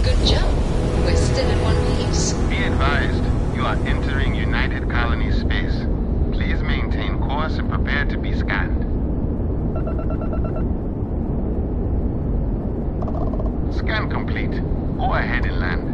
Good job. We're still in one piece. Be advised, you are entering United Colony space. Please maintain course and prepare to be scanned. Scan complete. Go ahead and land.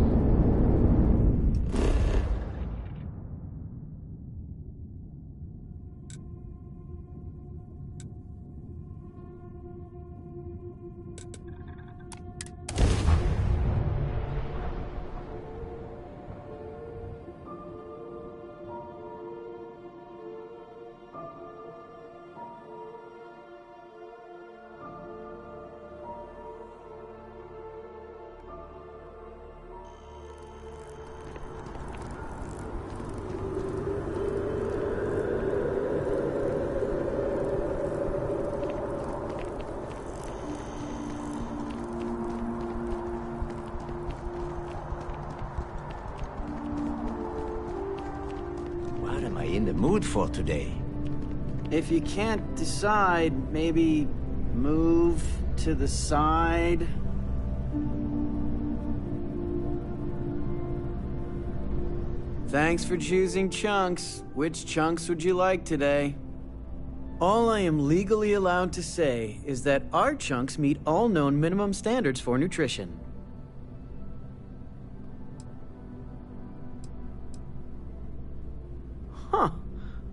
What am I in the mood for today? If you can't decide, maybe move to the side. Thanks for choosing Chunks. Which chunks would you like today? All I am legally allowed to say is that our chunks meet all known minimum standards for nutrition. Huh.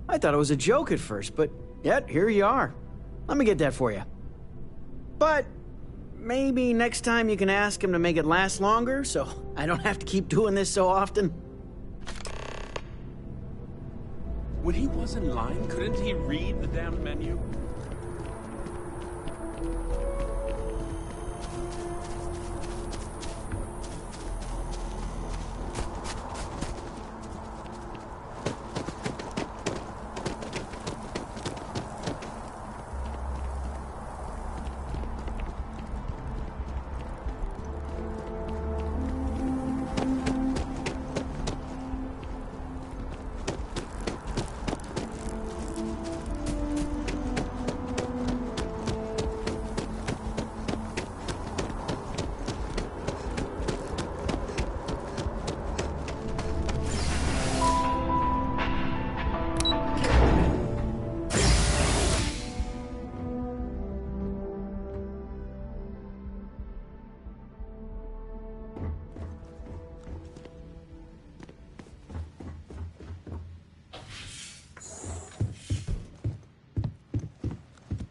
I thought it was a joke at first, but yet, here you are. Let me get that for you. But maybe next time you can ask him to make it last longer, so I don't have to keep doing this so often. When he was in line, couldn't he read the damn menu?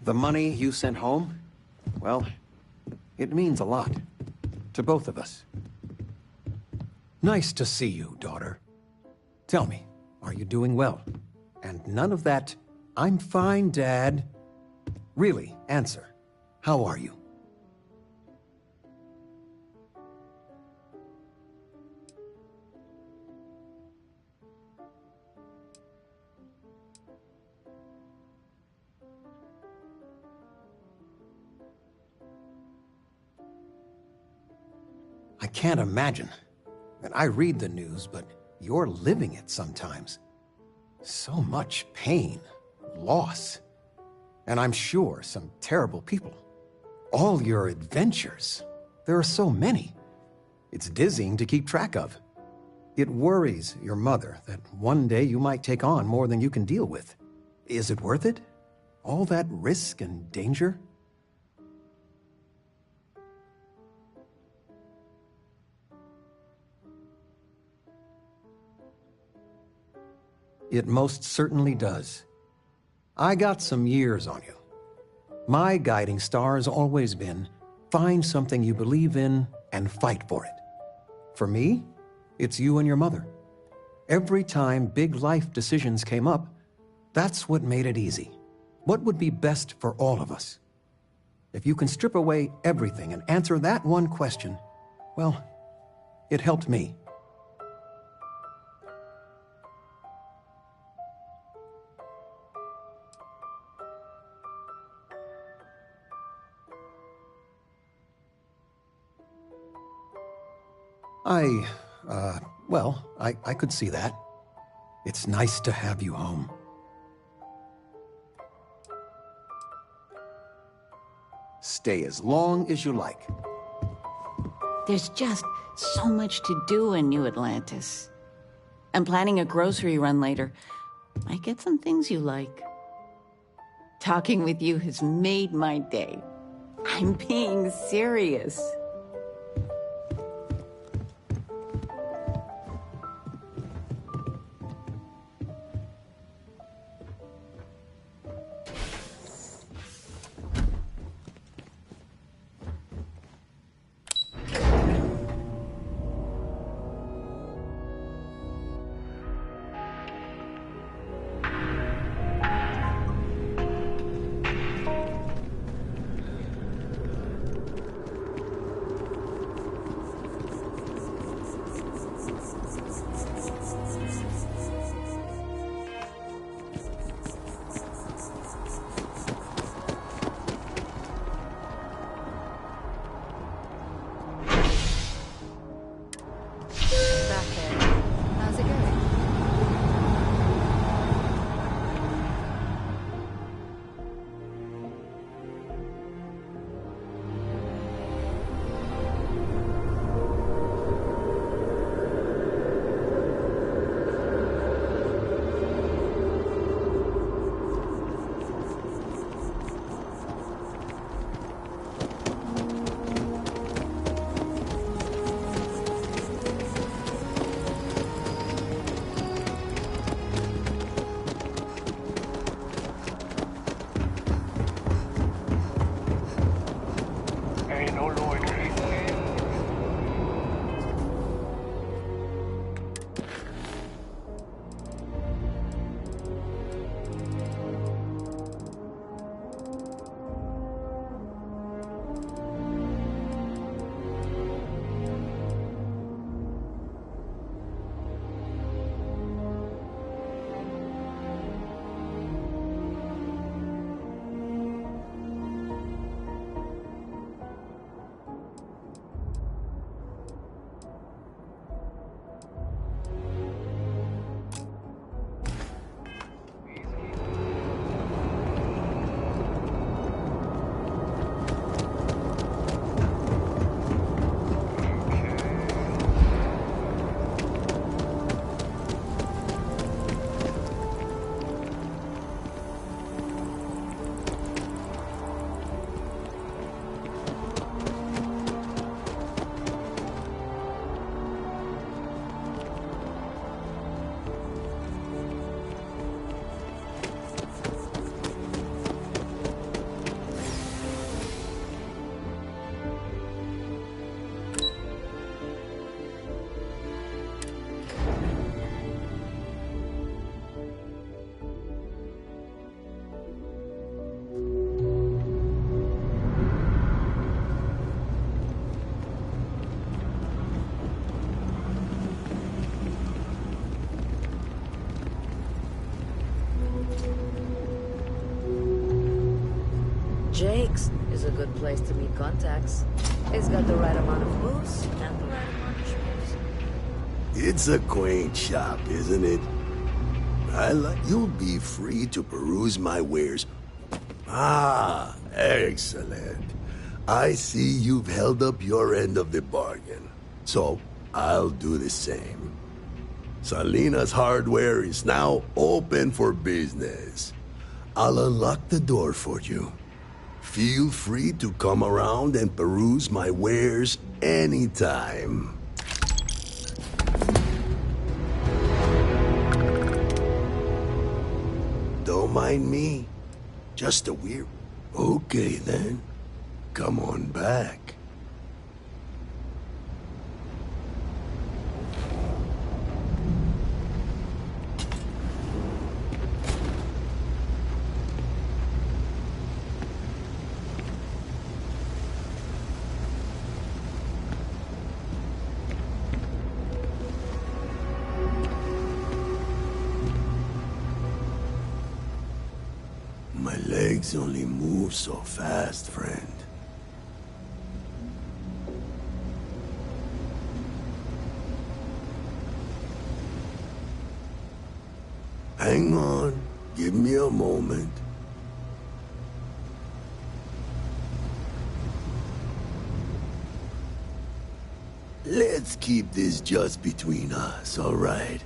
The money you sent home? Well, it means a lot. To both of us. Nice to see you, daughter. Tell me, are you doing well? And none of that, I'm fine, Dad. Really, answer. How are you? I can't imagine. And I read the news, but you're living it sometimes. So much pain, loss, and I'm sure some terrible people. All your adventures. There are so many. It's dizzying to keep track of. It worries your mother that one day you might take on more than you can deal with. Is it worth it? All that risk and danger? It most certainly does. I got some years on you. My guiding star has always been, find something you believe in and fight for it. For me, it's you and your mother. Every time big life decisions came up, that's what made it easy. What would be best for all of us? If you can strip away everything and answer that one question, well, it helped me. I could see that. It's nice to have you home. Stay as long as you like. There's just so much to do in New Atlantis. I'm planning a grocery run later. Might get some things you like. Talking with you has made my day. I'm being serious. How's it going? Jake's is a good place to meet contacts. It's got the right amount of booze and the right amount of schmooze. It's a quaint shop, isn't it? You'll be free to peruse my wares. Ah, excellent. I see you've held up your end of the bargain. So, I'll do the same. Salina's Hardware is now open for business. I'll unlock the door for you. Feel free to come around and peruse my wares anytime. Don't mind me. Just a weird... Okay, then. Come on back. My legs only move so fast, friend. Hang on. Give me a moment. Let's keep this just between us, all right?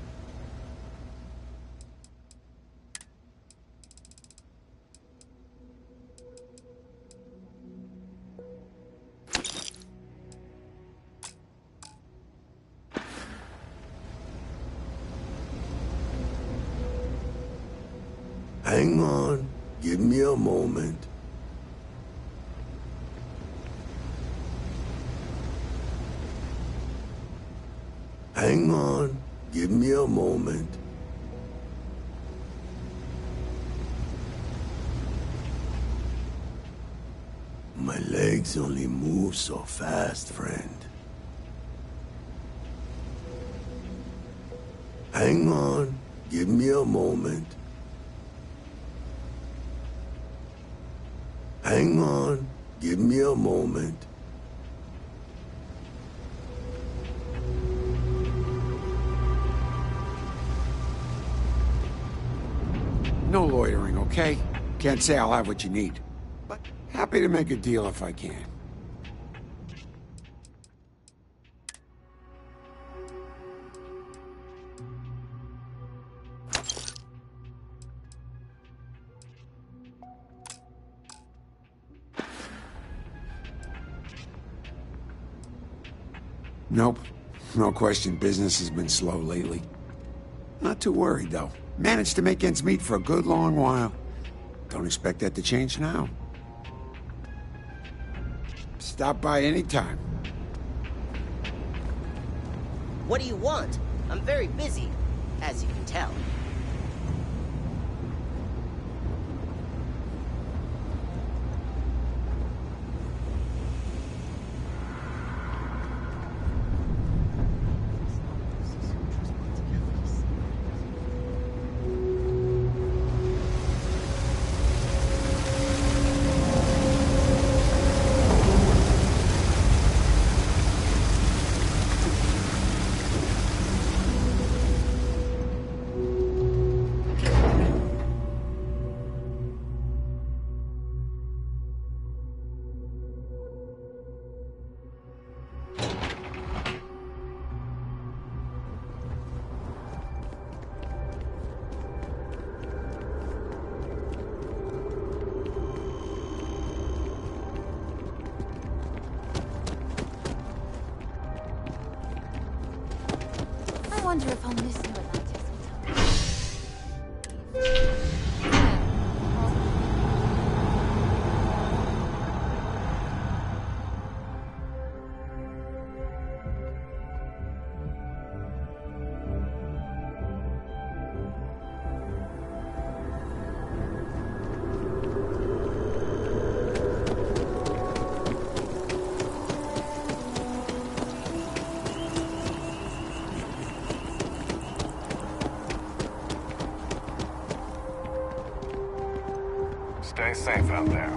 Hang on. Give me a moment. Hang on. Give me a moment. My legs only move so fast, friend. Hang on. Give me a moment. Hang on. Give me a moment. No loitering, okay? Can't say I'll have what you need. But happy to make a deal if I can. Nope. No question, business has been slow lately. Not too worried, though. Managed to make ends meet for a good long while. Don't expect that to change now. Stop by anytime. What do you want? I'm very busy, as you can tell. I wonder if I'll miss you Atlantis. Stay safe out there.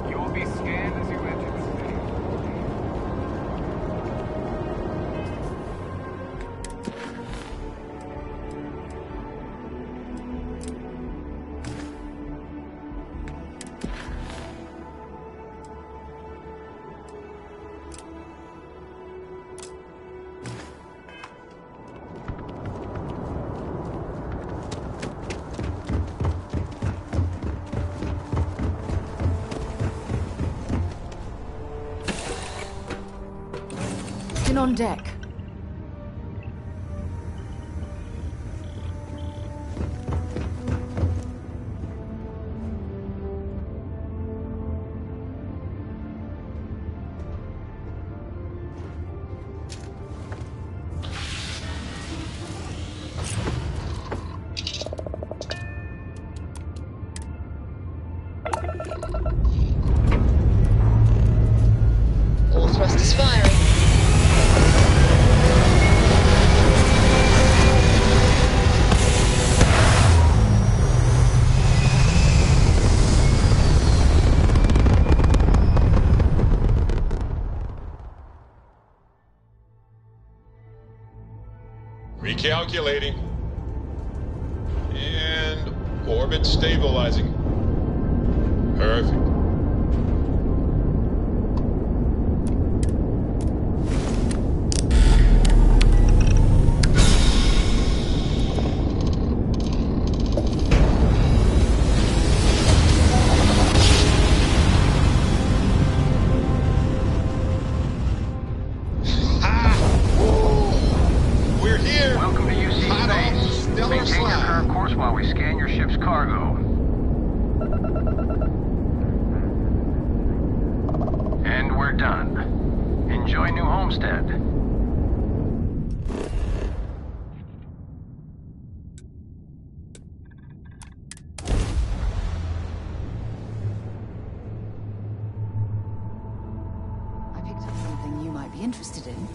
You will be scanned as you enter the city. Get on deck. All thrusters firing. Calculating. And orbit stabilizing. Perfect. Interested in.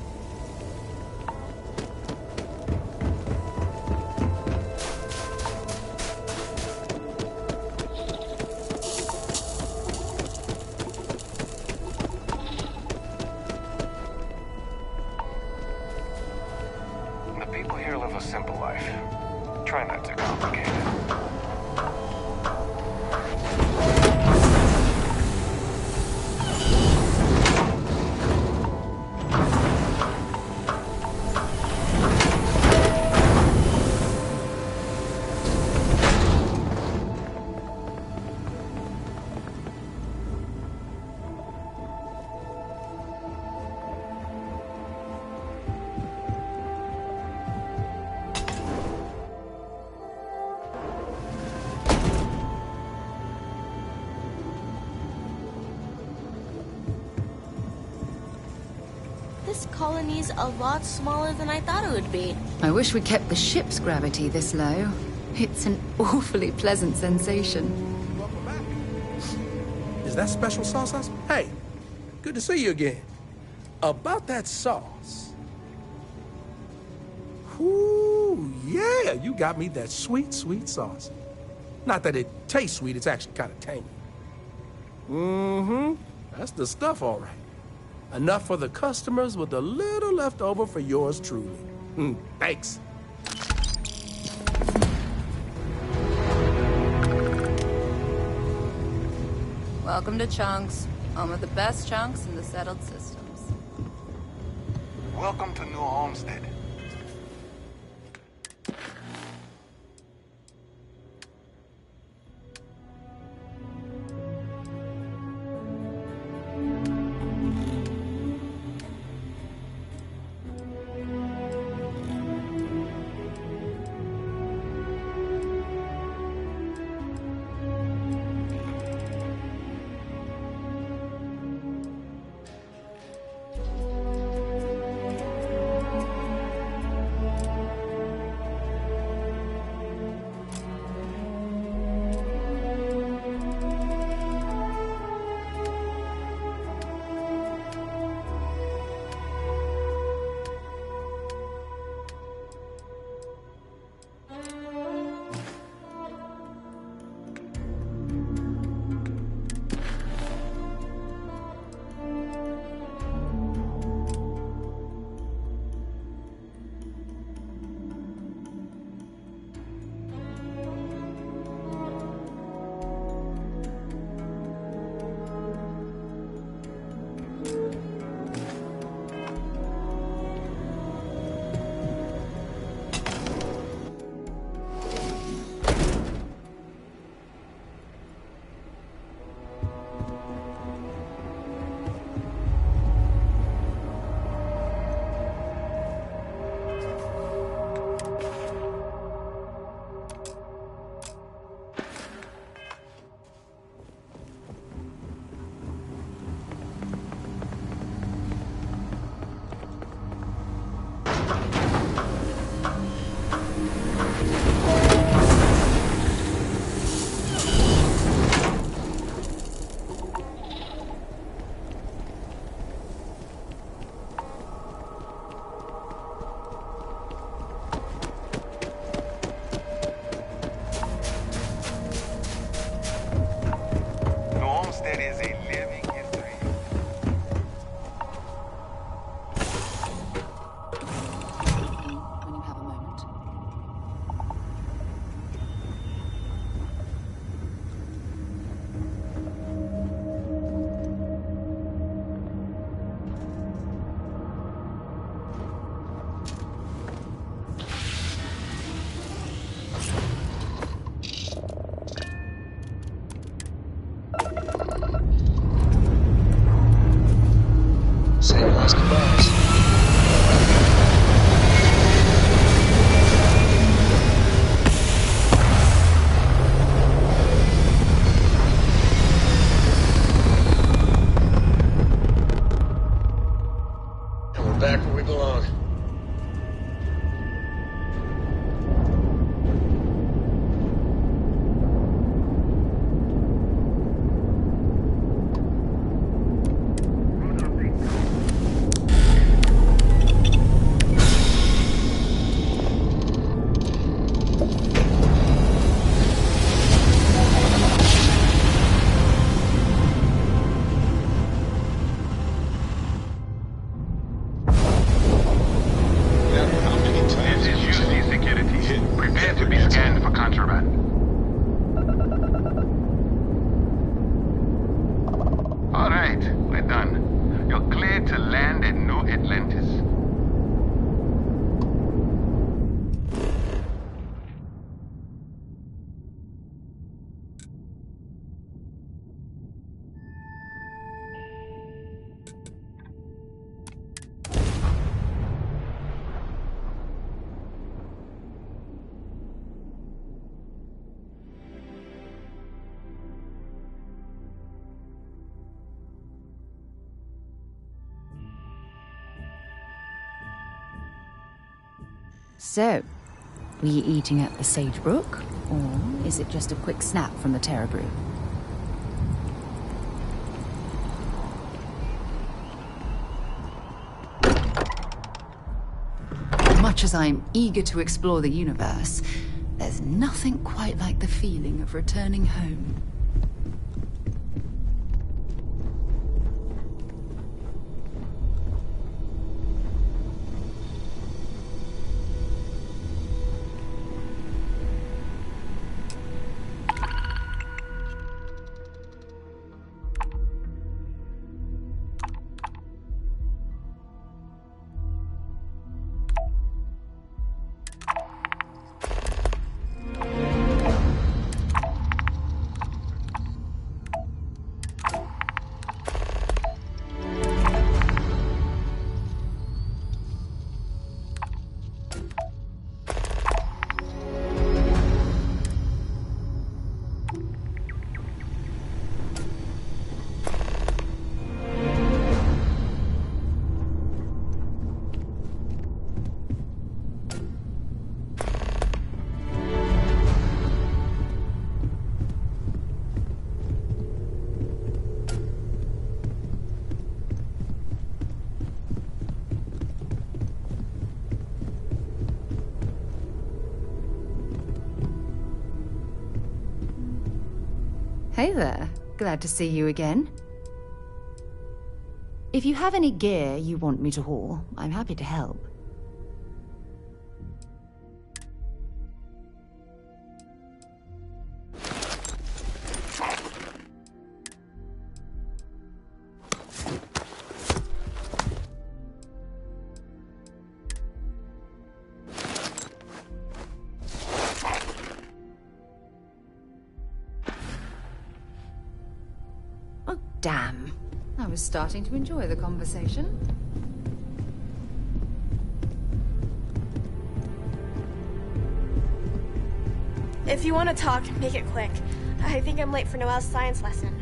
The people here live a simple life. Try not to complicate it. This colony's a lot smaller than I thought it would be. I wish we kept the ship's gravity this low. It's an awfully pleasant sensation. Welcome back. Is that special sauce? Hey, good to see you again. About that sauce. Ooh, yeah, you got me that sweet, sweet sauce. Not that it tastes sweet, it's actually kind of tangy. Mm-hmm, that's the stuff, all right. Enough for the customers with a little left over for yours truly. Thanks. Welcome to Chunks, home of the best chunks in the settled systems. Welcome to New Homestead. When you have a moment. Must be Mars. And we're back where we belong. So, were you eating at the Sagebrook, or is it just a quick snap from the Terror Brew? Much as I'm eager to explore the universe, there's nothing quite like the feeling of returning home. Hey there. Glad to see you again. If you have any gear you want me to haul, I'm happy to help. Damn. I was starting to enjoy the conversation. If you want to talk, make it quick. I think I'm late for Noelle's science lesson.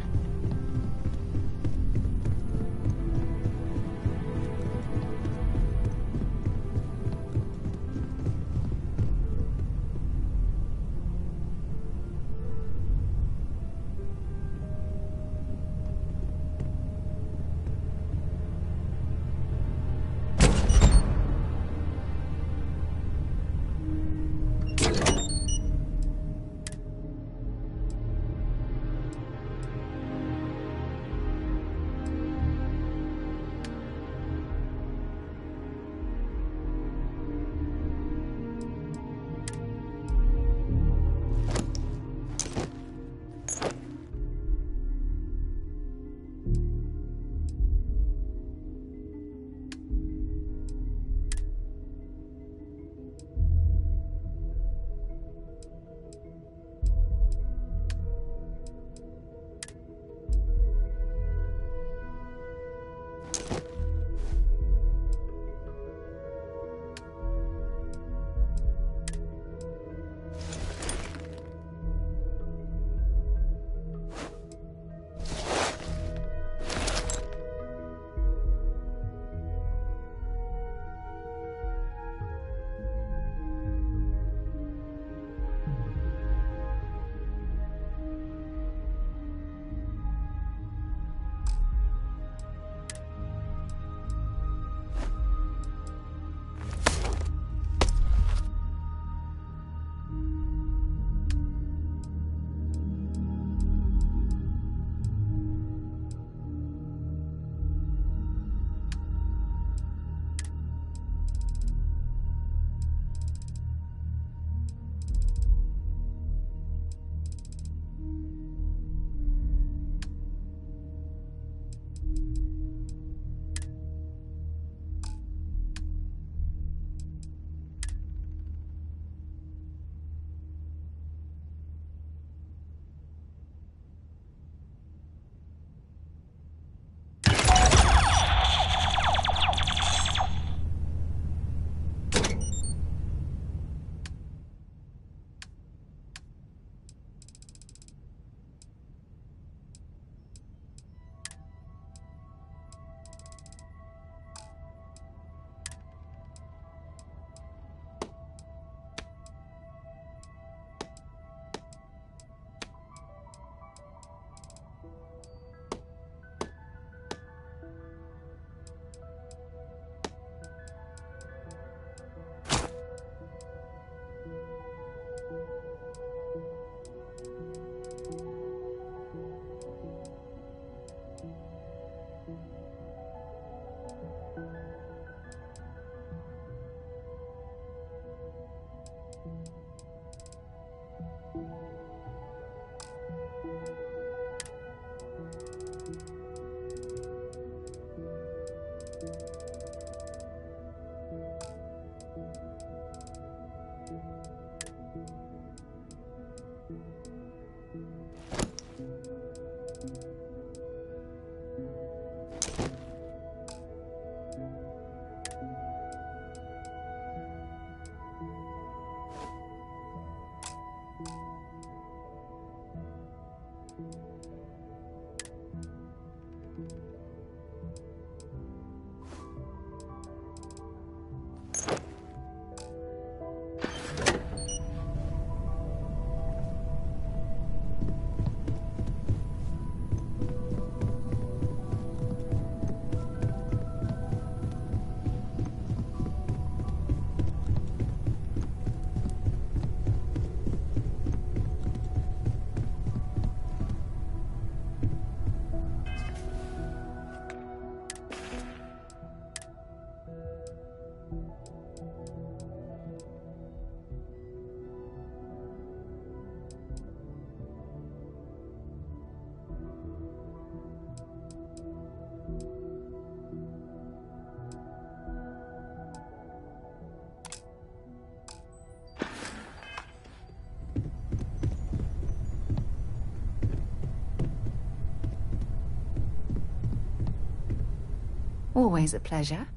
Always a pleasure.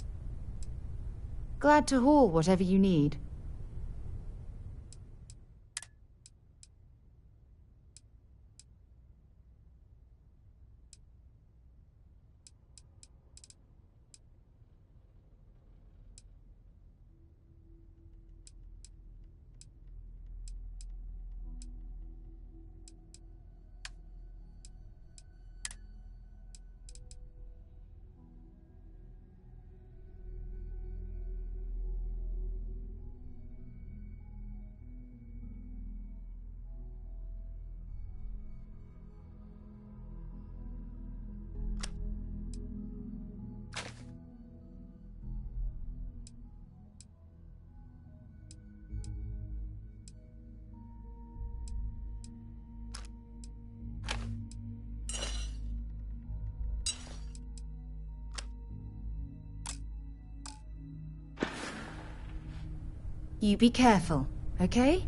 Glad to haul whatever you need. You be careful, okay?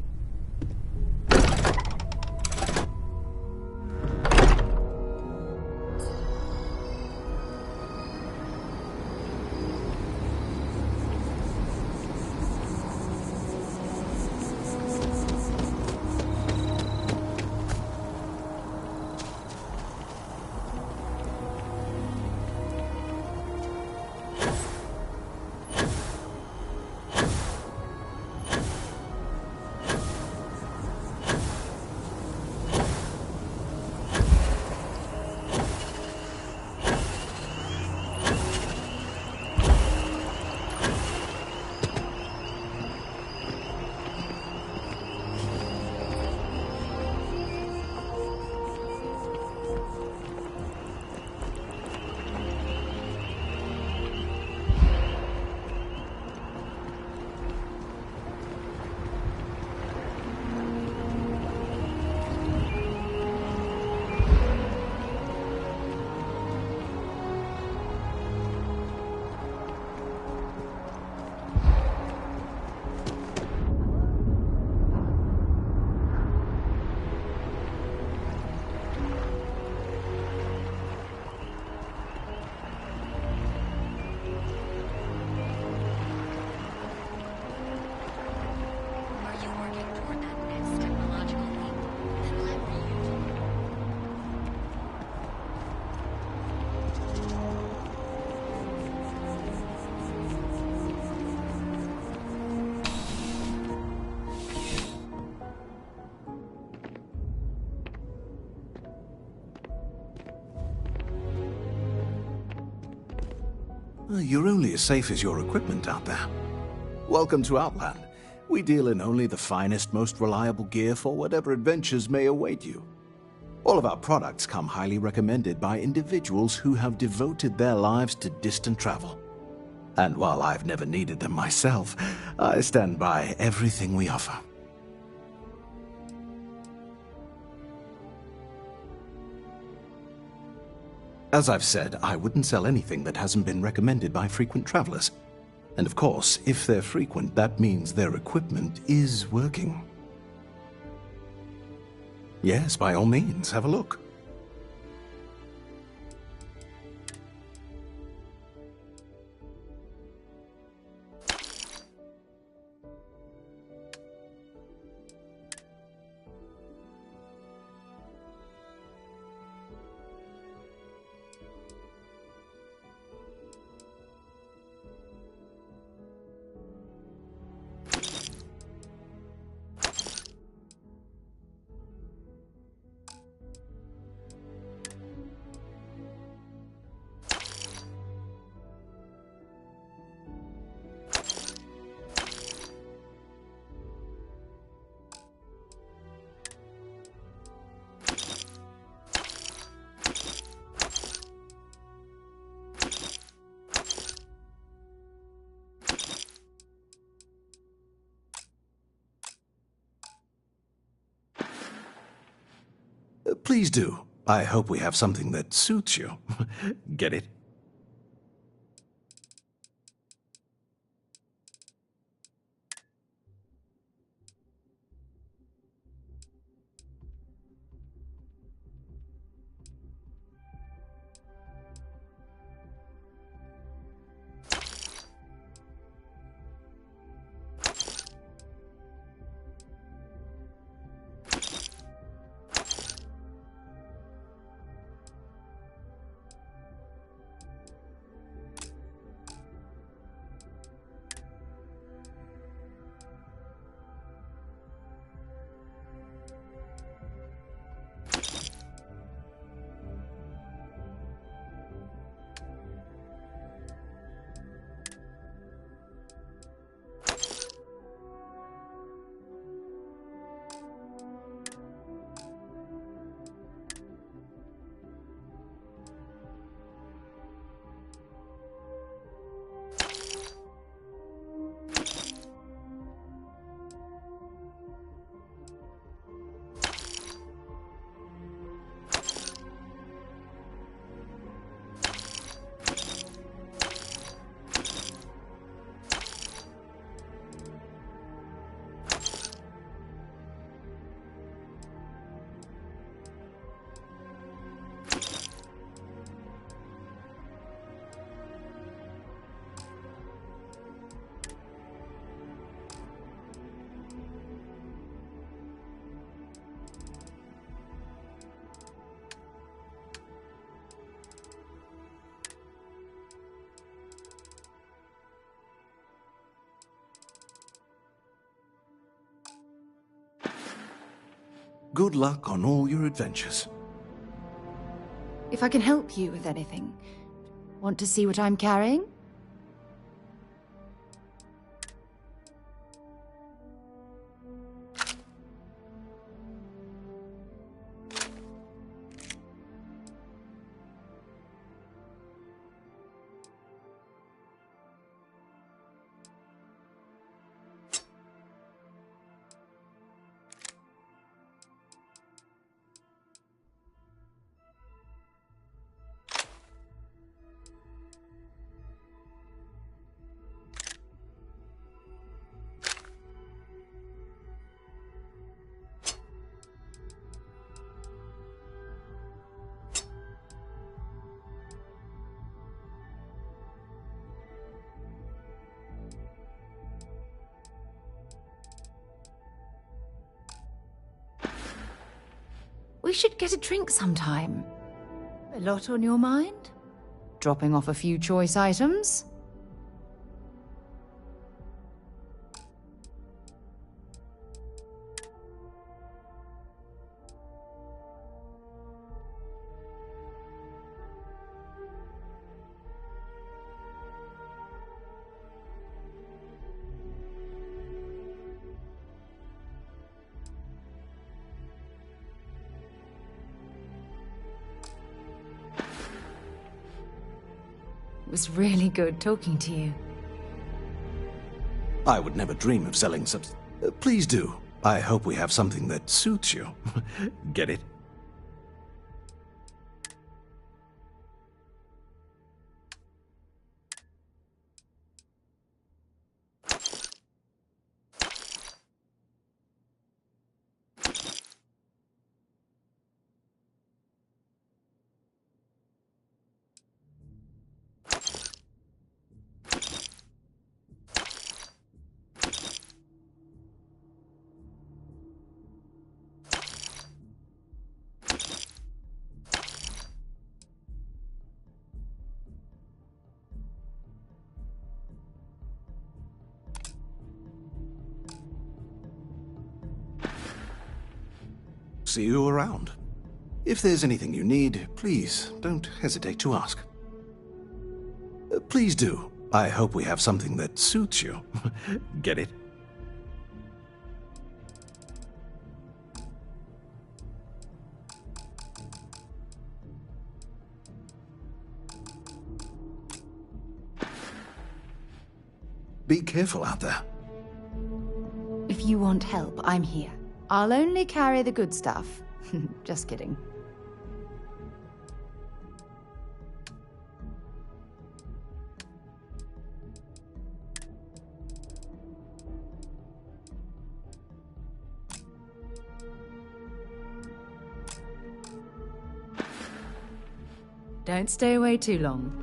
You're only as safe as your equipment out there. Welcome to Outland. We deal in only the finest, most reliable gear for whatever adventures may await you. All of our products come highly recommended by individuals who have devoted their lives to distant travel. And while I've never needed them myself, I stand by everything we offer. As I've said, I wouldn't sell anything that hasn't been recommended by frequent travelers. And of course, if they're frequent, that means their equipment is working. Yes, by all means, have a look. Please do. I hope we have something that suits you. Get it? good luck on all your adventures. If I can help you with anything, want to see what I'm carrying? We should get a drink sometime. A lot on your mind? Dropping off a few choice items? It was really good talking to you. I would never dream of selling please do. I hope we have something that suits you. Get it? See you around. If there's anything you need, please don't hesitate to ask. Please do. I hope we have something that suits you. Get it? Be careful out there. If you want help, I'm here. I'll only carry the good stuff. Just kidding. Don't stay away too long.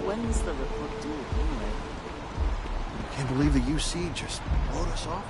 When's the report due, anyway? Can't believe the UC just wrote us off.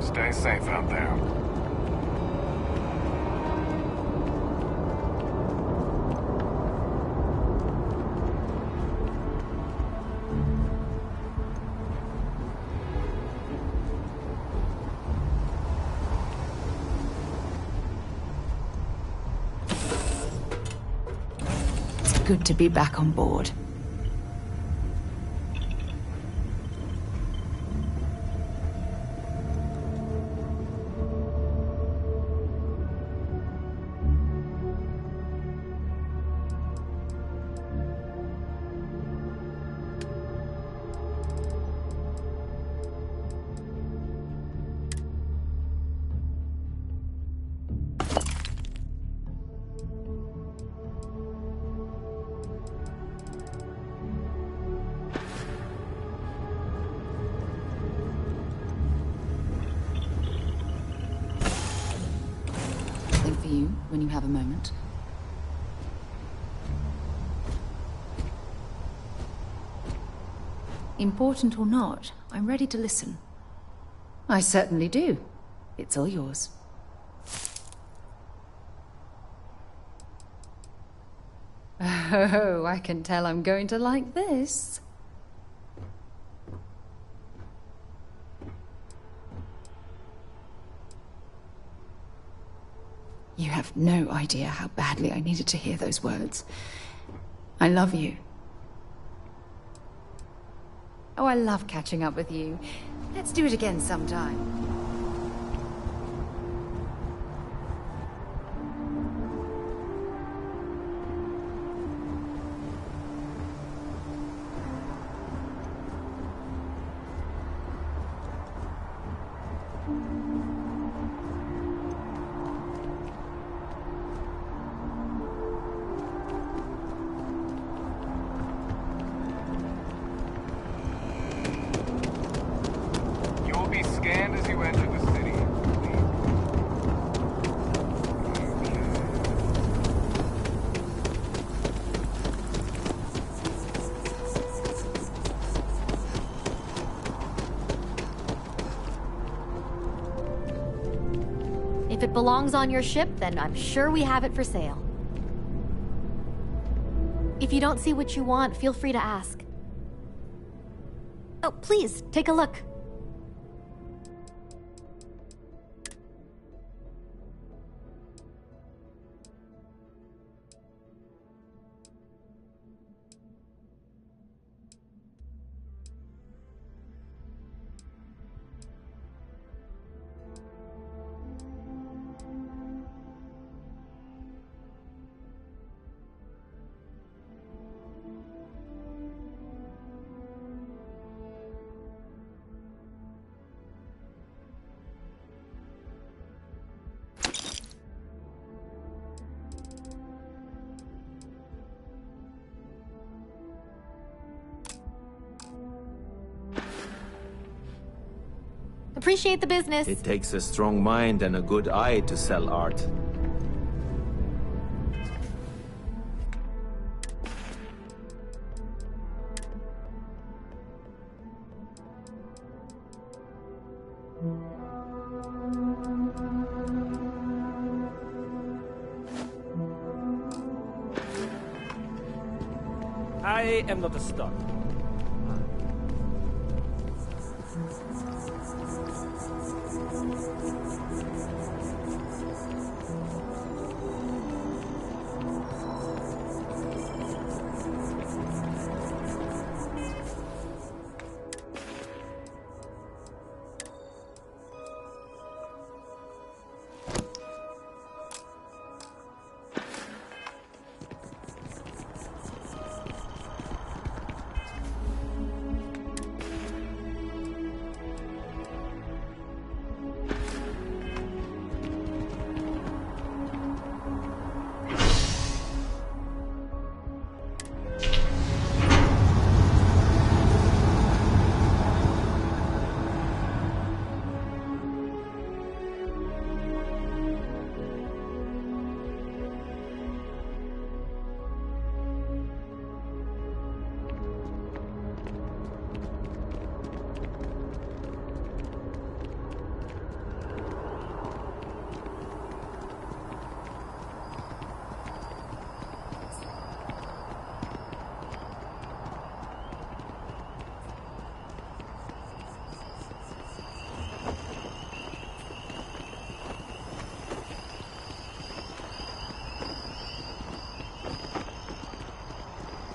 Stay safe out there. It's good to be back on board. For you when you have a moment. Important or not, I'm ready to listen. I certainly do. It's all yours. Oh, I can tell I'm going to like this. You have no idea how badly I needed to hear those words. I love you. Oh, I love catching up with you. Let's do it again sometime. Scanned as you enter the city. If it belongs on your ship, then I'm sure we have it for sale. If you don't see what you want, feel free to ask. Oh, please, take a look. Appreciate the business. It takes a strong mind and a good eye to sell art. I am not a star.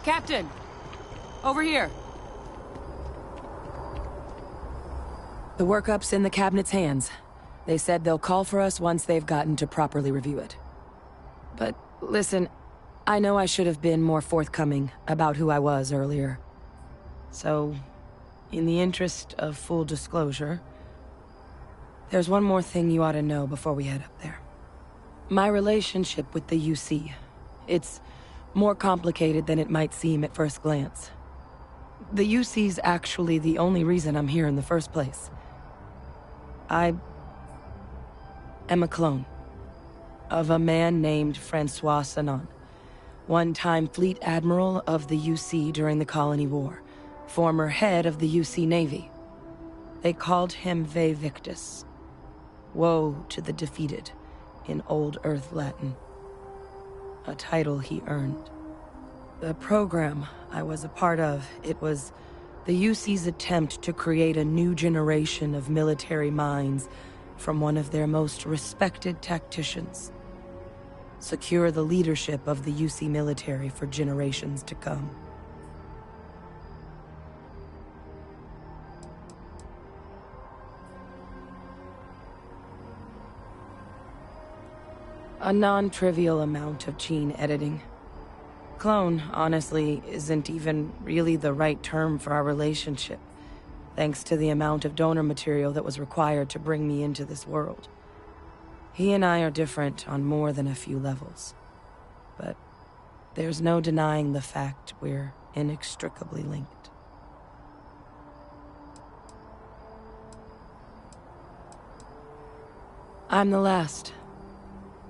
Captain! Over here. The workup's in the cabinet's hands. They said they'll call for us once they've gotten to properly review it. But listen, I know I should have been more forthcoming about who I was earlier. So, in the interest of full disclosure, there's one more thing you ought to know before we head up there. My relationship with the UC. It's more complicated than it might seem at first glance. The UC's actually the only reason I'm here in the first place. I am a clone of a man named Francois Sanon, one-time fleet admiral of the UC during the Colony War, former head of the UC Navy. They called him Ve Victus, woe to the defeated, in Old Earth Latin, a title he earned. The program I was a part of, it was the UC's attempt to create a new generation of military minds from one of their most respected tacticians. Secure the leadership of the UC military for generations to come. A non-trivial amount of gene editing. Clone, honestly, isn't even really the right term for our relationship, thanks to the amount of donor material that was required to bring me into this world. He and I are different on more than a few levels, but there's no denying the fact we're inextricably linked. I'm the last.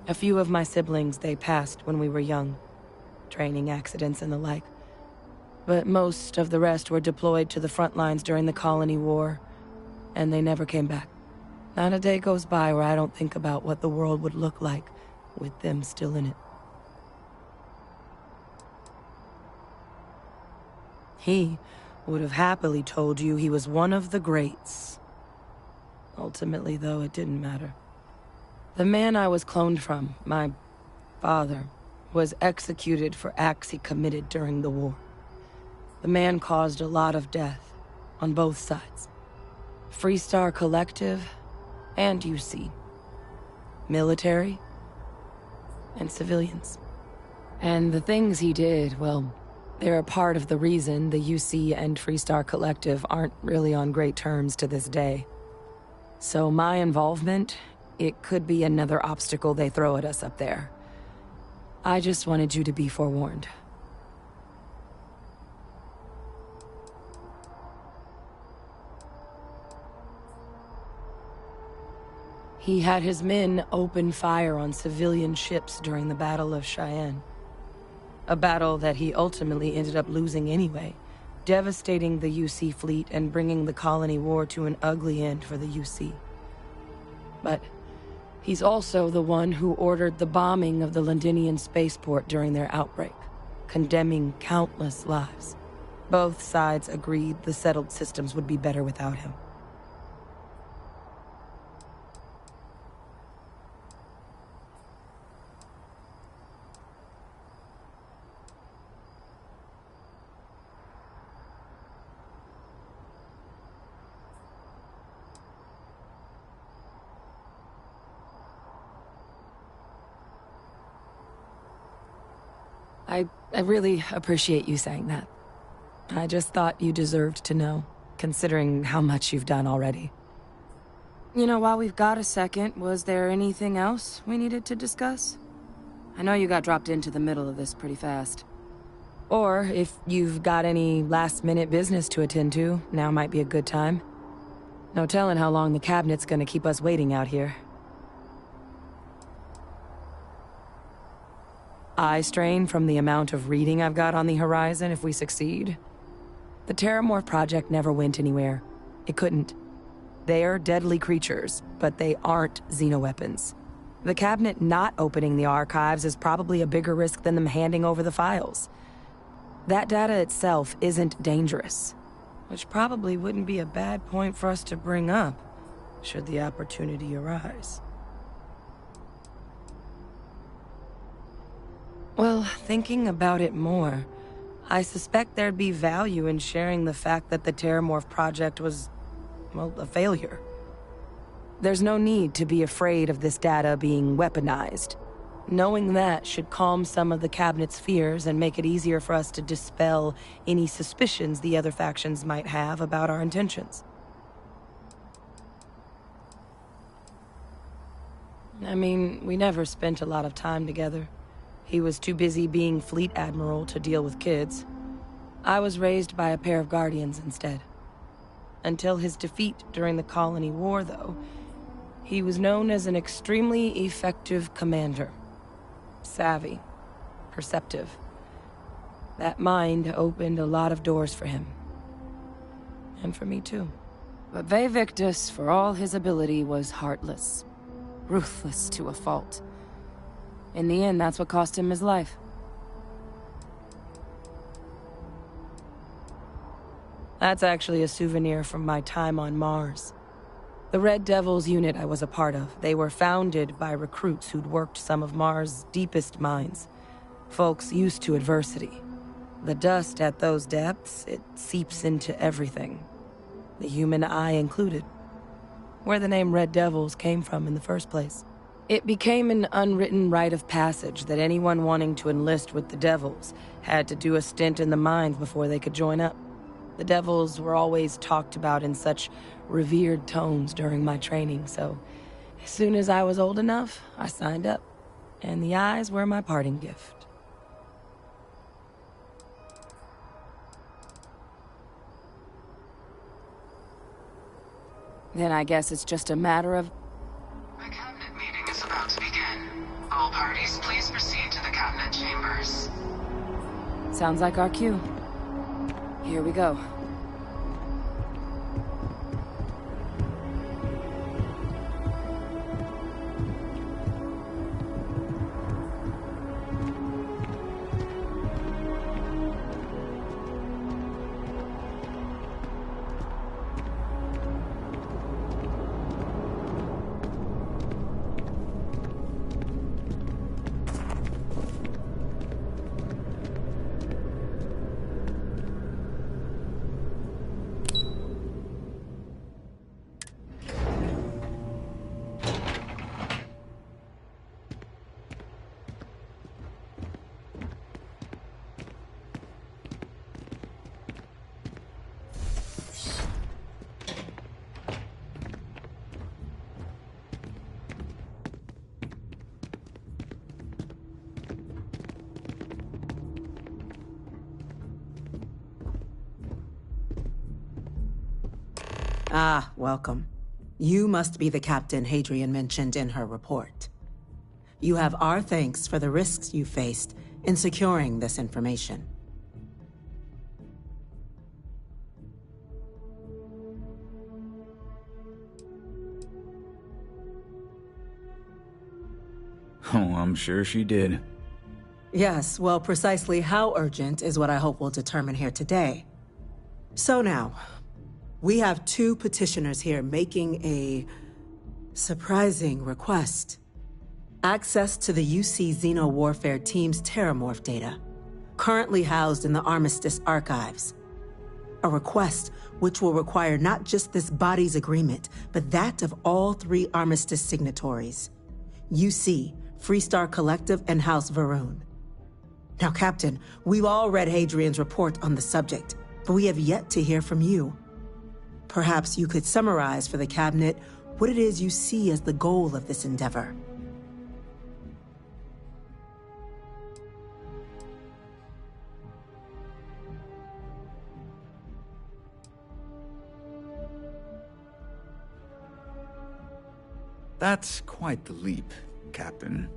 A few of my siblings, they passed when we were young. Training accidents and the like. But most of the rest were deployed to the front lines during the Colony War, and they never came back. Not a day goes by where I don't think about what the world would look like with them still in it. He would have happily told you he was one of the greats. Ultimately, though, it didn't matter. The man I was cloned from, my father, was executed for acts he committed during the war. The man caused a lot of death, on both sides. Freestar Collective and UC. Military and civilians. And the things he did, well, they're a part of the reason the UC and Freestar Collective aren't really on great terms to this day. So my involvement, it could be another obstacle they throw at us up there. I just wanted you to be forewarned. He had his men open fire on civilian ships during the Battle of Cheyenne. A battle that he ultimately ended up losing anyway, devastating the UC fleet and bringing the Colony War to an ugly end for the UC. But he's also the one who ordered the bombing of the Londinian spaceport during their outbreak, condemning countless lives. Both sides agreed the settled systems would be better without him. I really appreciate you saying that. I just thought you deserved to know, considering how much you've done already. You know, while we've got a second, was there anything else we needed to discuss? I know you got dropped into the middle of this pretty fast. Or, if you've got any last-minute business to attend to, now might be a good time. No telling how long the cabinet's gonna keep us waiting out here. Eye strain from the amount of reading I've got on the horizon if we succeed. The Terramorph project never went anywhere. It couldn't. They're deadly creatures, but they aren't xenoweapons. The cabinet not opening the archives is probably a bigger risk than them handing over the files. That data itself isn't dangerous, which probably wouldn't be a bad point for us to bring up, should the opportunity arise. Well, thinking about it more, I suspect there'd be value in sharing the fact that the Terramorph project was, well, a failure. There's no need to be afraid of this data being weaponized. Knowing that should calm some of the Cabinet's fears and make it easier for us to dispel any suspicions the other factions might have about our intentions. I mean, we never spent a lot of time together. He was too busy being Fleet Admiral to deal with kids. I was raised by a pair of Guardians instead. Until his defeat during the Colony War, though, he was known as an extremely effective commander. Savvy. Perceptive. That mind opened a lot of doors for him. And for me, too. But Ve Victus, for all his ability, was heartless. Ruthless to a fault. In the end, that's what cost him his life. That's actually a souvenir from my time on Mars. The Red Devils unit I was a part of, they were founded by recruits who'd worked some of Mars' deepest mines. Folks used to adversity. The dust at those depths, it seeps into everything. The human eye included. Where the name Red Devils came from in the first place. It became an unwritten rite of passage that anyone wanting to enlist with the Devils had to do a stint in the mines before they could join up. The Devils were always talked about in such revered tones during my training, so as soon as I was old enough, I signed up. And the eyes were my parting gift. Then I guess it's just a matter of... The cabinet meeting is about to begin. All parties, please proceed to the cabinet chambers. Sounds like our cue. Here we go. Ah, welcome. You must be the captain Hadrian mentioned in her report. You have our thanks for the risks you faced in securing this information. Oh, I'm sure she did. Yes, well, precisely how urgent is what I hope we'll determine here today. So now, we have two petitioners here making a surprising request. Access to the UC Xeno Warfare Team's Terramorph data, currently housed in the Armistice archives. A request which will require not just this body's agreement, but that of all three Armistice signatories. UC, Freestar Collective, and House Varun. Now, Captain, we've all read Hadrian's report on the subject, but we have yet to hear from you. Perhaps you could summarize for the Cabinet what it is you see as the goal of this endeavor. That's quite the leap, Captain.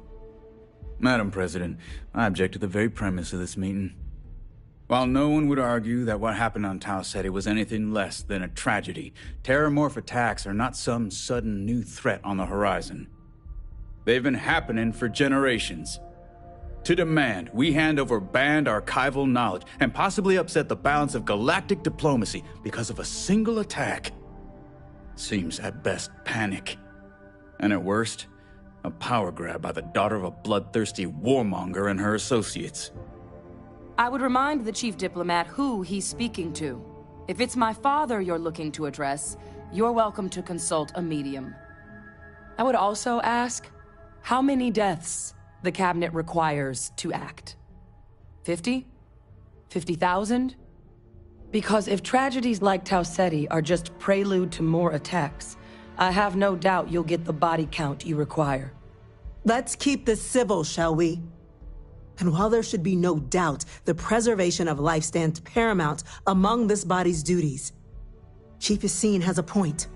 Madam President, I object to the very premise of this meeting. While no one would argue that what happened on Tau Ceti was anything less than a tragedy, Terramorph attacks are not some sudden new threat on the horizon. They've been happening for generations. To demand we hand over banned archival knowledge and possibly upset the balance of galactic diplomacy because of a single attack seems at best panic. And at worst, a power grab by the daughter of a bloodthirsty warmonger and her associates. I would remind the chief diplomat who he's speaking to. If it's my father you're looking to address, you're welcome to consult a medium. I would also ask how many deaths the cabinet requires to act. 50? 50,000? Because if tragedies like Tau Ceti are just prelude to more attacks, I have no doubt you'll get the body count you require. Let's keep this civil, shall we? And while there should be no doubt, the preservation of life stands paramount among this body's duties. Chief Yassine has a point.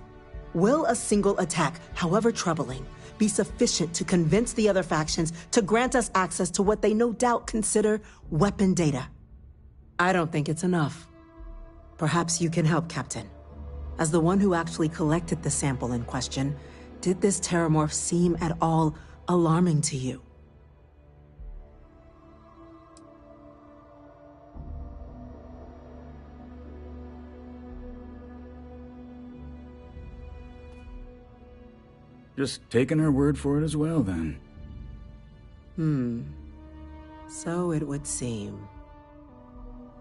Will a single attack, however troubling, be sufficient to convince the other factions to grant us access to what they no doubt consider weapon data? I don't think it's enough. Perhaps you can help, Captain. As the one who actually collected the sample in question, did this terramorph seem at all alarming to you? Just taking her word for it as well, then. So it would seem.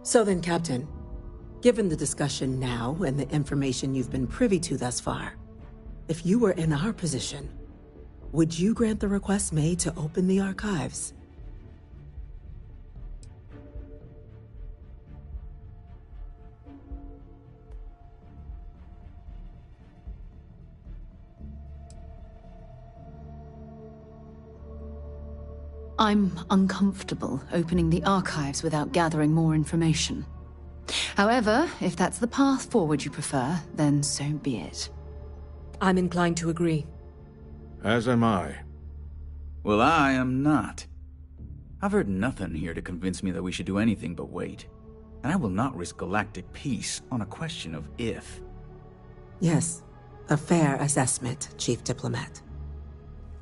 So then, Captain, given the discussion now and the information you've been privy to thus far, if you were in our position, would you grant the request made to open the archives? I'm uncomfortable opening the archives without gathering more information. However, if that's the path forward you prefer, then so be it. I'm inclined to agree. As am I. Well, I am not. I've heard nothing here to convince me that we should do anything but wait. And I will not risk galactic peace on a question of if. Yes, a fair assessment, Chief Diplomat.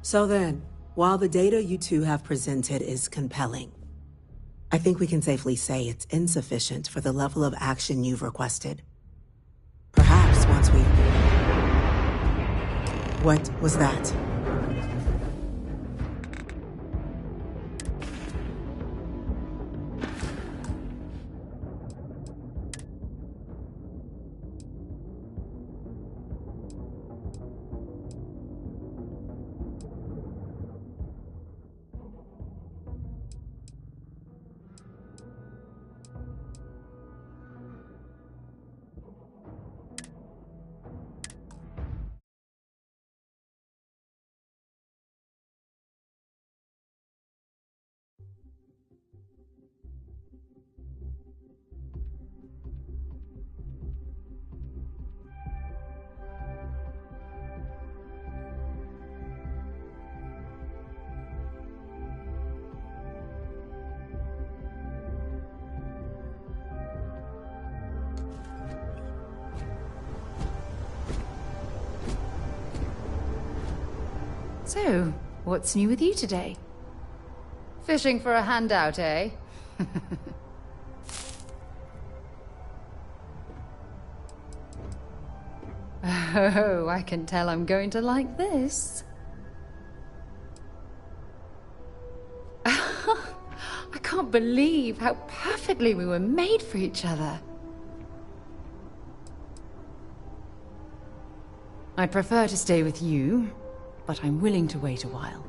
So then, while the data you two have presented is compelling, I think we can safely say it's insufficient for the level of action you've requested. Perhaps once we... What was that? So, what's new with you today? Fishing for a handout, eh? Oh, I can tell I'm going to like this. I can't believe how perfectly we were made for each other. I'd prefer to stay with you, but I'm willing to wait a while.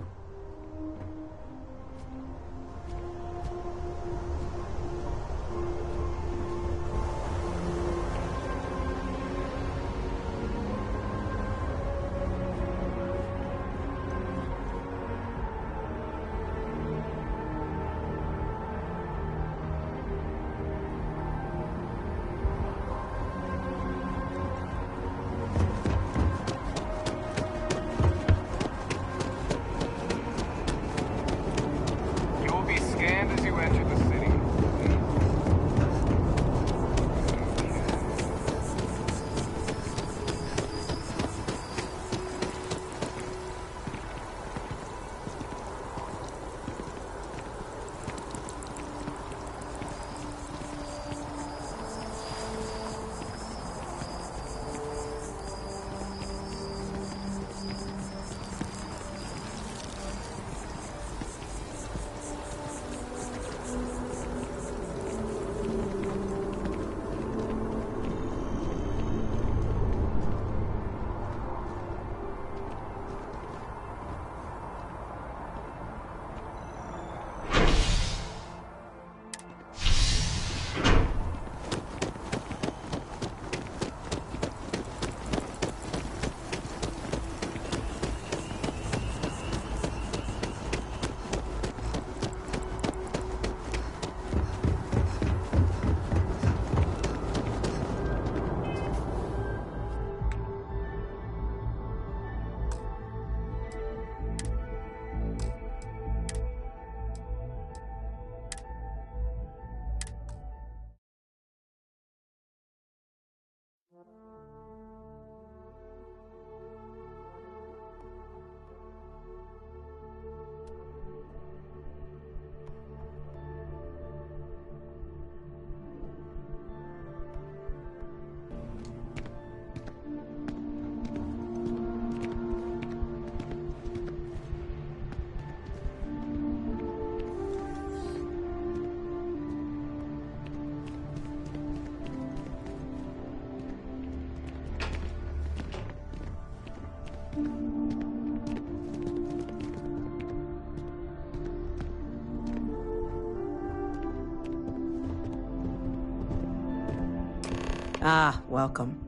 Ah, welcome.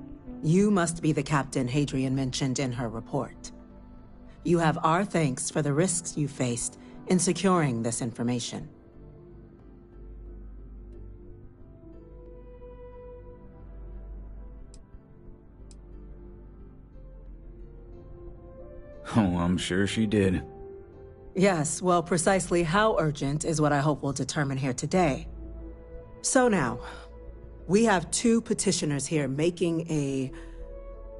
You must be the captain Hadrian mentioned in her report. You have our thanks for the risks you faced in securing this information. Oh, I'm sure she did. Yes, well, precisely how urgent is what I hope we'll determine here today. So now, we have two petitioners here making a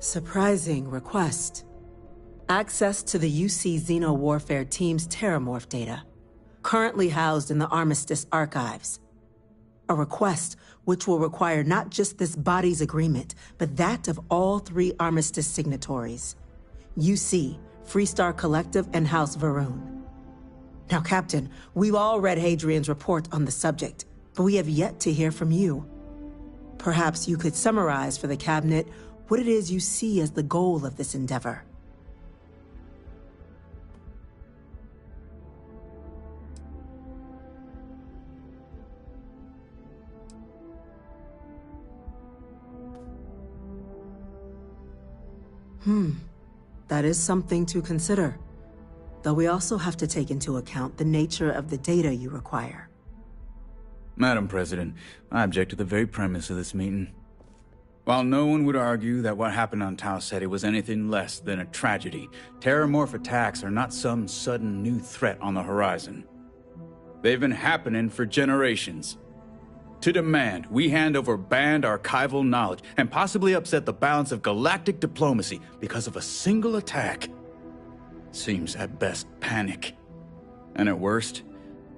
surprising request. Access to the UC Xeno Warfare Team's Terramorph data, currently housed in the Armistice archives. A request which will require not just this body's agreement, but that of all 3 Armistice signatories. UC, Freestar Collective, and House Varun. Now, Captain, we've all read Hadrian's report on the subject, but we have yet to hear from you. Perhaps you could summarize for the Cabinet what it is you see as the goal of this endeavor. That is something to consider. Though we also have to take into account the nature of the data you require. Madam President, I object to the very premise of this meeting. While no one would argue that what happened on Tau Ceti was anything less than a tragedy, Terramorph attacks are not some sudden new threat on the horizon. They've been happening for generations. To demand we hand over banned archival knowledge and possibly upset the balance of galactic diplomacy because of a single attack seems at best panic. And at worst,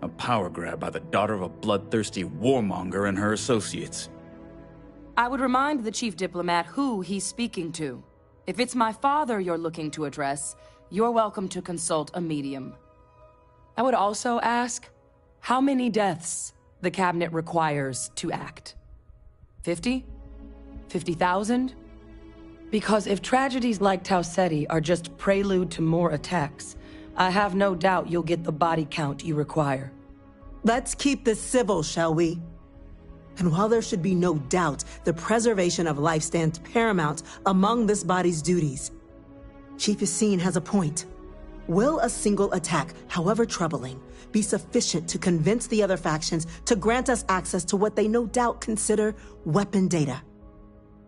a power grab by the daughter of a bloodthirsty warmonger and her associates. I would remind the chief diplomat who he's speaking to. If it's my father you're looking to address, you're welcome to consult a medium. I would also ask, how many deaths the Cabinet requires to act? 50? 50,000? Because if tragedies like Tau Ceti are just prelude to more attacks, I have no doubt you'll get the body count you require. Let's keep this civil, shall we? And while there should be no doubt the preservation of life stands paramount among this body's duties, Chief Yassine has a point. Will a single attack, however troubling, be sufficient to convince the other factions to grant us access to what they no doubt consider weapon data?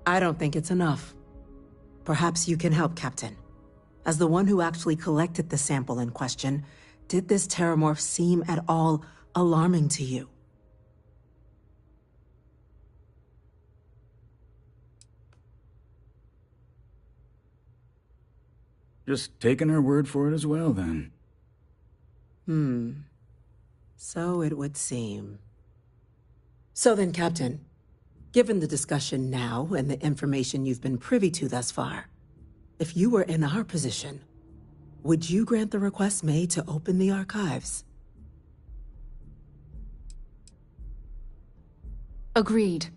I don't think it's enough. Perhaps you can help, Captain. As the one who actually collected the sample in question, did this Terramorph seem at all alarming to you? Just taking her word for it as well, then. So it would seem. So then, Captain, given the discussion now and the information you've been privy to thus far, if you were in our position, would you grant the request made to open the archives? Agreed.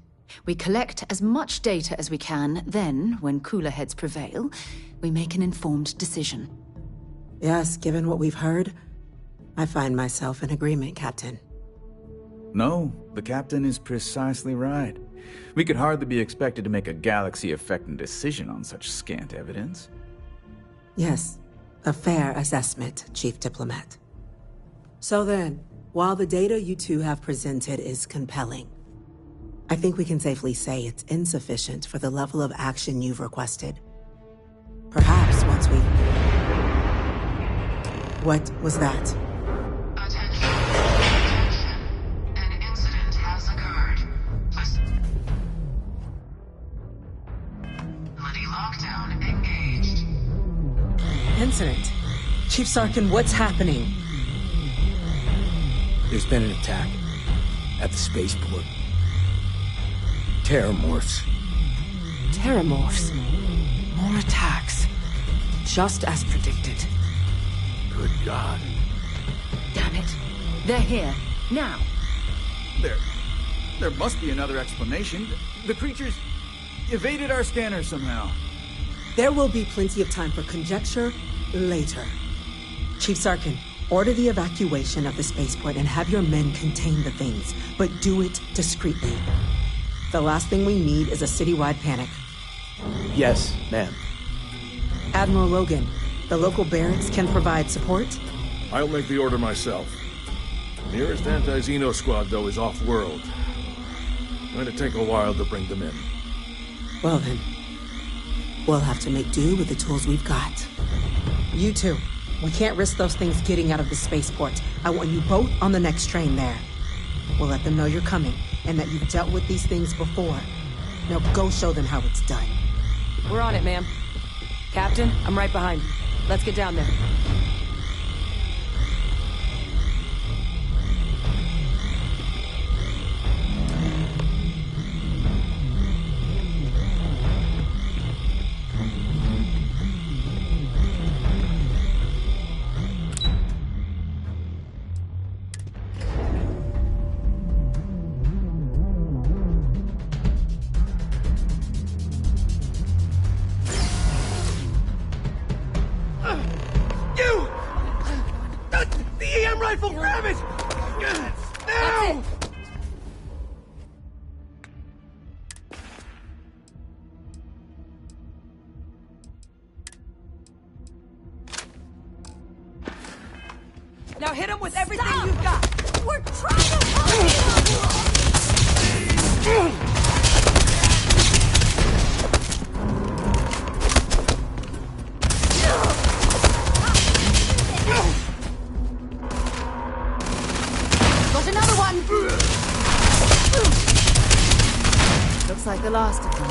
We collect as much data as we can, then, when cooler heads prevail, we make an informed decision. Yes, given what we've heard, I find myself in agreement, Captain. No, the Captain is precisely right. We could hardly be expected to make a galaxy-affecting decision on such scant evidence. Yes, a fair assessment, Chief Diplomat. So then, while the data you two have presented is compelling, I think we can safely say it's insufficient for the level of action you've requested. Perhaps once we... What was that? Attention. Attention. An incident has occurred. Facility lockdown engaged. Incident? Chief Sarkin, what's happening? There's been an attack at the spaceport. Terramorphs. Terramorphs. More attacks. Just as predicted. Good God. Damn it. They're here. Now. There must be another explanation. The creatures evaded our scanner somehow. There will be plenty of time for conjecture later. Chief Sarkin, order the evacuation of the spaceport and have your men contain the things, but do it discreetly. The last thing we need is a citywide panic. Yes, ma'am. Admiral Logan, the local barracks can provide support? I'll make the order myself. The nearest anti-Xeno squad, though, is off-world. Going to take a while to bring them in. Well then, we'll have to make do with the tools we've got. You two, we can't risk those things getting out of the spaceport. I want you both on the next train there. We'll let them know you're coming, and that you've dealt with these things before. Now go show them how it's done. We're on it, ma'am. Captain, I'm right behind you. Let's get down there. Grab it! Now! Now hit him with everything you've got! We're trying to help you! Looks like the last of them.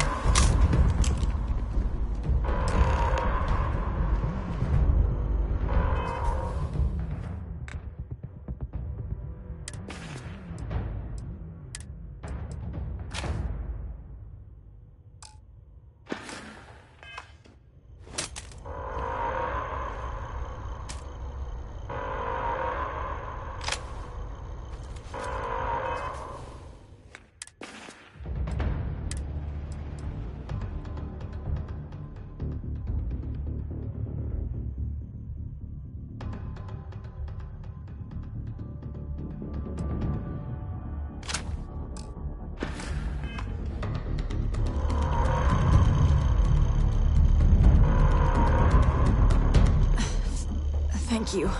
Thank you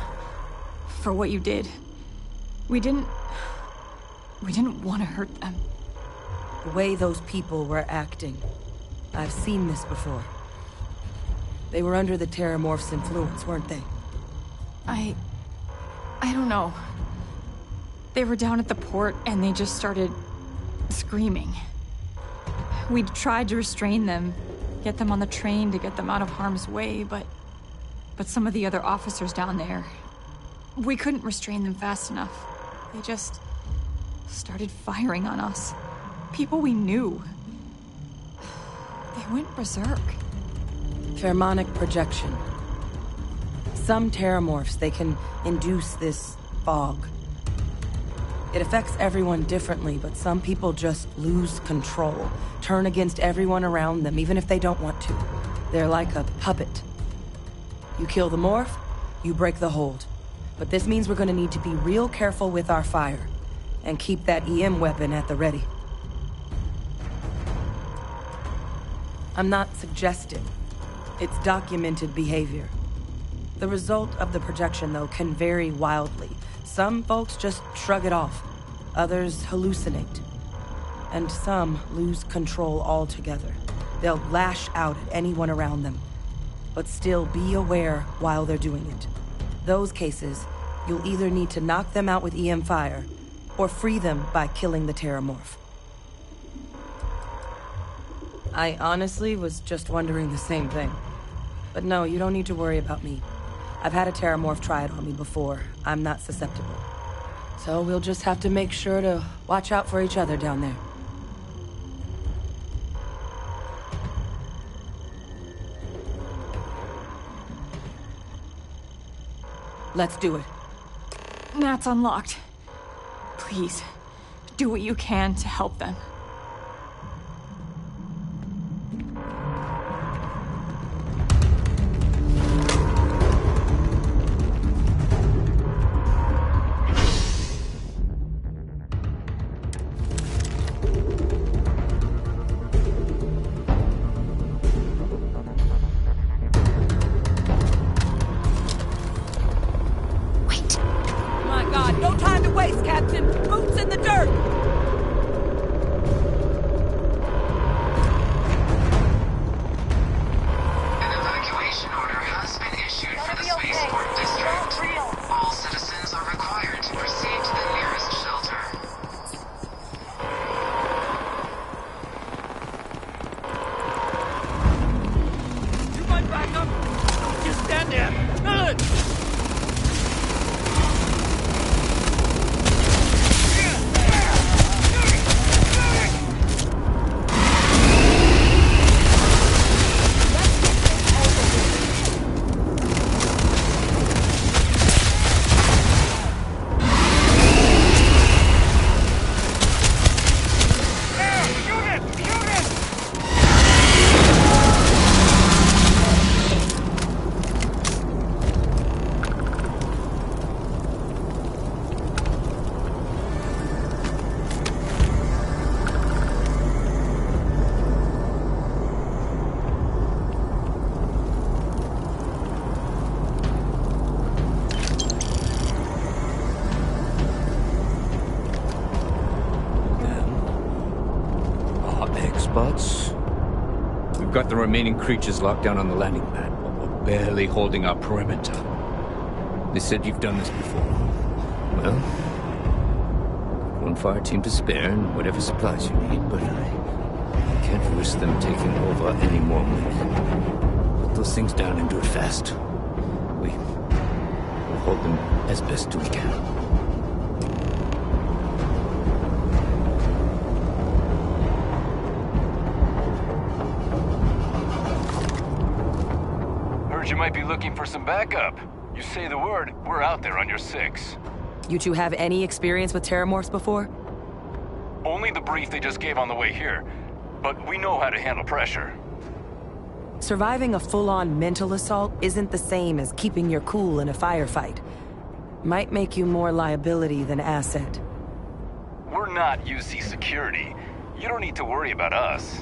for what you did. We didn't want to hurt them. The way those people were acting, I've seen this before. They were under the Terramorph's influence, weren't they? I don't know. They were down at the port and they just started screaming. We'd tried to restrain them, get them on the train to get them out of harm's way, but some of the other officers down there, we couldn't restrain them fast enough. They just started firing on us. People we knew. They went berserk. Pheromonic projection. Some Terramorphs, they can induce this fog. It affects everyone differently, but some people just lose control, turn against everyone around them, even if they don't want to. They're like a puppet. You kill the morph, you break the hold. But this means we're gonna need to be real careful with our fire, and keep that EM weapon at the ready. I'm not suggesting. It's documented behavior. The result of the projection, though, can vary wildly. Some folks just shrug it off, others hallucinate, and some lose control altogether. They'll lash out at anyone around them, but still be aware while they're doing it. Those cases, you'll either need to knock them out with EM fire, or free them by killing the Terramorph. I honestly was just wondering the same thing. But no, you don't need to worry about me. I've had a Terramorph try it on me before. I'm not susceptible. So we'll just have to make sure to watch out for each other down there. Let's do it. That's unlocked. Please, do what you can to help them. there! Turn! We've got the remaining creatures locked down on the landing pad, but we're barely holding our perimeter. They said you've done this before. Well, one fire team to spare and whatever supplies you need, but I can't risk them taking over any more men. Put those things down and do it fast. We'll hold them as best we can. You might be looking for some backup. You say the word, we're out there on your 6. You two have any experience with terramorphs before? Only the brief they just gave on the way here, but we know how to handle pressure. Surviving a full-on mental assault isn't the same as keeping your cool in a firefight. Might make you more liability than asset. We're not UC security. You don't need to worry about us.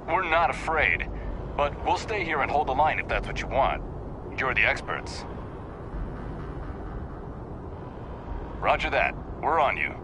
We're not afraid, but we'll stay here and hold the line if that's what you want. You're the experts. Roger that. We're on you.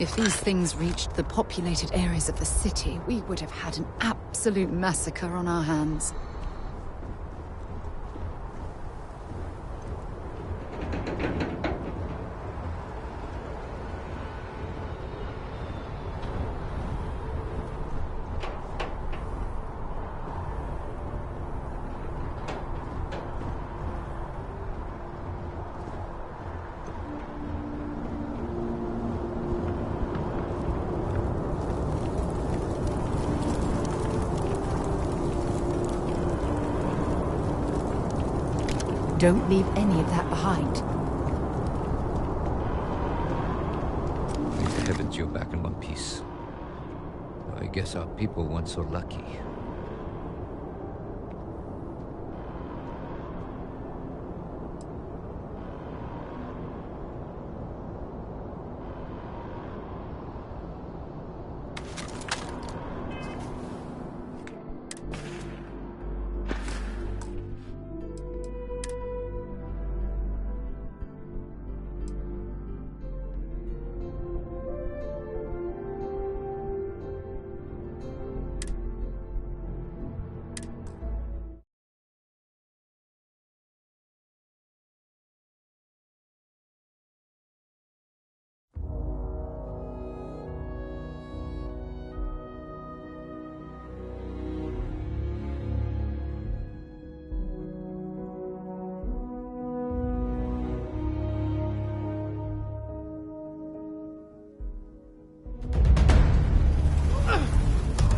If these things reached the populated areas of the city, we would have had an absolute massacre on our hands. Don't leave any of that behind. Thank the heavens you're back in one piece. I guess our people weren't so lucky.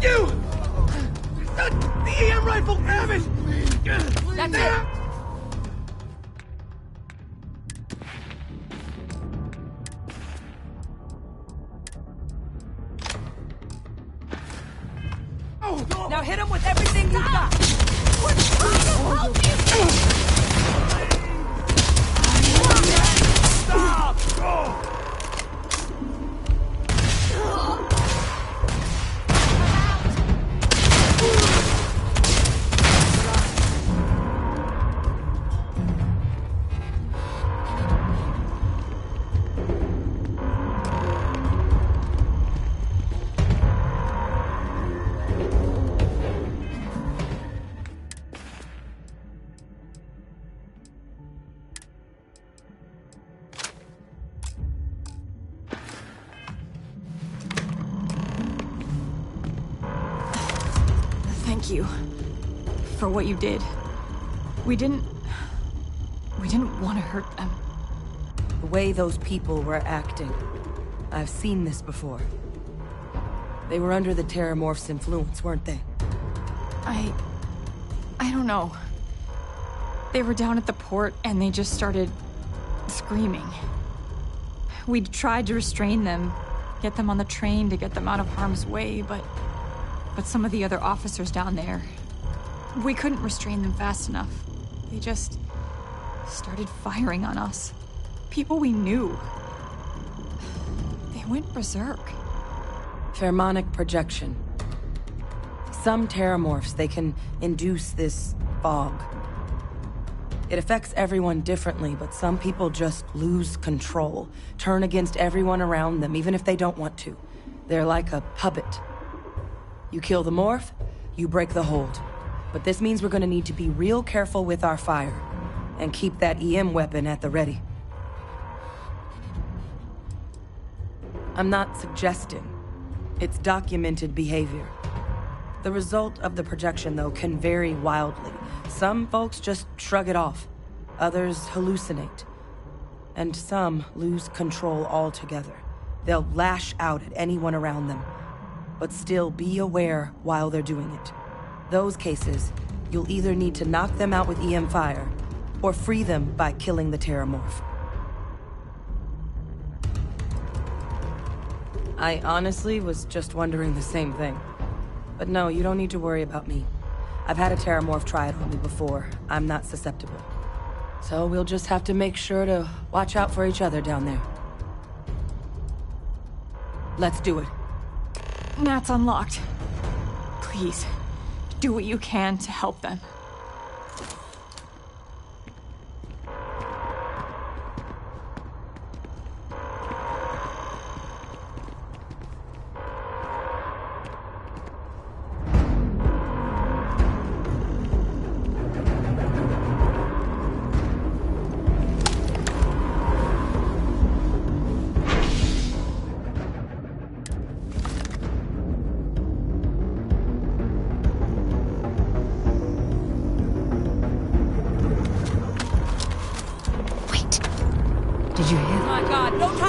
You! The EM rifle! Have it! That's it! Now hit him with everything you got! We're trying to help you! Stop! Thank you for what you did. We didn't want to hurt them. The way those people were acting, I've seen this before. They were under the Terramorph's influence, weren't they? I don't know. They were down at the port and they just started screaming. We tried to restrain them, get them on the train to get them out of harm's way, but some of the other officers down there, we couldn't restrain them fast enough. They just started firing on us. People we knew. They went berserk. Pheromonic projection. Some Terramorphs, they can induce this fog. It affects everyone differently, but some people just lose control, turn against everyone around them, even if they don't want to. They're like a puppet. You kill the morph, you break the hold. But this means we're gonna need to be real careful with our fire, and keep that EM weapon at the ready. I'm not suggesting. It's documented behavior. The result of the projection, though, can vary wildly. Some folks just shrug it off. Others hallucinate. And some lose control altogether. They'll lash out at anyone around them, but still be aware while they're doing it. Those cases, you'll either need to knock them out with EM fire, or free them by killing the Terramorph. I honestly was just wondering the same thing. But no, you don't need to worry about me. I've had a Terramorph try it on me before. I'm not susceptible. So we'll just have to make sure to watch out for each other down there. Let's do it. Nat's unlocked. Please, do what you can to help them.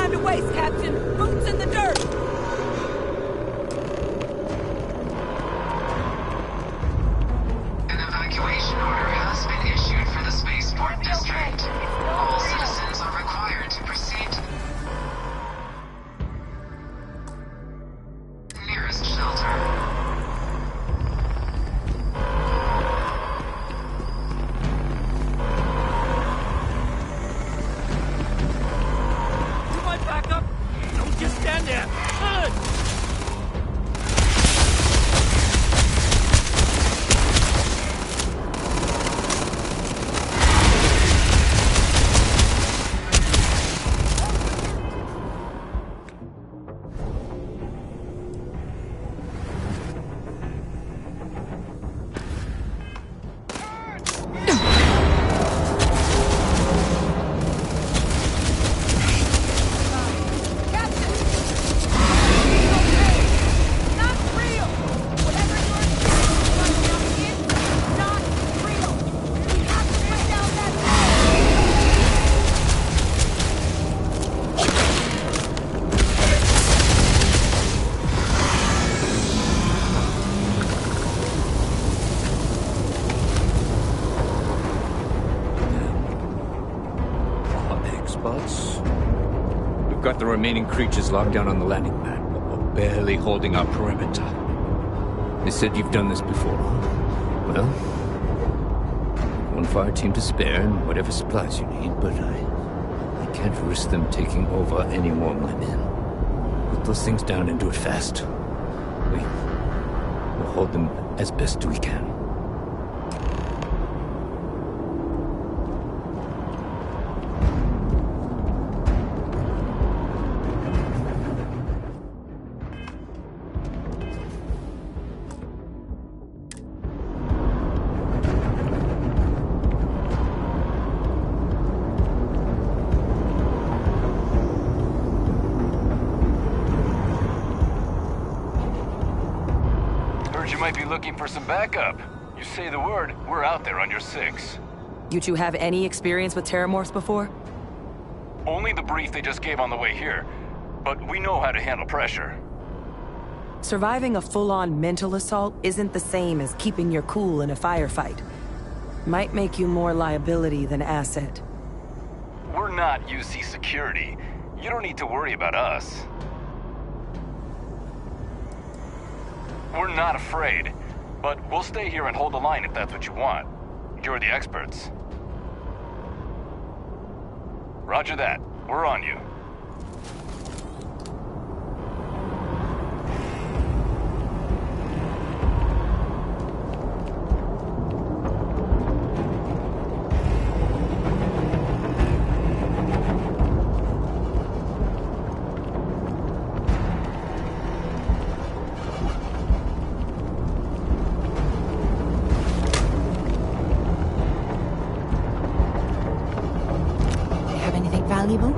time to waste, Captain. Boots in the dirt. An evacuation order has been issued for the spaceport district. All citizens are required to proceed to the nearest shelter. Just stand there. Good. We've got the remaining creatures locked down on the landing pad, but we're barely holding our perimeter. They said you've done this before. Well, one fire team to spare and whatever supplies you need, but I can't risk them taking over any more of my men. Put those things down and do it fast. We'll hold them as best we can. You might be looking for some backup. You say the word, we're out there on your 6. You two have any experience with terramorphs before? Only the brief they just gave on the way here, but we know how to handle pressure. Surviving a full-on mental assault isn't the same as keeping your cool in a firefight. Might make you more liability than asset. We're not UC security. You don't need to worry about us. We're not afraid, but we'll stay here and hold the line if that's what you want. You're the experts. Roger that. We're on you. Valuable?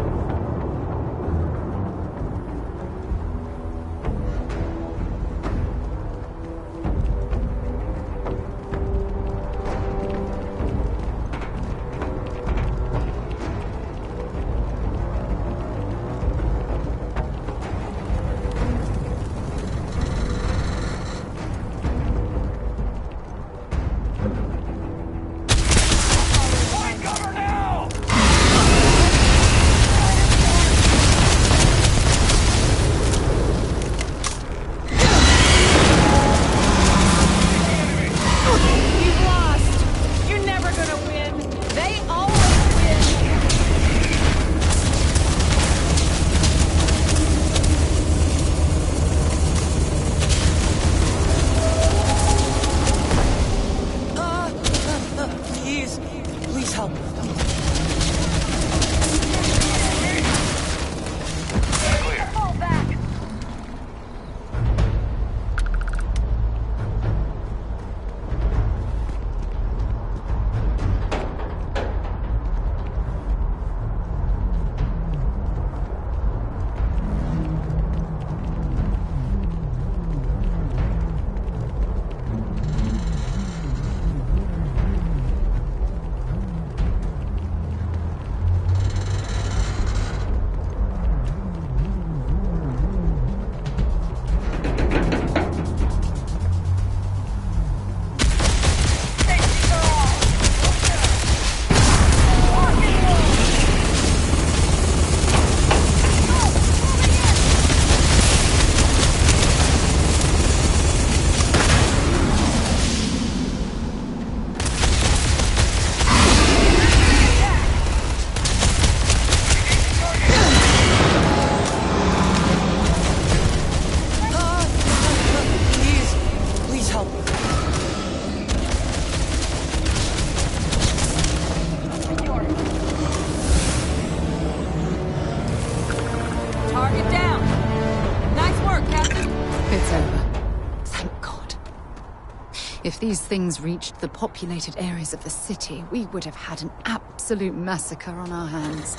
If these things reached the populated areas of the city, we would have had an absolute massacre on our hands.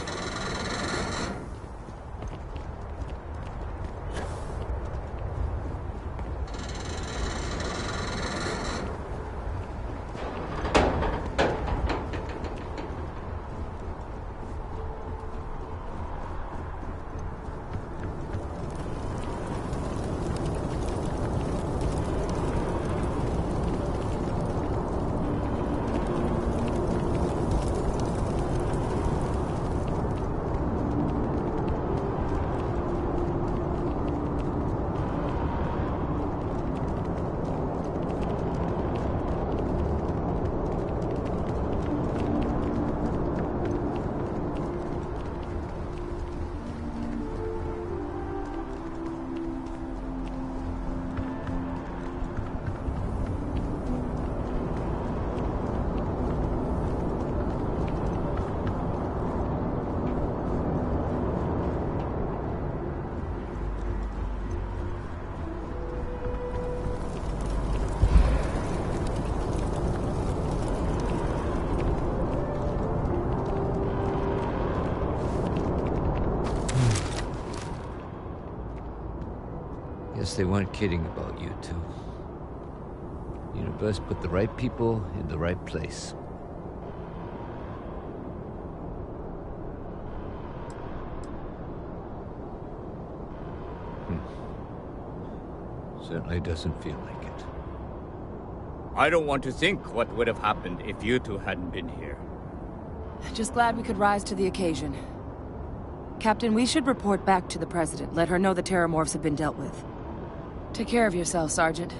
They weren't kidding about you two. The universe put the right people in the right place. Certainly doesn't feel like it. I don't want to think what would have happened if you two hadn't been here. Just glad we could rise to the occasion. Captain, we should report back to the President. Let her know the Terramorphs have been dealt with. Take care of yourself, Sergeant.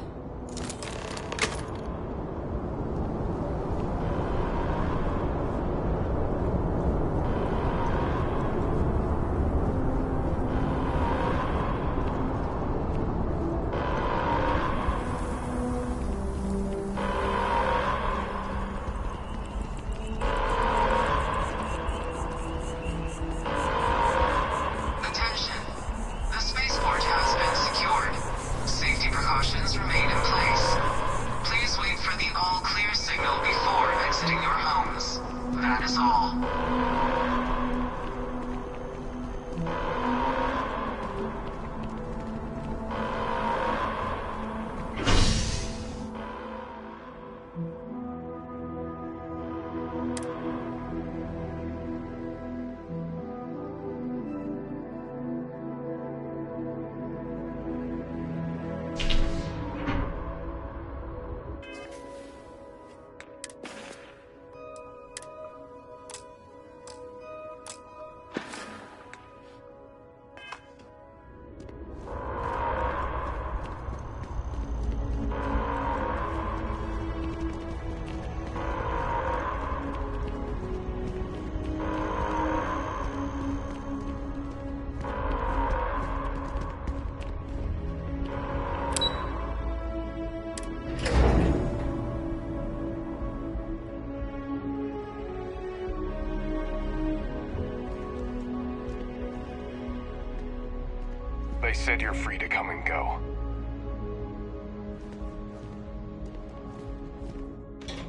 They said you're free to come and go.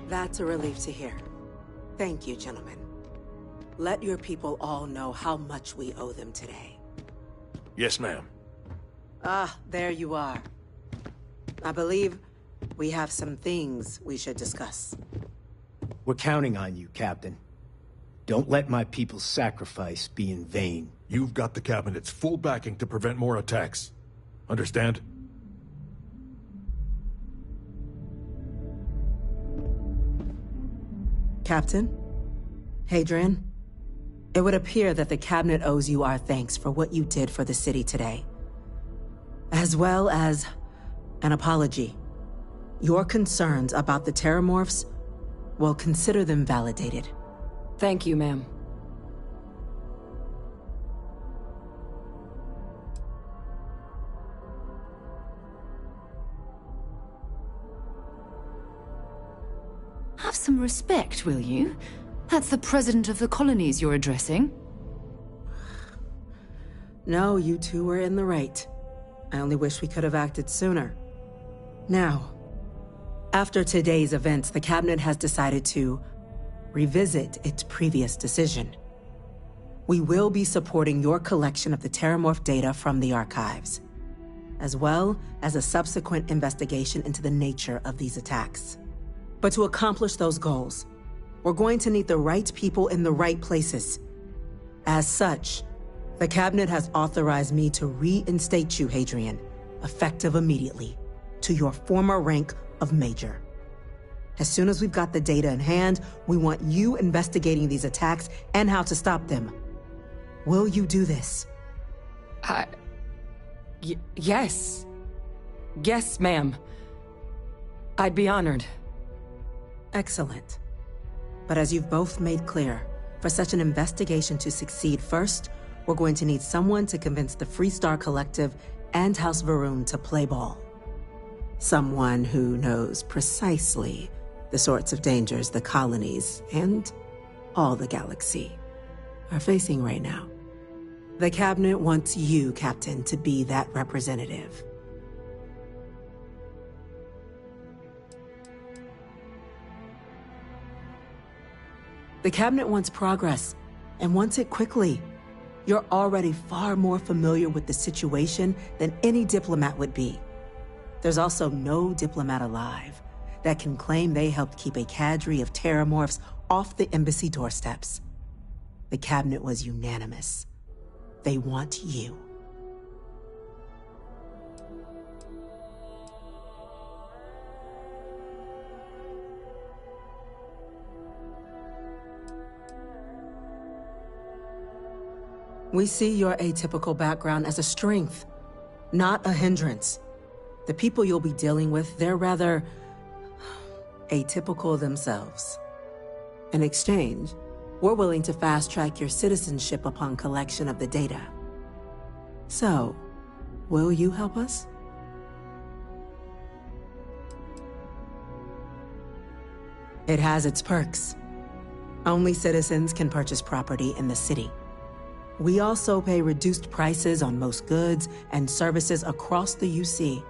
That's a relief to hear. Thank you, gentlemen. Let your people all know how much we owe them today. Yes, ma'am. Ah, there you are. I believe we have some things we should discuss. We're counting on you, Captain. Don't let my people's sacrifice be in vain. You've got the Cabinet's full backing to prevent more attacks. Understand? Captain? Hadrian? It would appear that the Cabinet owes you our thanks for what you did for the city today. As well as an apology. Your concerns about the Terramorphs, well, consider them validated. Thank you, ma'am. Have some respect, will you? That's the president of the colonies you're addressing. No, you two were in the right. I only wish we could have acted sooner. Now, After today's events, the Cabinet has decided to revisit its previous decision. We will be supporting your collection of the Terramorph data from the archives, as well as a subsequent investigation into the nature of these attacks. But to accomplish those goals, we're going to need the right people in the right places. As such, the Cabinet has authorized me to reinstate you, Hadrian, effective immediately, to your former rank of Major. As soon as we've got the data in hand, we want you investigating these attacks and how to stop them. Will you do this? Yes. Yes, ma'am. I'd be honored. Excellent. But as you've both made clear, for such an investigation to succeed, first, we're going to need someone to convince the Freestar Collective and House Varun to play ball. Someone who knows precisely the sorts of dangers the colonies and all the galaxy are facing right now. The Cabinet wants you, Captain, to be that representative. The Cabinet wants progress, and wants it quickly. You're already far more familiar with the situation than any diplomat would be. There's also no diplomat alive that can claim they helped keep a cadre of Terramorphs off the embassy doorsteps. The Cabinet was unanimous. They want you. We see your atypical background as a strength, not a hindrance. The people you'll be dealing with, they're rather atypical themselves. In exchange, we're willing to fast-track your citizenship upon collection of the data. So, will you help us? It has its perks. Only citizens can purchase property in the city. We also pay reduced prices on most goods and services across the UC.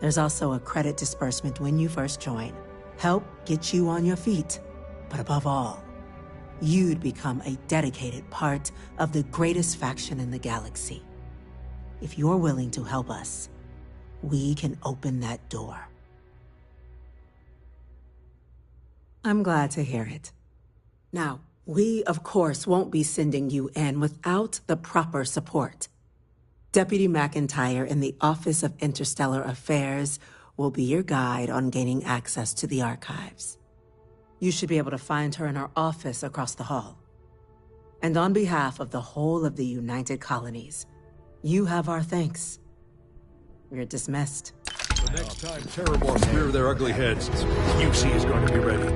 There's also a credit disbursement when you first join. Help get you on your feet. But above all, you'd become a dedicated part of the greatest faction in the galaxy. If you're willing to help us, we can open that door. I'm glad to hear it. Now, we, of course, won't be sending you in without the proper support. Deputy McIntyre in the Office of Interstellar Affairs will be your guide on gaining access to the archives. You should be able to find her in her office across the hall. And on behalf of the whole of the United Colonies, you have our thanks. You're dismissed. The next time Terramorphs rear their ugly heads, UC is going to be ready.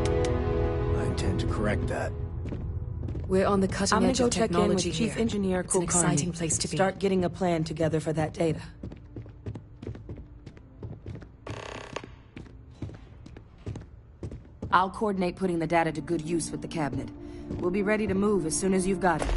I intend to correct that. We're on the cutting edge of technology. I'm gonna go check in with Chief Engineer It's an exciting place to be. Start getting a plan together for that data. I'll coordinate putting the data to good use with the Cabinet. We'll be ready to move as soon as you've got it.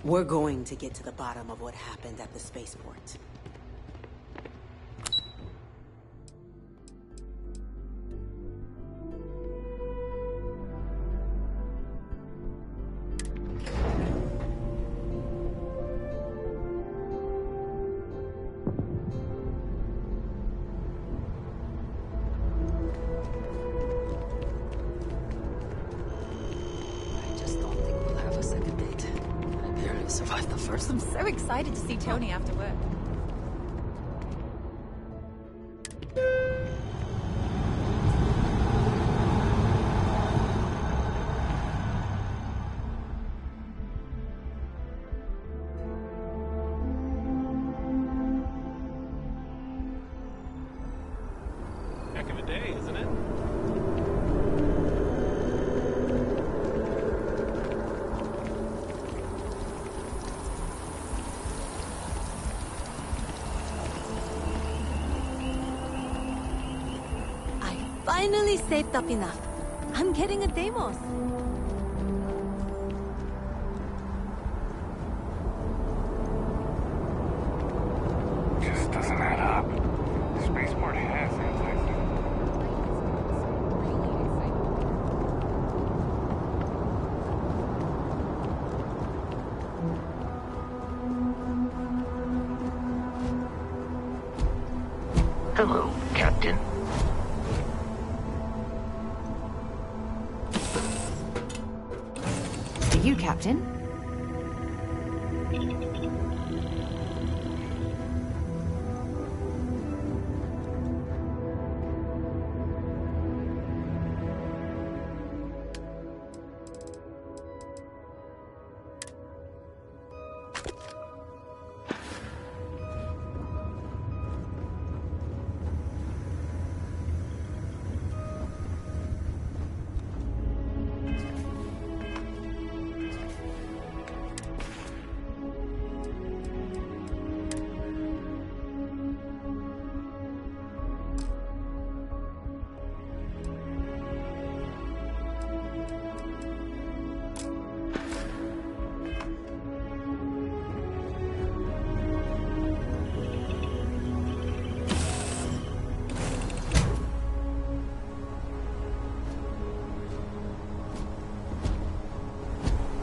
We're going to get to the bottom of what happened at the spaceport. Survived the first. I'm so excited to see Tony after work. Heck of a day, isn't it? Finally saved up enough. I'm getting a Deimos. you, Captain.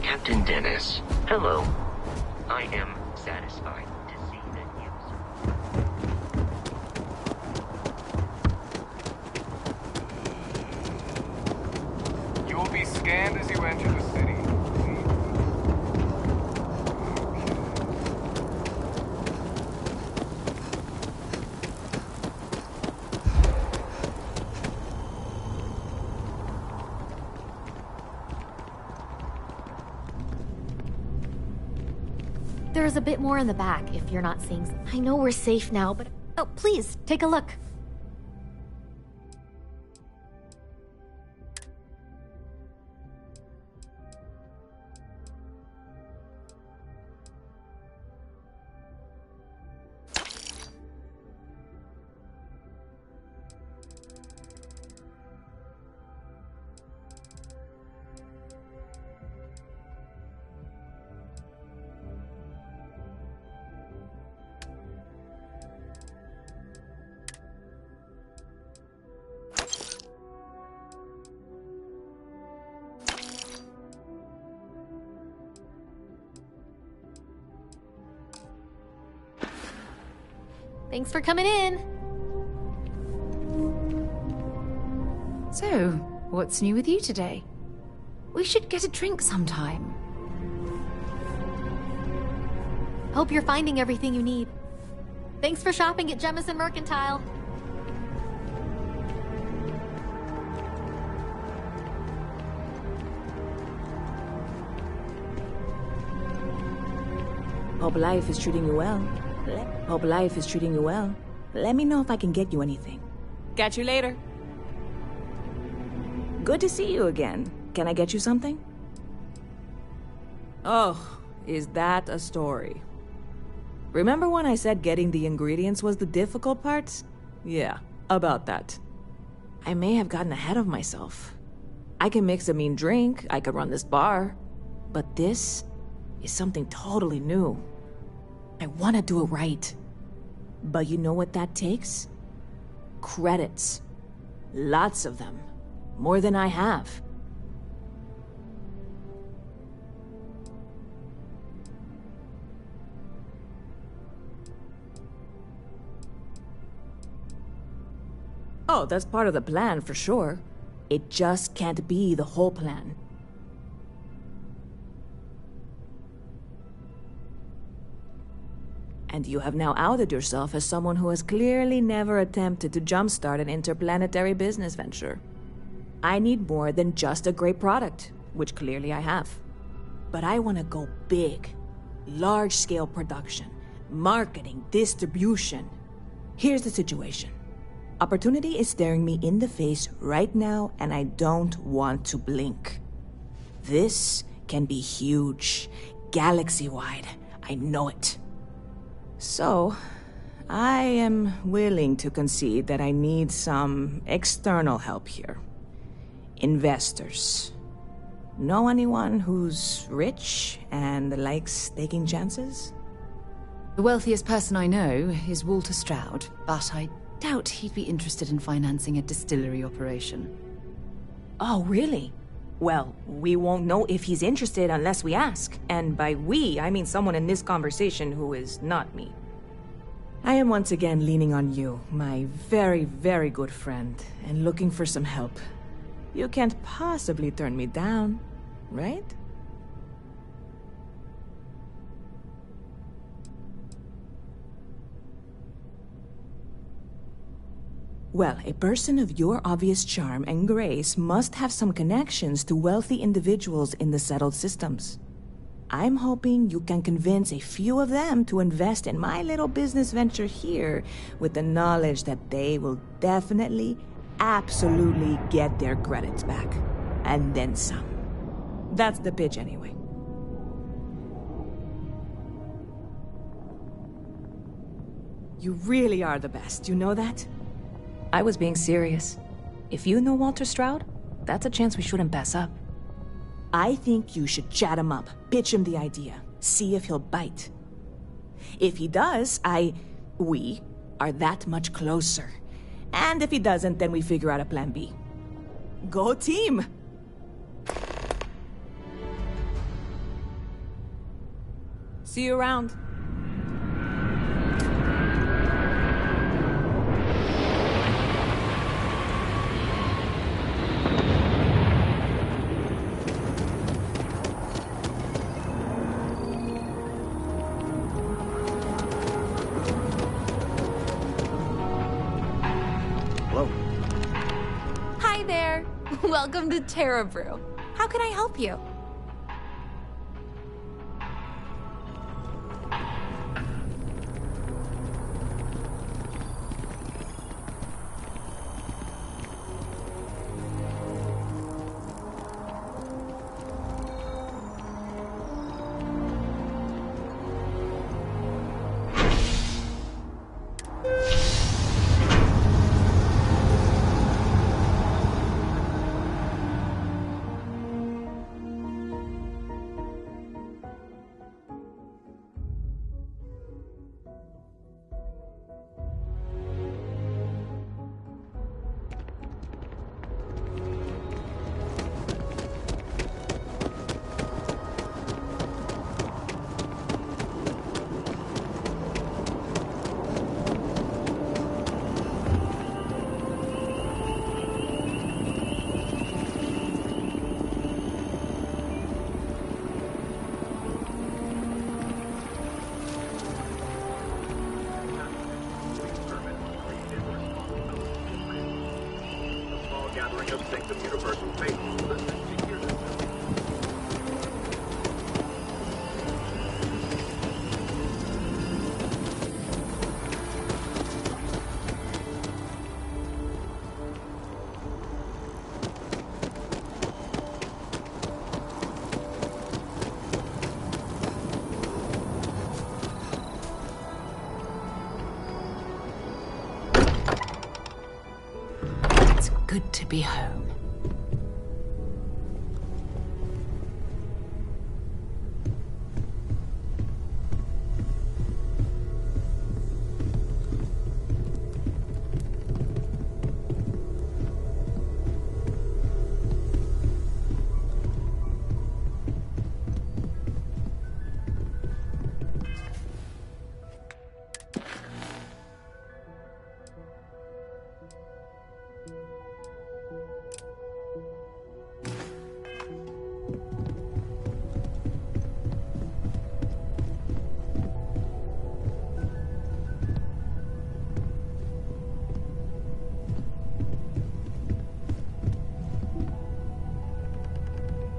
Captain Dennis, hello. I am satisfied to see that You will be scanned as you enter the city. There's a bit more in the back if you're not seeing. I know we're safe now, but oh, please take a look. Thanks for coming in. So, what's new with you today? We should get a drink sometime. Hope you're finding everything you need. Thanks for shopping at Jemison Mercantile. Hope life is treating you well. Hope life is treating you well. Let me know if I can get you anything. Catch you later. Good to see you again. Can I get you something? Oh, is that a story? Remember when I said getting the ingredients was the difficult part? Yeah, about that. I may have gotten ahead of myself. I can mix a mean drink, I could run this bar. But this is something totally new. I want to do it right. But you know what that takes? Credits. Lots of them. More than I have. Oh, that's part of the plan for sure. It just can't be the whole plan. And you have now outed yourself as someone who has clearly never attempted to jumpstart an interplanetary business venture. I need more than just a great product, which clearly I have. But I want to go big. Large-scale production, marketing, distribution. Here's the situation. Opportunity is staring me in the face right now, and I don't want to blink. This can be huge, galaxy-wide. I know it. So, I am willing to concede that I need some external help here. Investors. Know anyone who's rich and likes taking chances? The wealthiest person I know is Walter Stroud, but I doubt he'd be interested in financing a distillery operation. Oh, really? Well, we won't know if he's interested unless we ask. And by we, I mean someone in this conversation who is not me. I am once again leaning on you, my very, very good friend, and looking for some help. You can't possibly turn me down, right? Well, a person of your obvious charm and grace must have some connections to wealthy individuals in the settled systems. I'm hoping you can convince a few of them to invest in my little business venture here with the knowledge that they will definitely, absolutely get their credits back. And then some. That's the pitch anyway. You really are the best, you know that? I was being serious. If you know Walter Stroud, that's a chance we shouldn't pass up. I think you should chat him up, pitch him the idea, see if he'll bite. If he does, we are that much closer. And if he doesn't, then we figure out a plan B. Go team! See you around. Hi there. Welcome to Terra Brew. How can I help you? Good to be home.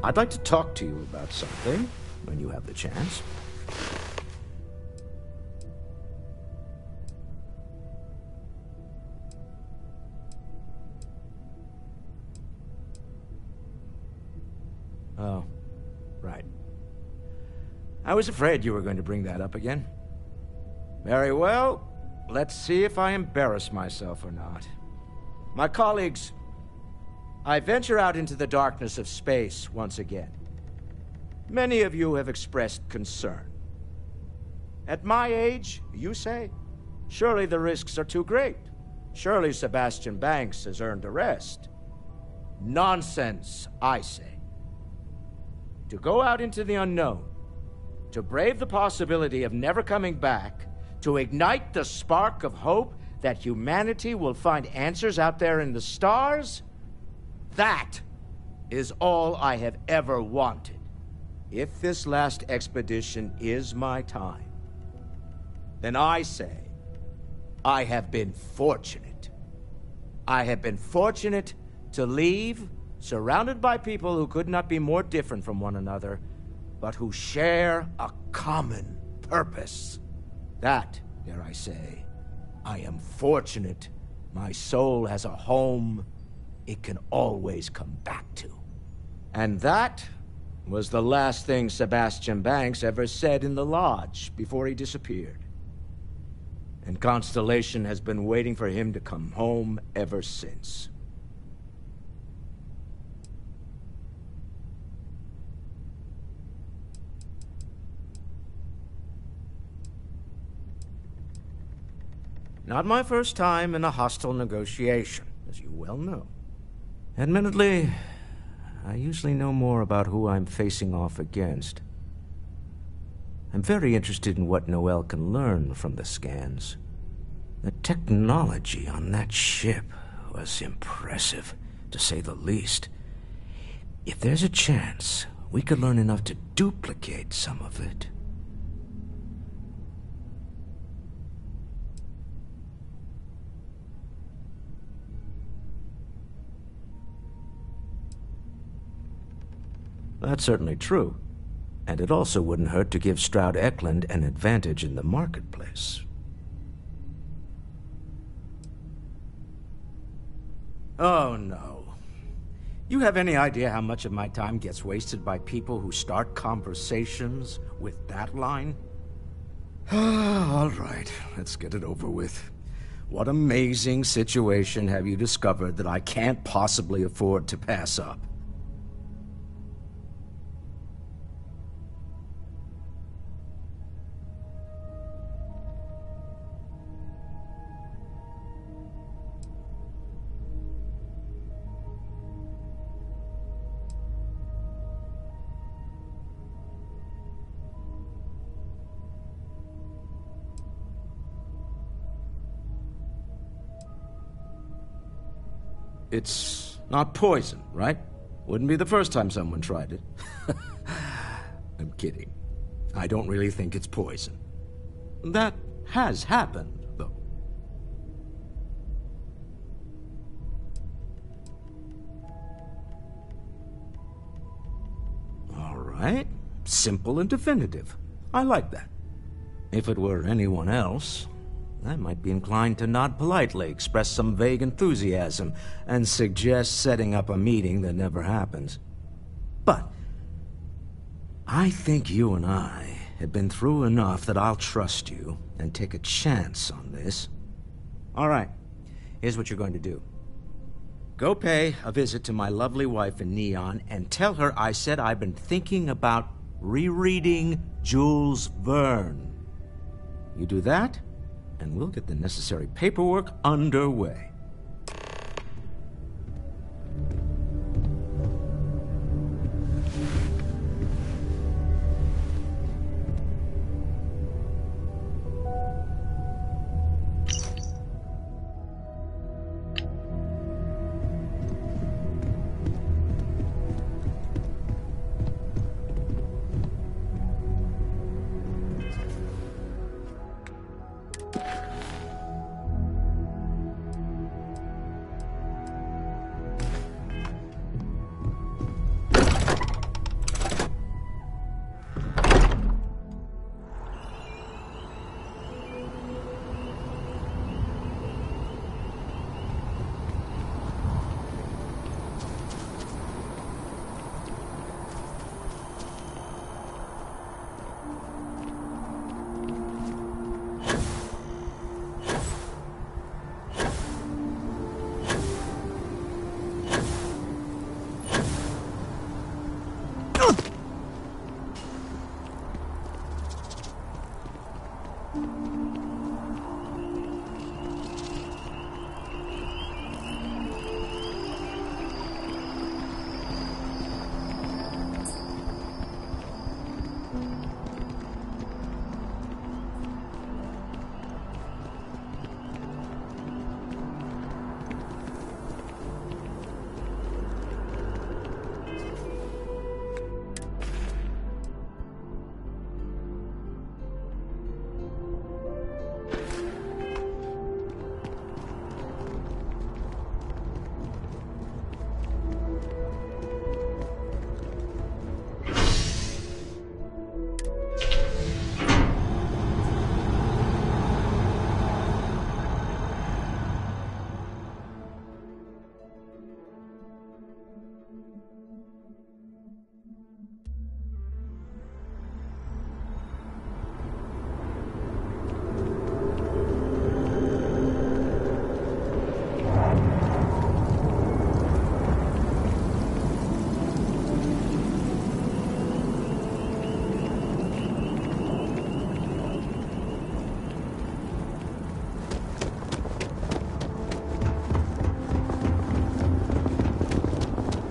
I'd like to talk to you about something when you have the chance. Oh, right. I was afraid you were going to bring that up again. Very well. Let's see if I embarrass myself or not. My colleagues, I venture out into the darkness of space once again. Many of you have expressed concern. At my age, you say, surely the risks are too great. Surely Sebastian Banks has earned a rest. Nonsense, I say. To go out into the unknown, to brave the possibility of never coming back, to ignite the spark of hope that humanity will find answers out there in the stars, that is all I have ever wanted. If this last expedition is my time, then I say I have been fortunate. I have been fortunate to leave, surrounded by people who could not be more different from one another, but who share a common purpose. That, dare I say, I am fortunate. My soul has a home it can always come back to. And that was the last thing Sebastian Banks ever said in the lodge before he disappeared. And Constellation has been waiting for him to come home ever since. Not my first time in a hostile negotiation, as you well know. Admittedly, I usually know more about who I'm facing off against. I'm very interested in what Noel can learn from the scans. The technology on that ship was impressive, to say the least. If there's a chance, we could learn enough to duplicate some of it. That's certainly true. And it also wouldn't hurt to give Stroud Eklund an advantage in the marketplace. Oh, no. You have any idea how much of my time gets wasted by people who start conversations with that line? All right, let's get it over with. What amazing situation have you discovered that I can't possibly afford to pass up? It's not poison, right? Wouldn't be the first time someone tried it. I'm kidding. I don't really think it's poison. That has happened, though. All right. Simple and definitive. I like that. If it were anyone else, I might be inclined to nod politely, express some vague enthusiasm, and suggest setting up a meeting that never happens. But I think you and I have been through enough that I'll trust you and take a chance on this. All right, here's what you're going to do. Go pay a visit to my lovely wife in Neon and tell her I said I've been thinking about rereading Jules Verne. You do that, and we'll get the necessary paperwork underway.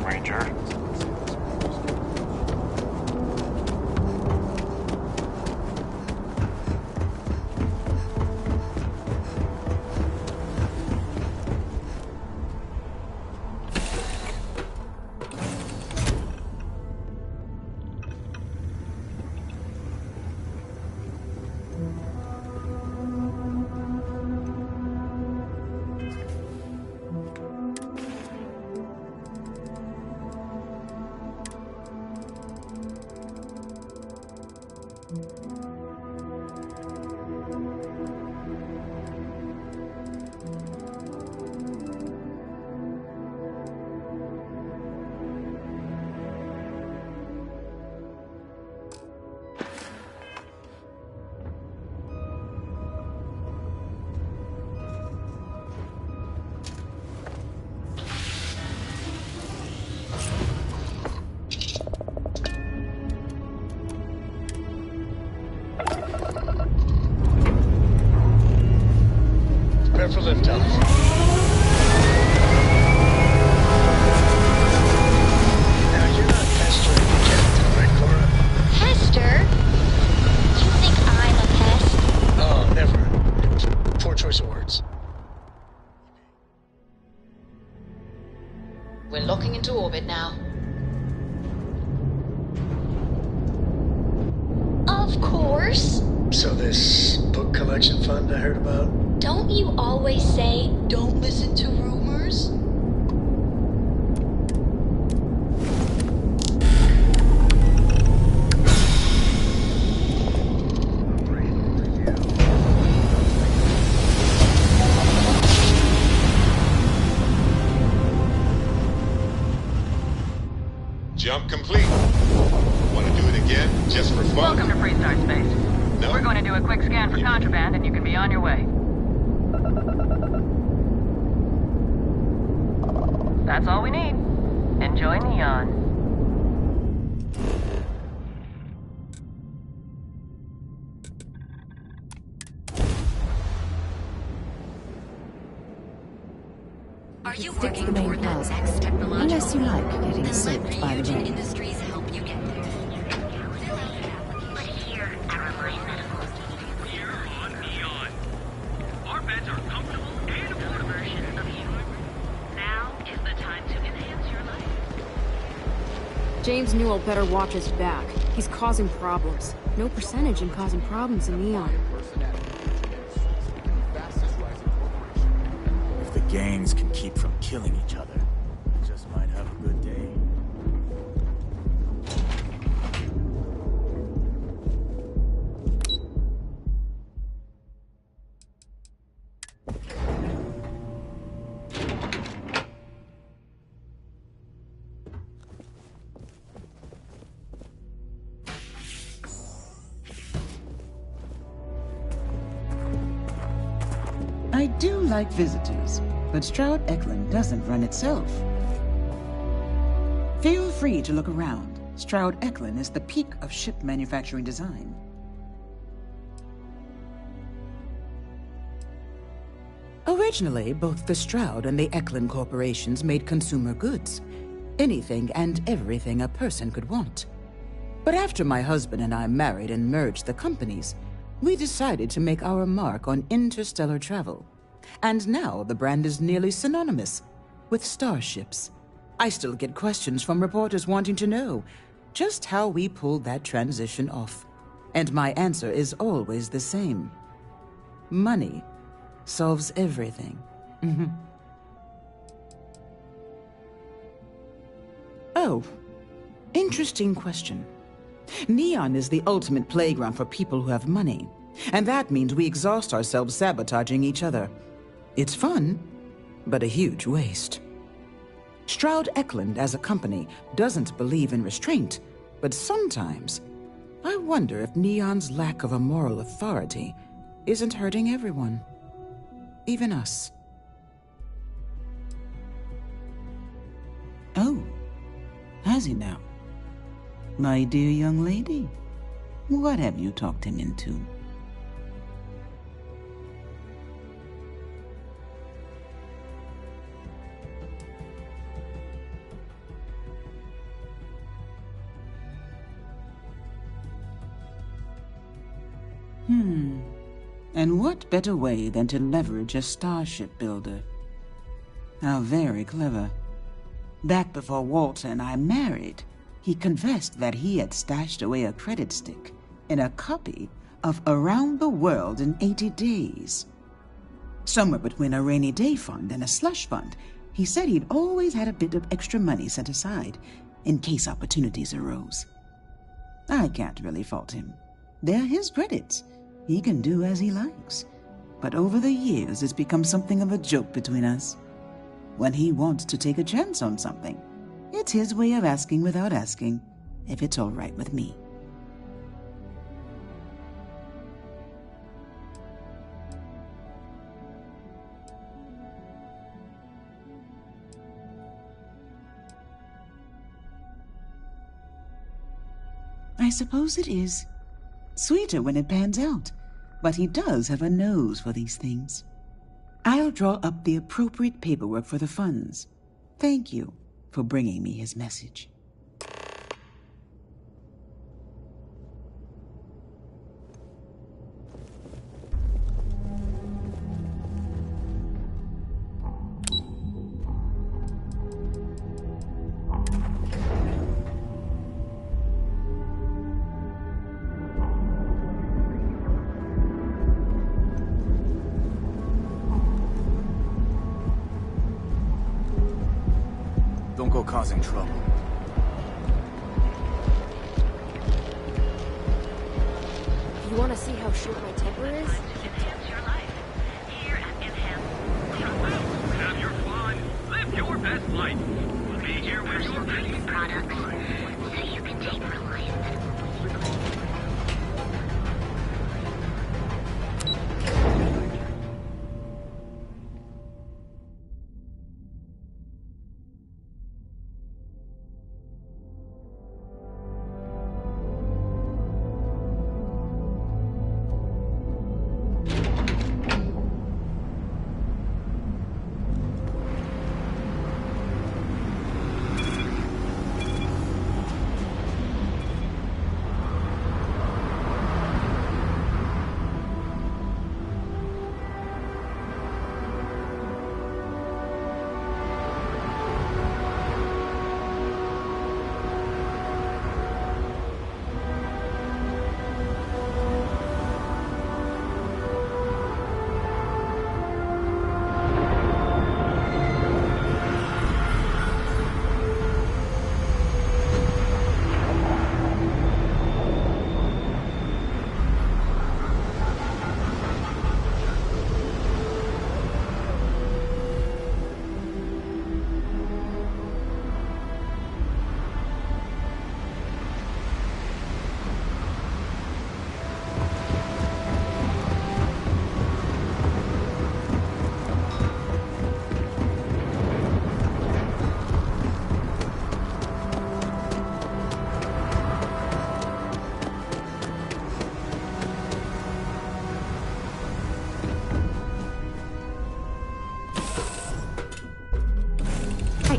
Ranger. Prepare for liftoff. Now, you're not pestering the captain, right, Cora? Hester? You think I'm a pest? Oh, never. Poor choice of words. We're locking into orbit now. Of course. So this book collection fund I heard about? Don't you always say, don't listen to rumors? Jump complete. Want to do it again, just for fun? Welcome to Freestar Space. No? We're going to do a quick scan for contraband, and you can be on your way. That's all we need. Enjoy Neon. Are you working toward that next technological? Unless you like getting soaked by the rain. Industries help you get there. But here at Reliant Medical, Here on Neon. Our beds are comfortable and a version of you. Now is the time to enhance your life. James Newell better watch his back. He's causing problems. No percentage in causing problems in Neon. If the gangs can keep from killing each other, we just might have a good day. I do like visitors, but Stroud Eklund doesn't run itself. Feel free to look around. Stroud Eklund is the peak of ship manufacturing design. Originally, both the Stroud and the Eklund corporations made consumer goods. Anything and everything a person could want. But after my husband and I married and merged the companies, we decided to make our mark on interstellar travel. And now the brand is nearly synonymous with starships. I still get questions from reporters wanting to know just how we pulled that transition off. And my answer is always the same. Money solves everything. Oh, interesting question. Neon is the ultimate playground for people who have money, and that means we exhaust ourselves sabotaging each other. It's fun, but a huge waste. Stroud Eklund as a company doesn't believe in restraint, but sometimes I wonder if Neon's lack of a moral authority isn't hurting everyone, even us. Oh, has he now? My dear young lady, what have you talked him into? And what better way than to leverage a starship builder? How very clever. Back before Walter and I married, he confessed that he had stashed away a credit stick in a copy of Around the World in 80 Days. Somewhere between a rainy day fund and a slush fund, he said he'd always had a bit of extra money set aside in case opportunities arose. I can't really fault him. They're his credits. He can do as he likes. But over the years, it's become something of a joke between us. When he wants to take a chance on something, it's his way of asking without asking if it's all right with me. I suppose it is. Sweeter when it pans out, but he does have a nose for these things. I'll draw up the appropriate paperwork for the funds. Thank you for bringing me his message. Don't go causing trouble. You want to see how short my temper is? Have your fun. Live your best life. We'll be here when you're ready. Products, so you can take Reliant Medical.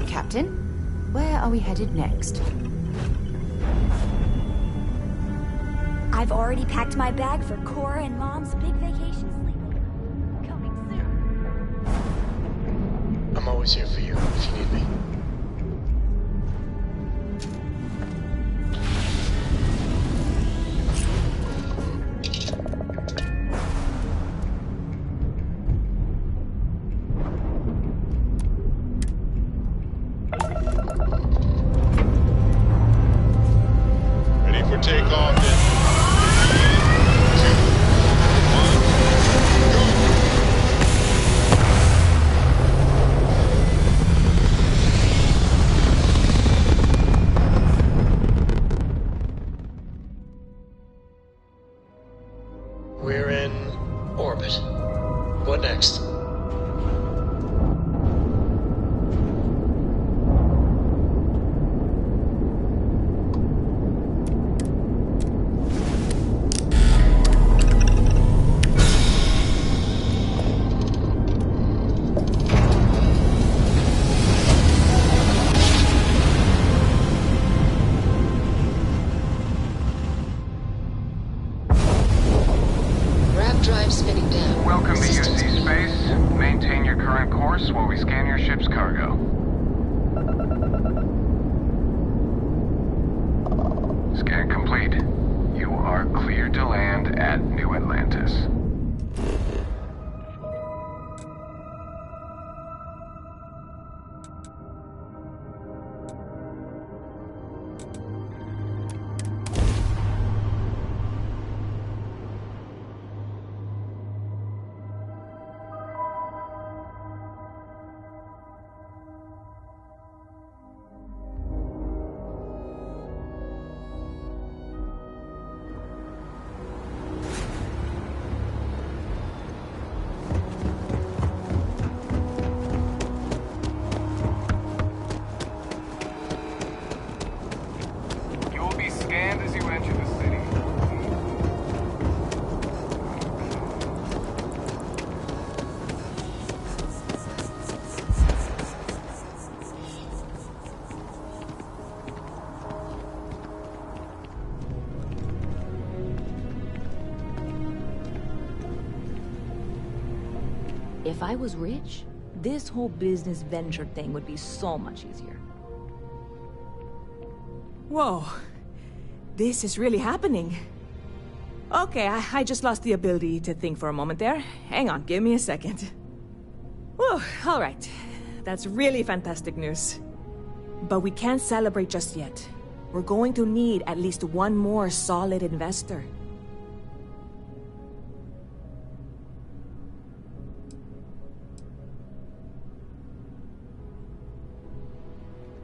Captain. Where are we headed next? I've already packed my bag for Cora and Mom's big vacation sleepover. Coming soon. I'm always here for you if you need me. are cleared to land at New Atlantis. If I was rich, this whole business venture thing would be so much easier. Whoa. This is really happening. Okay, I just lost the ability to think for a moment there. Hang on, give me a second. Whew, all right. That's really fantastic news. But we can't celebrate just yet. We're going to need at least one more solid investor.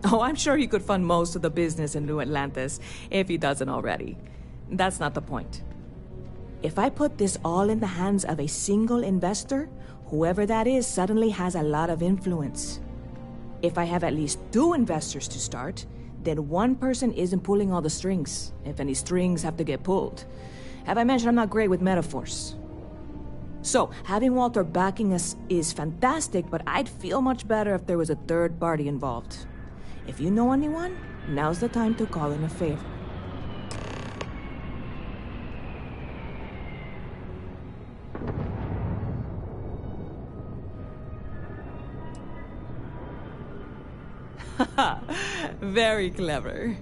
Oh, I'm sure he could fund most of the business in New Atlantis, if he doesn't already. That's not the point. If I put this all in the hands of a single investor, whoever that is suddenly has a lot of influence. If I have at least 2 investors to start, then one person isn't pulling all the strings, if any strings have to get pulled. Have I mentioned I'm not great with metaphors? So, having Walter backing us is fantastic, but I'd feel much better if there was a third party involved. If you know anyone, now's the time to call in a favor. Very clever.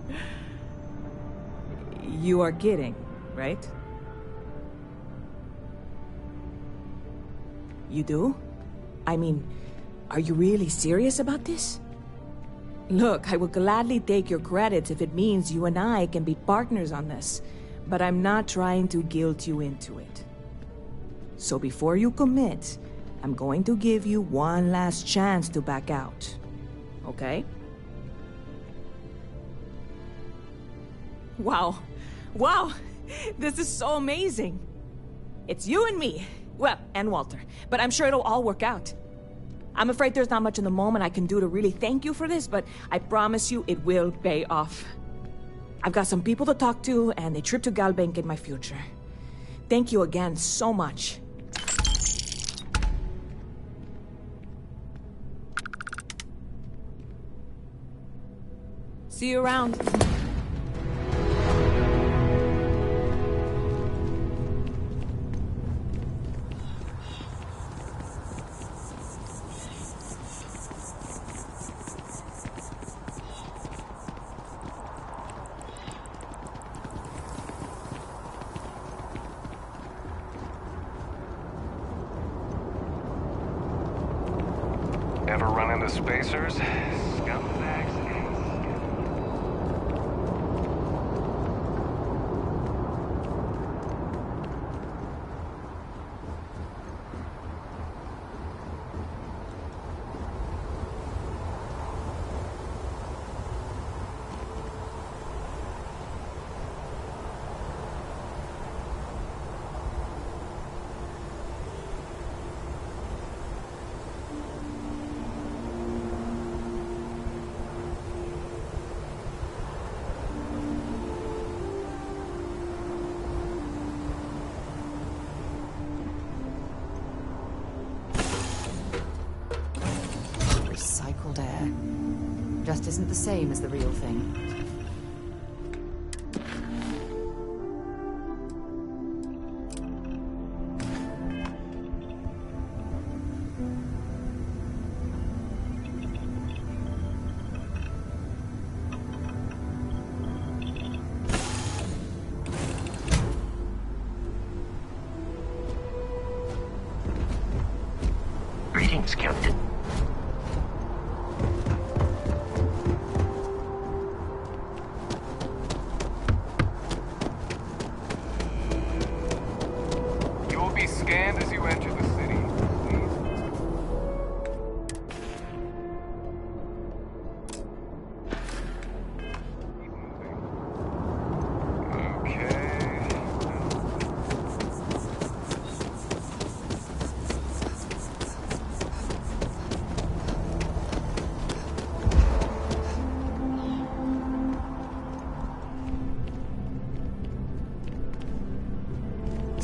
You are kidding, right? You do? I mean, are you really serious about this? Look, I would gladly take your credits if it means you and I can be partners on this, but I'm not trying to guilt you into it. So before you commit, I'm going to give you one last chance to back out. Okay? Wow. Wow! This is so amazing! It's you and me. Well, and Walter. But I'm sure it'll all work out. I'm afraid there's not much in the moment I can do to really thank you for this, but I promise you it will pay off. I've got some people to talk to, and a trip to Galbank in my future. Thank you again so much. See you around. Ever run into spacers? Scumbags and Recycled air. Just isn't the same as the real thing.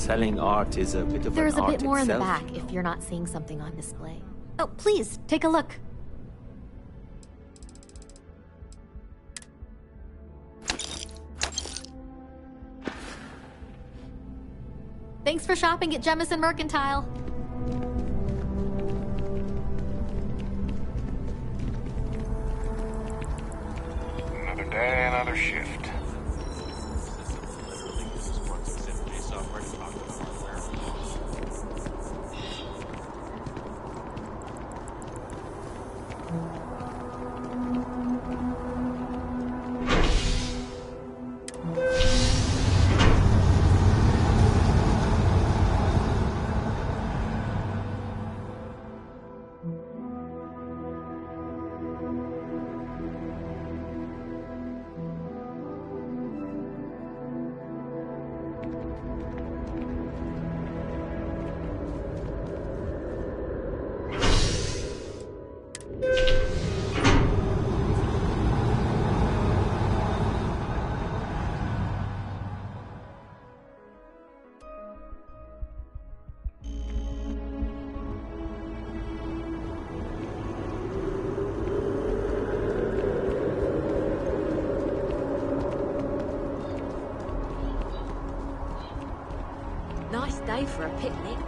Selling art is a bit of There's an a art bit more in the itself, back you know. if you're not seeing something on display. Oh, please, take a look. Thanks for shopping at Jemison Mercantile. Another day, another shift. Nice day for a picnic.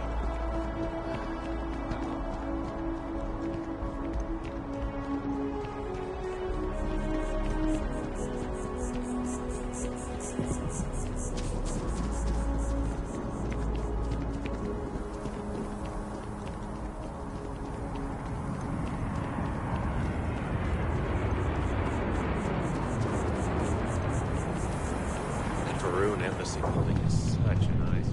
The Faroon Embassy building is such a nice.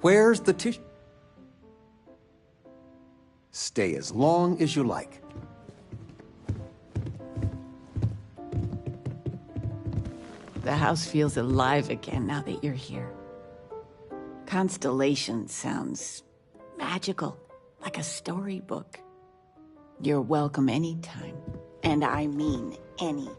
Where's the tissue? Stay as long as you like. The house feels alive again now that you're here. Constellation sounds magical, like a storybook. You're welcome anytime, and I mean anytime.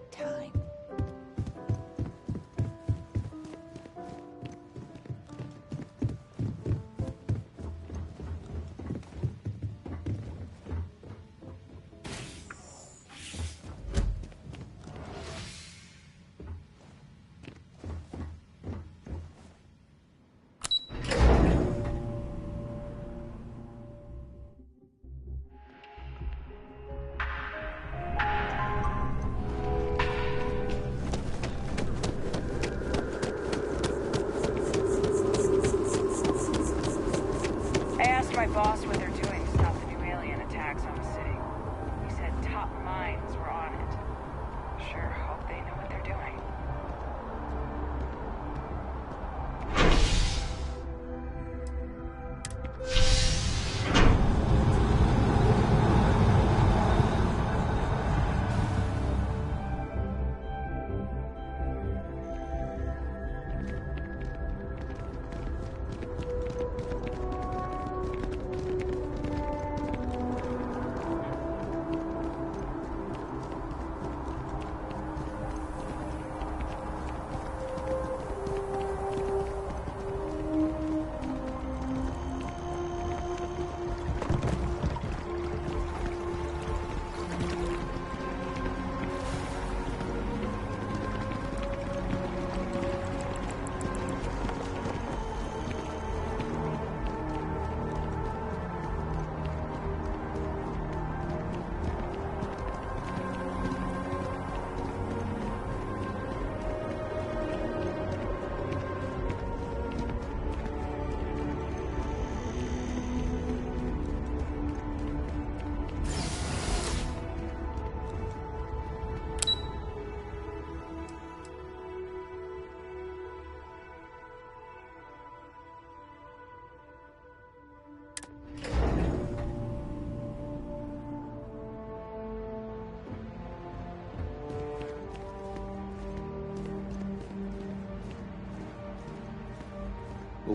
I asked my boss what they're doing to stop the new alien attacks on the city. He said top minds were on it. Sure hope they know what they're doing.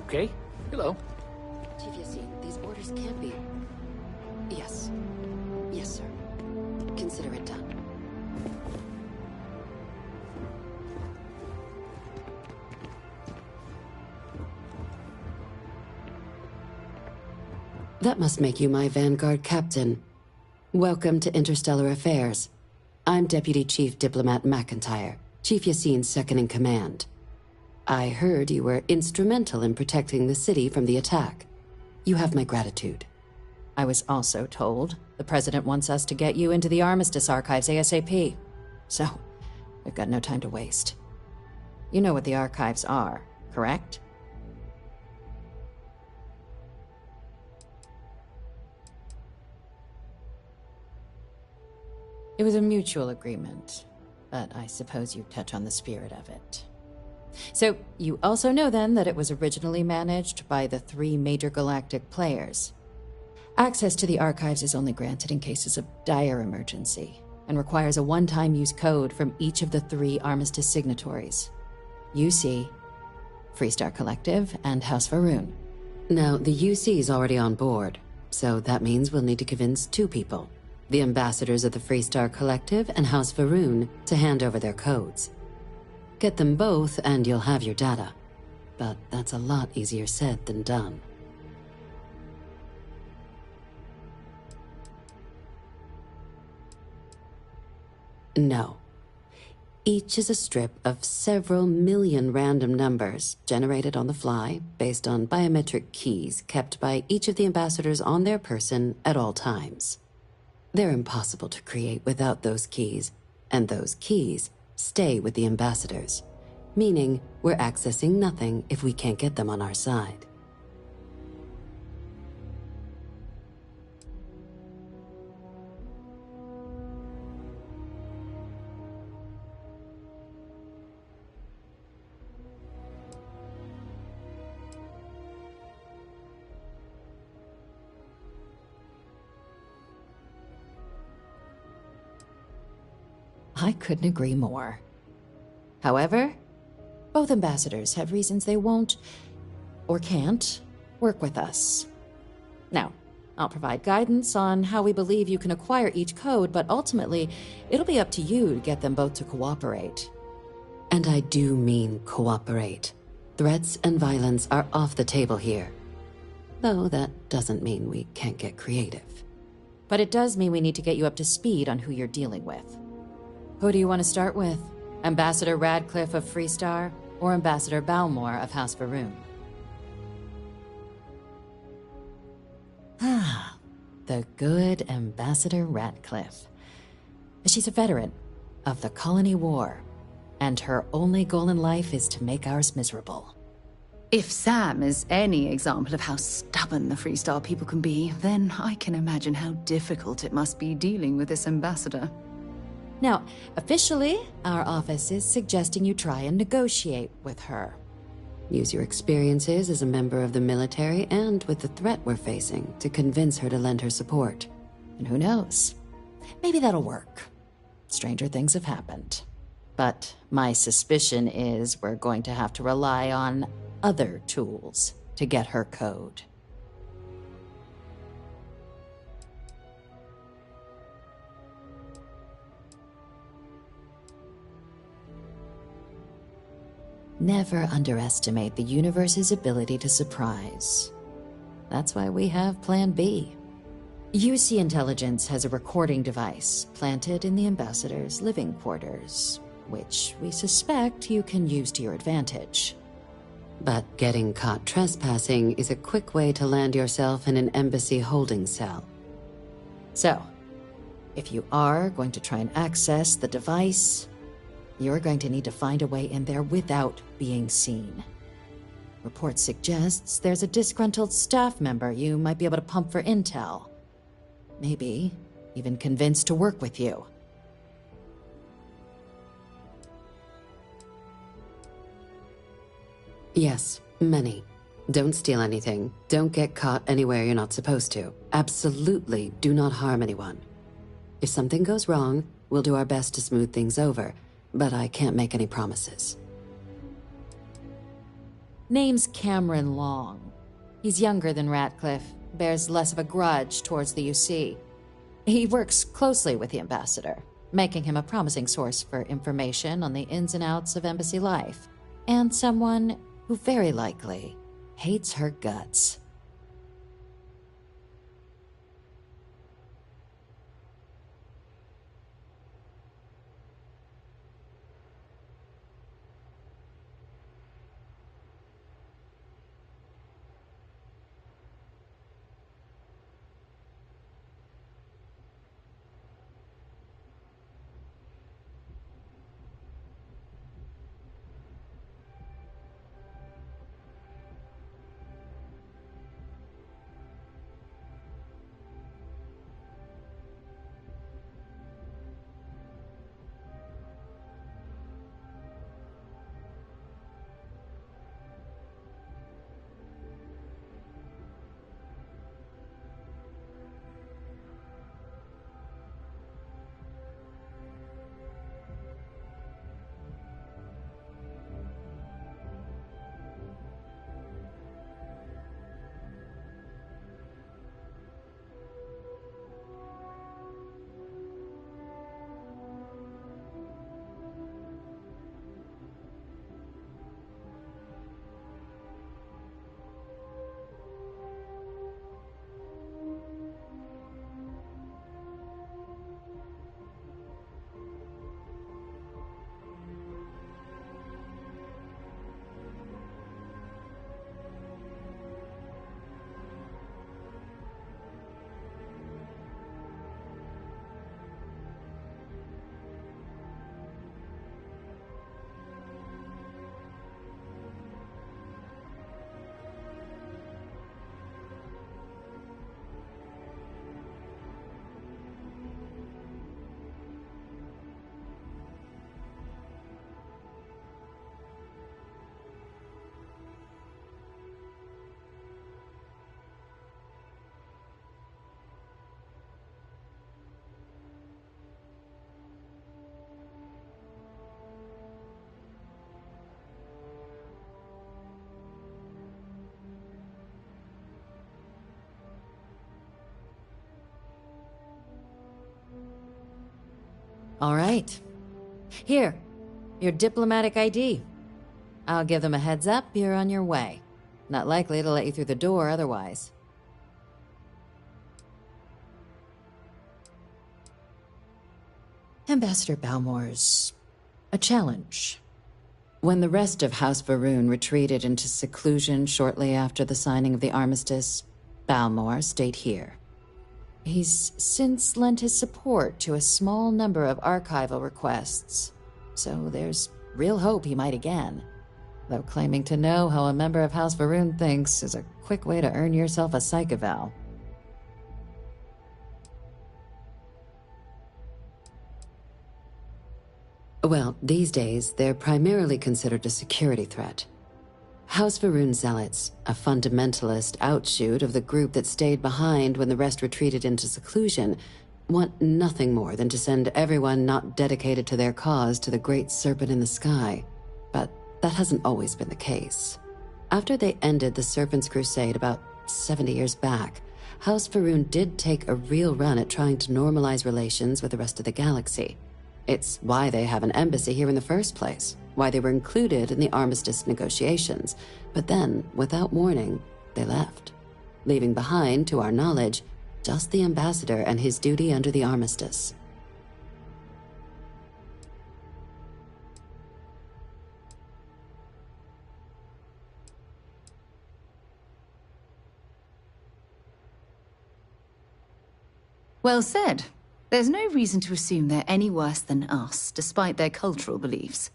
okay? Hello. Chief Yassine, these orders can't be... Yes. Yes, sir. Consider it done. That must make you my Vanguard captain. Welcome to Interstellar Affairs. I'm Deputy Chief Diplomat McIntyre, Chief Yassine's second-in-command. I heard you were instrumental in protecting the city from the attack. You have my gratitude. I was also told the President wants us to get you into the Armistice archives ASAP. So, we've got no time to waste. You know what the archives are, correct? It was a mutual agreement, but I suppose you touch on the spirit of it. So, you also know then that it was originally managed by the 3 major galactic players. Access to the archives is only granted in cases of dire emergency, and requires a one-time use code from each of the 3 Armistice signatories. UC, Freestar Collective, and House Varun. Now, the UC is already on board, so that means we'll need to convince 2 people. The ambassadors of the Freestar Collective and House Varun to hand over their codes. Get them both and you'll have your data. But that's a lot easier said than done. No. Each is a strip of several million random numbers generated on the fly based on biometric keys kept by each of the ambassadors on their person at all times. They're impossible to create without those keys, and those keys stay with the ambassadors, meaning we're accessing nothing if we can't get them on our side. I couldn't agree more. However, both ambassadors have reasons they won't, or can't, work with us. Now, I'll provide guidance on how we believe you can acquire each code, but ultimately, it'll be up to you to get them both to cooperate. And I do mean cooperate. Threats and violence are off the table here. Though that doesn't mean we can't get creative. But it does mean we need to get you up to speed on who you're dealing with. Who do you want to start with? Ambassador Radcliffe of Freestar, or Ambassador Balmore of House Varun? Ah, the good Ambassador Radcliffe. She's a veteran of the Colony War, and her only goal in life is to make ours miserable. If Sam is any example of how stubborn the Freestar people can be, then I can imagine how difficult it must be dealing with this ambassador. Now, officially, our office is suggesting you try and negotiate with her. Use your experiences as a member of the military and with the threat we're facing to convince her to lend her support. And who knows? Maybe that'll work. Stranger things have happened. But my suspicion is we're going to have to rely on other tools to get her code. Never underestimate the universe's ability to surprise. That's why we have Plan B. UC Intelligence has a recording device planted in the ambassador's living quarters, which we suspect you can use to your advantage. But getting caught trespassing is a quick way to land yourself in an embassy holding cell. So, if you are going to try and access the device, you're going to need to find a way in there without being seen. Report suggests there's a disgruntled staff member you might be able to pump for intel. Maybe even convince to work with you. Yes, many. Don't steal anything. Don't get caught anywhere you're not supposed to. Absolutely do not harm anyone. If something goes wrong, we'll do our best to smooth things over, but I can't make any promises. Name's Cameron Long. He's younger than Ratcliffe, bears less of a grudge towards the UC. He works closely with the ambassador, making him a promising source for information on the ins and outs of embassy life, and someone who very likely hates her guts. All right. Here, your diplomatic ID. I'll give them a heads up, you're on your way. Not likely to let you through the door otherwise. Ambassador Balmore's a challenge. When the rest of House Varun retreated into seclusion shortly after the signing of the armistice, Balmore stayed here. He's since lent his support to a small number of archival requests, so there's real hope he might again. Though claiming to know how a member of House Varun thinks is a quick way to earn yourself a psych eval. Well, these days, they're primarily considered a security threat. House Varun Zealots, a fundamentalist outshoot of the group that stayed behind when the rest retreated into seclusion, want nothing more than to send everyone not dedicated to their cause to the great serpent in the sky. But that hasn't always been the case. After they ended the Serpent's Crusade about 70 years back, House Varun did take a real run at trying to normalize relations with the rest of the galaxy. It's why they have an embassy here in the first place, why they were included in the armistice negotiations. But then, without warning, they left, leaving behind, to our knowledge, just the ambassador and his duty under the armistice. Well said. There's no reason to assume they're any worse than us, despite their cultural beliefs.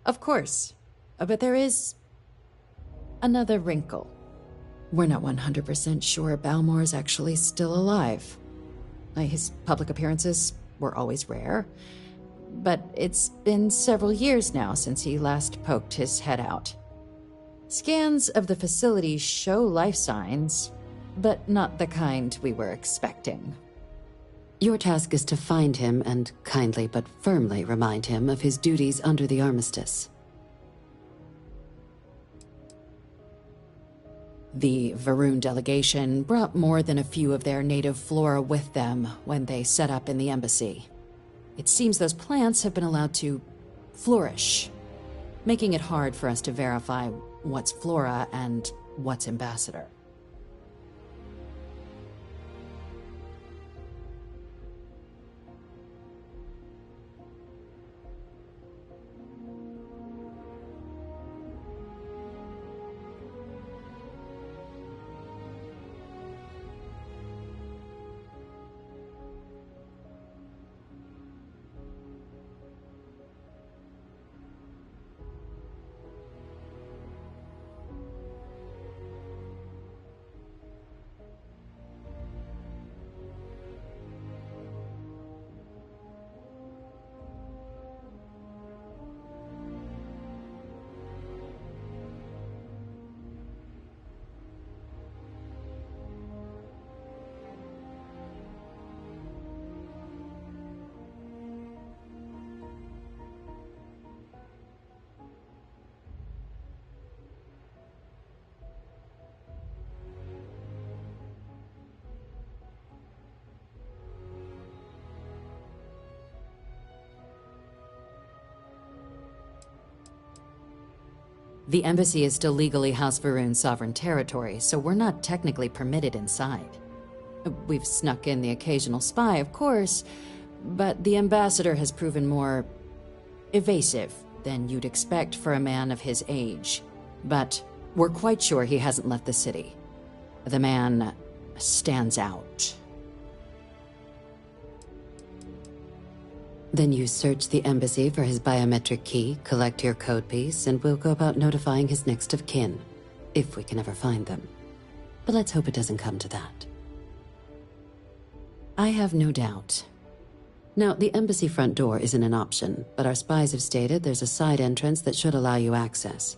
Of course. But there is another wrinkle. We're not 100% sure Balmore's actually still alive. His public appearances were always rare, but it's been several years now since he last poked his head out. Scans of the facility show life signs, but not the kind we were expecting. Your task is to find him and kindly but firmly remind him of his duties under the armistice. The Varun delegation brought more than a few of their native flora with them when they set up in the embassy. It seems those plants have been allowed to flourish, making it hard for us to verify what's flora and what's ambassador. The embassy is still legally House Varun's sovereign territory, so we're not technically permitted inside. We've snuck in the occasional spy, of course, but the ambassador has proven more evasive than you'd expect for a man of his age. But we're quite sure he hasn't left the city. The man stands out. Then you search the embassy for his biometric key, collect your code piece, and we'll go about notifying his next of kin, if we can ever find them. But let's hope it doesn't come to that. I have no doubt. Now, the embassy front door isn't an option, but our spies have stated there's a side entrance that should allow you access.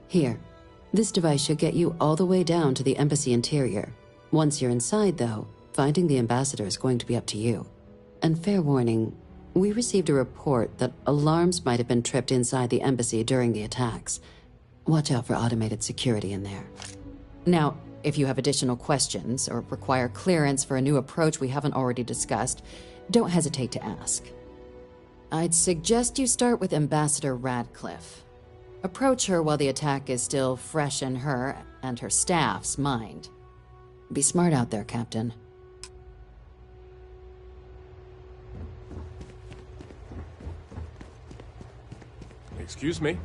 Here, this device should get you all the way down to the embassy interior. Once you're inside, though, finding the ambassador is going to be up to you. And fair warning, we received a report that alarms might have been tripped inside the embassy during the attacks. Watch out for automated security in there. Now, if you have additional questions or require clearance for a new approach we haven't already discussed, don't hesitate to ask. I'd suggest you start with Ambassador Radcliffe. Approach her while the attack is still fresh in her and her staff's mind. Be smart out there, Captain. Excuse me.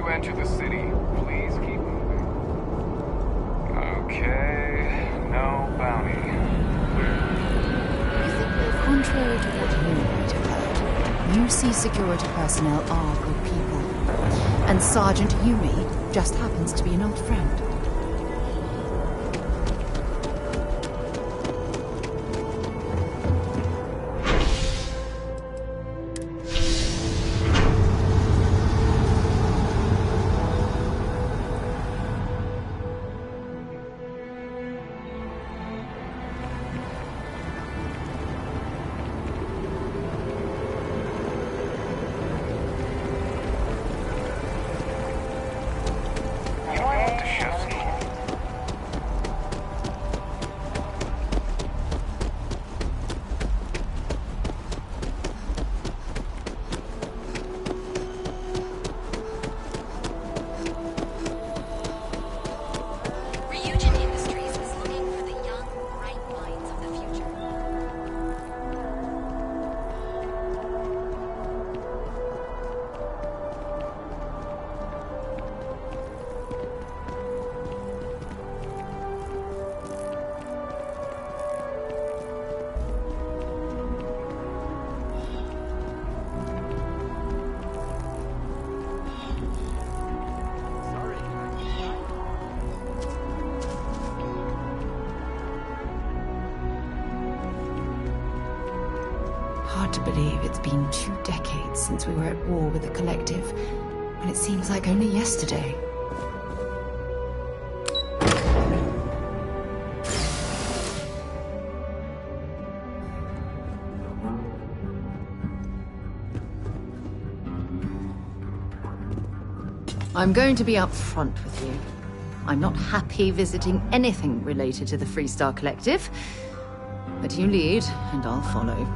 Enter the city. Please keep moving. Okay, no bounty. Contrary to what you might have heard, UC security personnel are good people. And Sergeant Yumi just happens to be an old friend. believe it's been 2 decades since we were at war with the Collective, and it seems like only yesterday. I'm going to be upfront with you. I'm not happy visiting anything related to the Freestar Collective, but you lead, and I'll follow.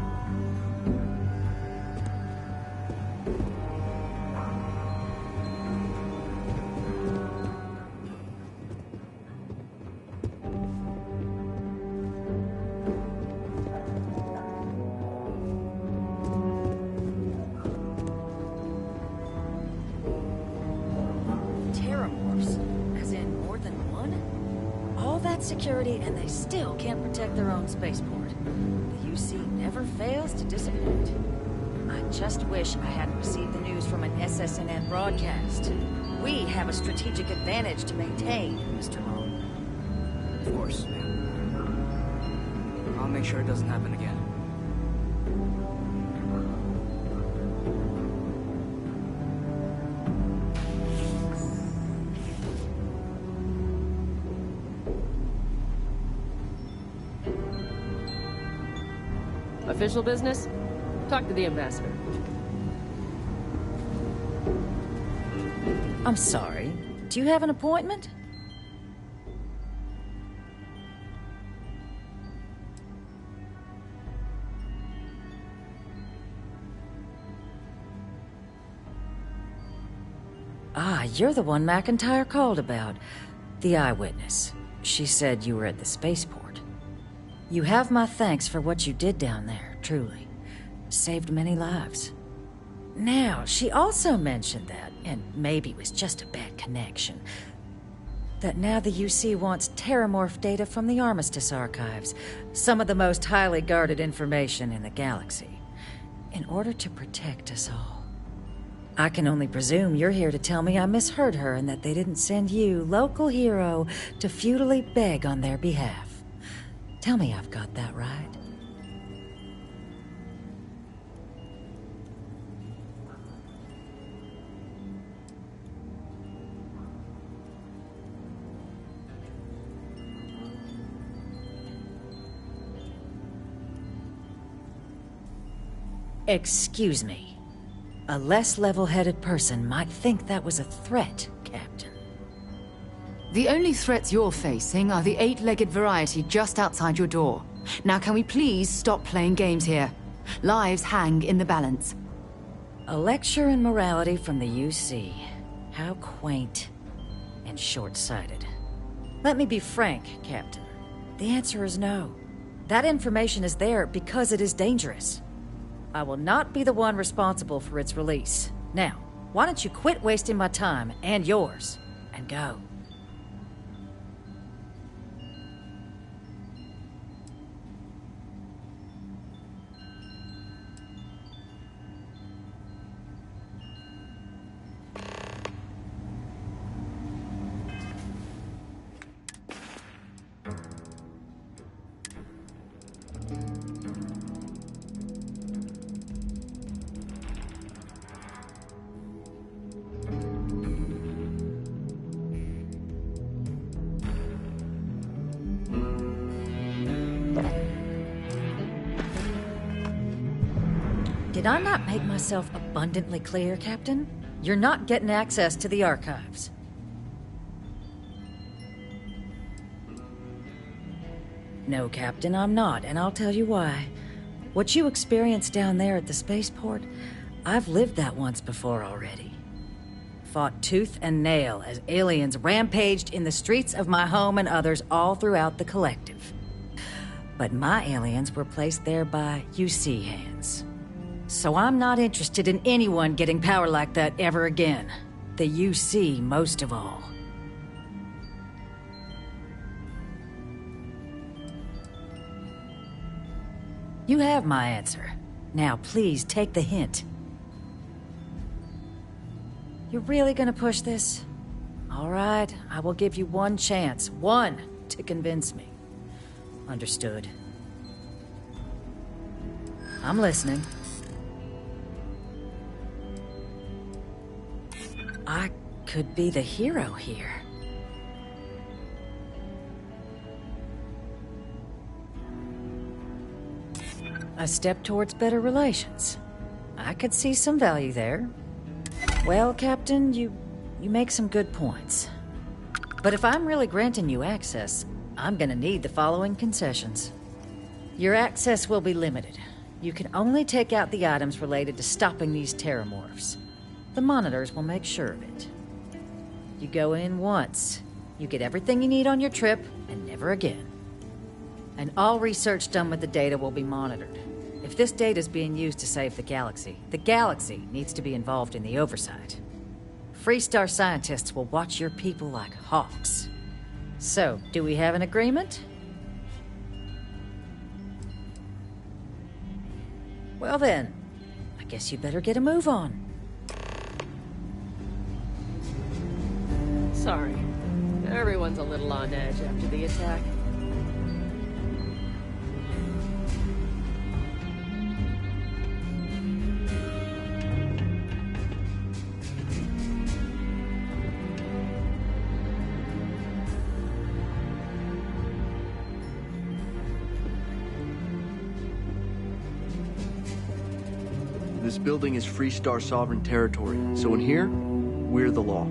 Security, and they still can't protect their own spaceport. The UC never fails to disappoint. I just wish I hadn't received the news from an SSNN broadcast. We have a strategic advantage to maintain, Mr. Long. Of course, ma'am. I'll make sure it doesn't happen again. Official business? Talk to the ambassador. I'm sorry. Do you have an appointment? Ah, you're the one McIntyre called about. The eyewitness. She said you were at the spaceport. You have my thanks for what you did down there, truly. Saved many lives. Now, she also mentioned that, and maybe it was just a bad connection, that now the UC wants terramorph data from the Armistice archives, some of the most highly guarded information in the galaxy, in order to protect us all. I can only presume you're here to tell me I misheard her and that they didn't send you, local hero, to futilely beg on their behalf. Tell me I've got that right. Excuse me. A less level-headed person might think that was a threat, Captain. The only threats you're facing are the 8-legged variety just outside your door. Now can we please stop playing games here? Lives hang in the balance. A lecture in morality from the UC. How quaint and short-sighted. Let me be frank, Captain. The answer is no. That information is there because it is dangerous. I will not be the one responsible for its release. Now, why don't you quit wasting my time and yours, and go? Did I not make myself abundantly clear, Captain? You're not getting access to the archives. No, Captain, I'm not, and I'll tell you why. What you experienced down there at the spaceport, I've lived that once before already. Fought tooth and nail as aliens rampaged in the streets of my home and others all throughout the Collective. But my aliens were placed there by UC hands. So I'm not interested in anyone getting power like that ever again. The UC most of all. You have my answer. Now please take the hint. You're really gonna push this? All right, I will give you one chance. One to convince me. Understood. I'm listening. I could be the hero here. A step towards better relations. I could see some value there. Well, Captain, you make some good points. But if I'm really granting you access, I'm gonna need the following concessions. Your access will be limited. You can only take out the items related to stopping these terramorphs. The monitors will make sure of it. You go in once, you get everything you need on your trip, and never again. And all research done with the data will be monitored. If this data is being used to save the galaxy needs to be involved in the oversight. Freestar scientists will watch your people like hawks. So, do we have an agreement? Well then, I guess you better get a move on. Sorry. Everyone's a little on edge after the attack. This building is Freestar sovereign territory, so in here, we're the law.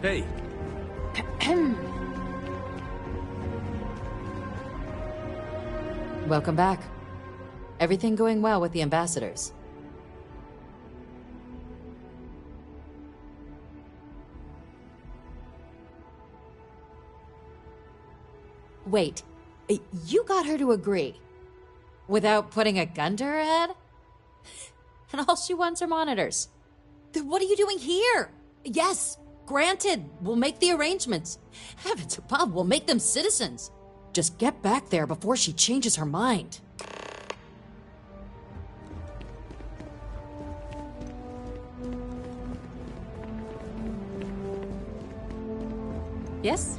Hey. Welcome back. Everything going well with the ambassadors? Wait, you got her to agree? Without putting a gun to her head? And all she wants are monitors. Then what are you doing here? Yes, granted, we'll make the arrangements. Heavens above, we'll make them citizens. Just get back there before she changes her mind. Yes?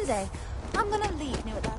Someday, I'm gonna leave New Atlanta.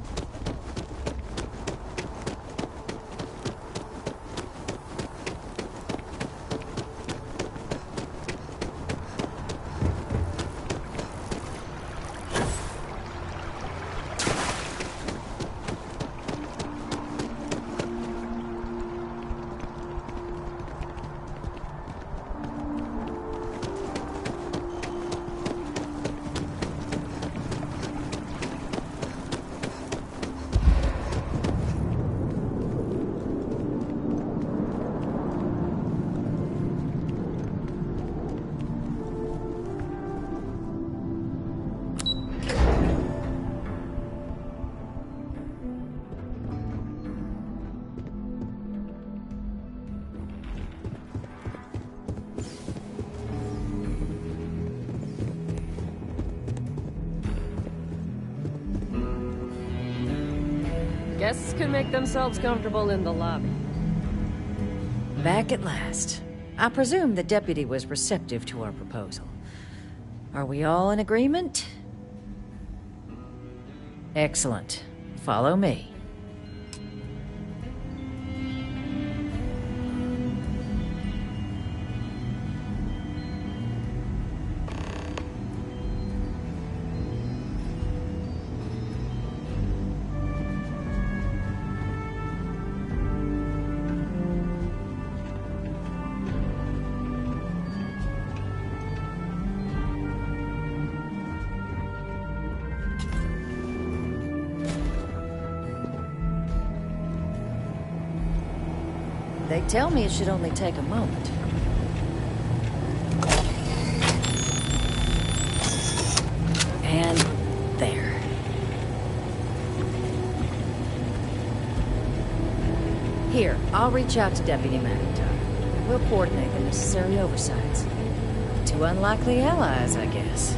Guests can make themselves comfortable in the lobby. Back at last. I presume the deputy was receptive to our proposal. Are we all in agreement? Excellent. Follow me. They tell me it should only take a moment. And there. Here, I'll reach out to Deputy McIntyre. We'll coordinate the necessary oversights. Two unlikely allies, I guess.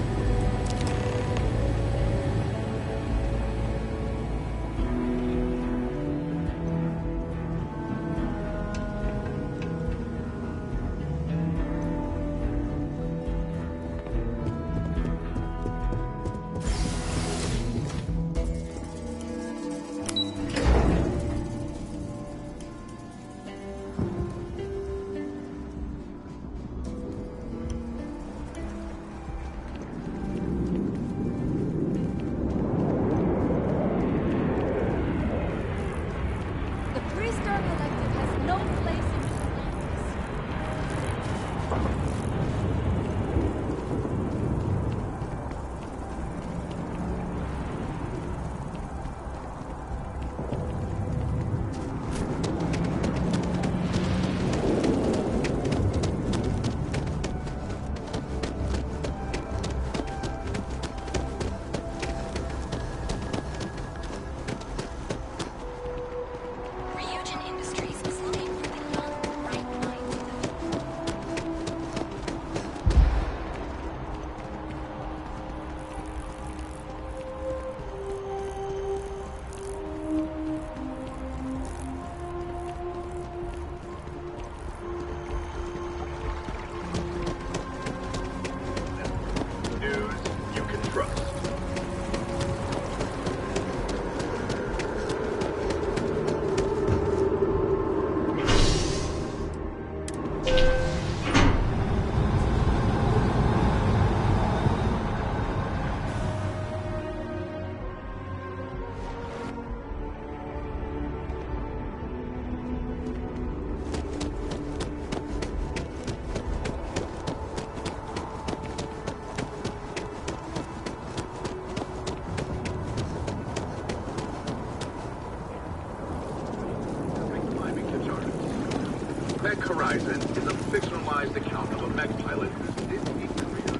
Horizon is a fictionalized account of a mech pilot whose Disney career.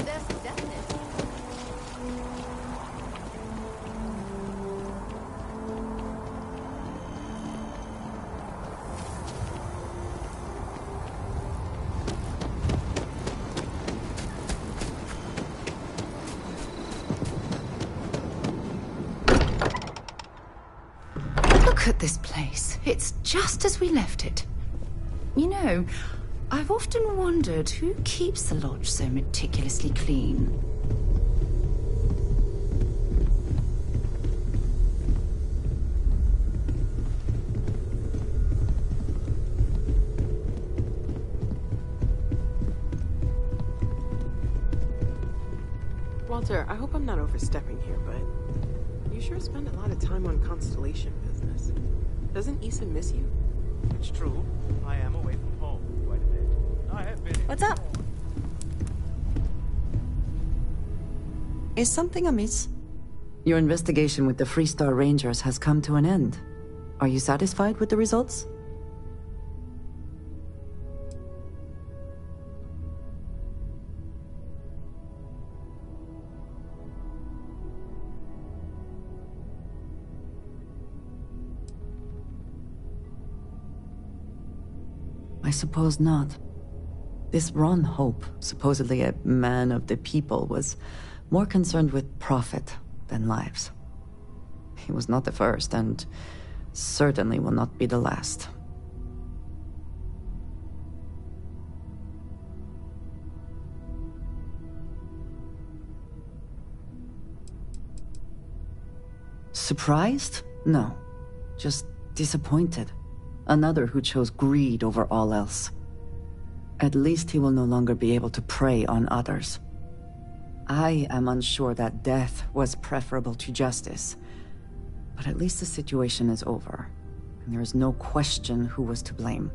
That's definite. Look at this place. It's just as we left it. You know, I've often wondered who keeps the lodge so meticulously clean. Walter, I hope I'm not overstepping here, but you sure spend a lot of time on Constellation business. Doesn't Issa miss you? It's true. I am away from home quite a bit. I have been. What's up? Is something amiss? Your investigation with the Freestar Rangers has come to an end. Are you satisfied with the results? I suppose not. This Ron Hope, supposedly a man of the people, was more concerned with profit than lives. He was not the first, and certainly will not be the last. Surprised? No. Just disappointed. Another who chose greed over all else. At least he will no longer be able to prey on others. I am unsure that death was preferable to justice. But at least the situation is over, and there is no question who was to blame.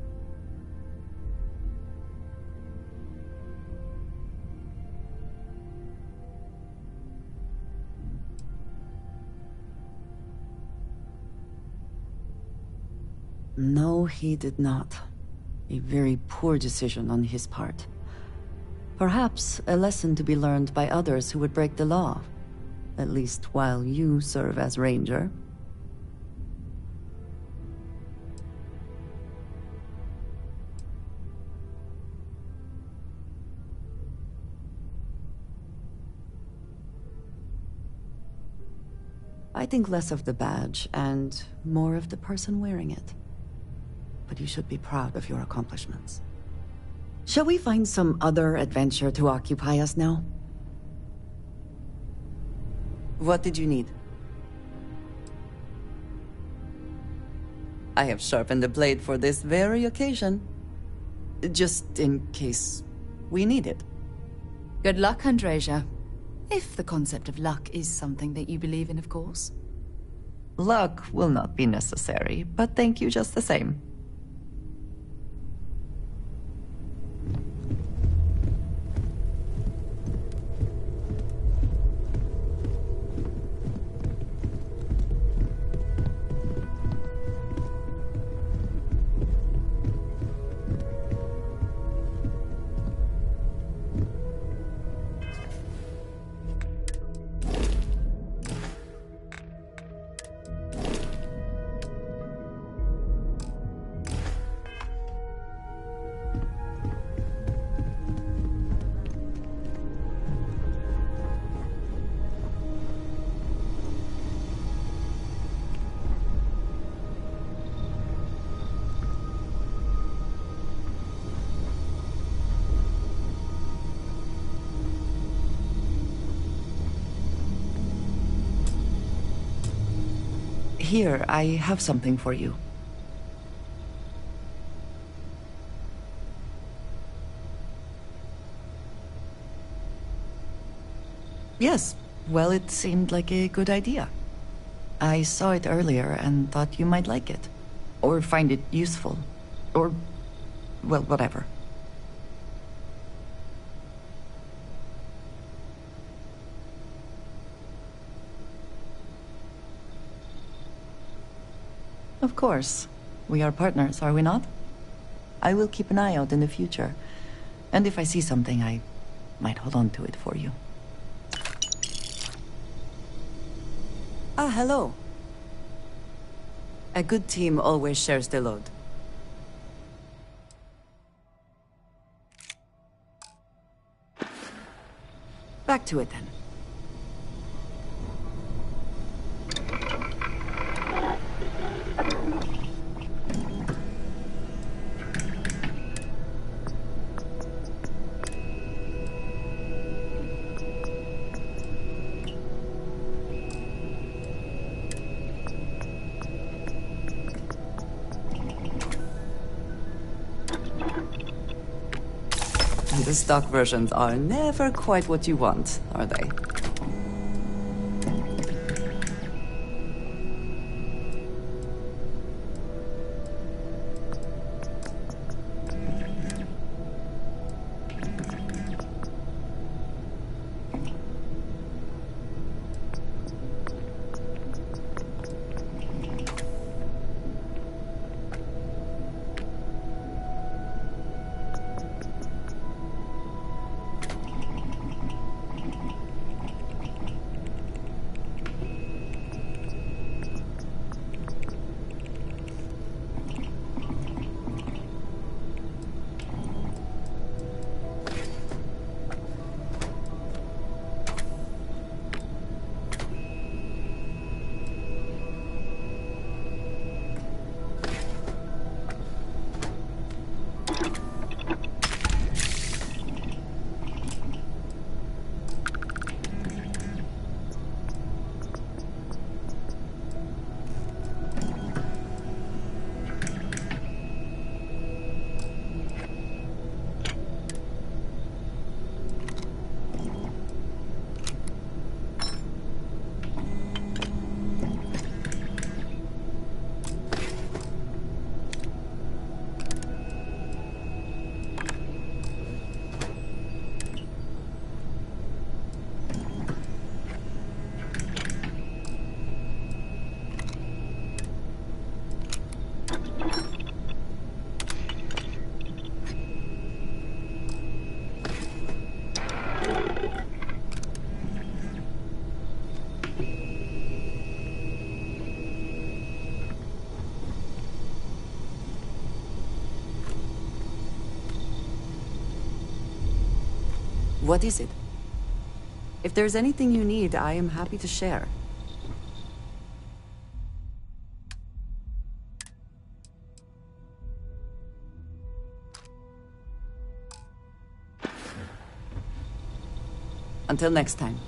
No, he did not. A very poor decision on his part. Perhaps a lesson to be learned by others who would break the law. At least while you serve as Ranger. I think less of the badge and more of the person wearing it. But you should be proud of your accomplishments. Shall we find some other adventure to occupy us now? What did you need? I have sharpened the blade for this very occasion. Just in case we need it. Good luck, Andreja. If the concept of luck is something that you believe in, of course. Luck will not be necessary, but thank you just the same. Here, I have something for you. Yes, well, it seemed like a good idea. I saw it earlier and thought you might like it. Or find it useful. Or, well, whatever. Of course. We are partners, are we not? I will keep an eye out in the future. And if I see something, I might hold on to it for you. Ah, hello. A good team always shares the load. Back to it then. The stock versions are never quite what you want, are they? What is it? If there's anything you need, I am happy to share. Until next time.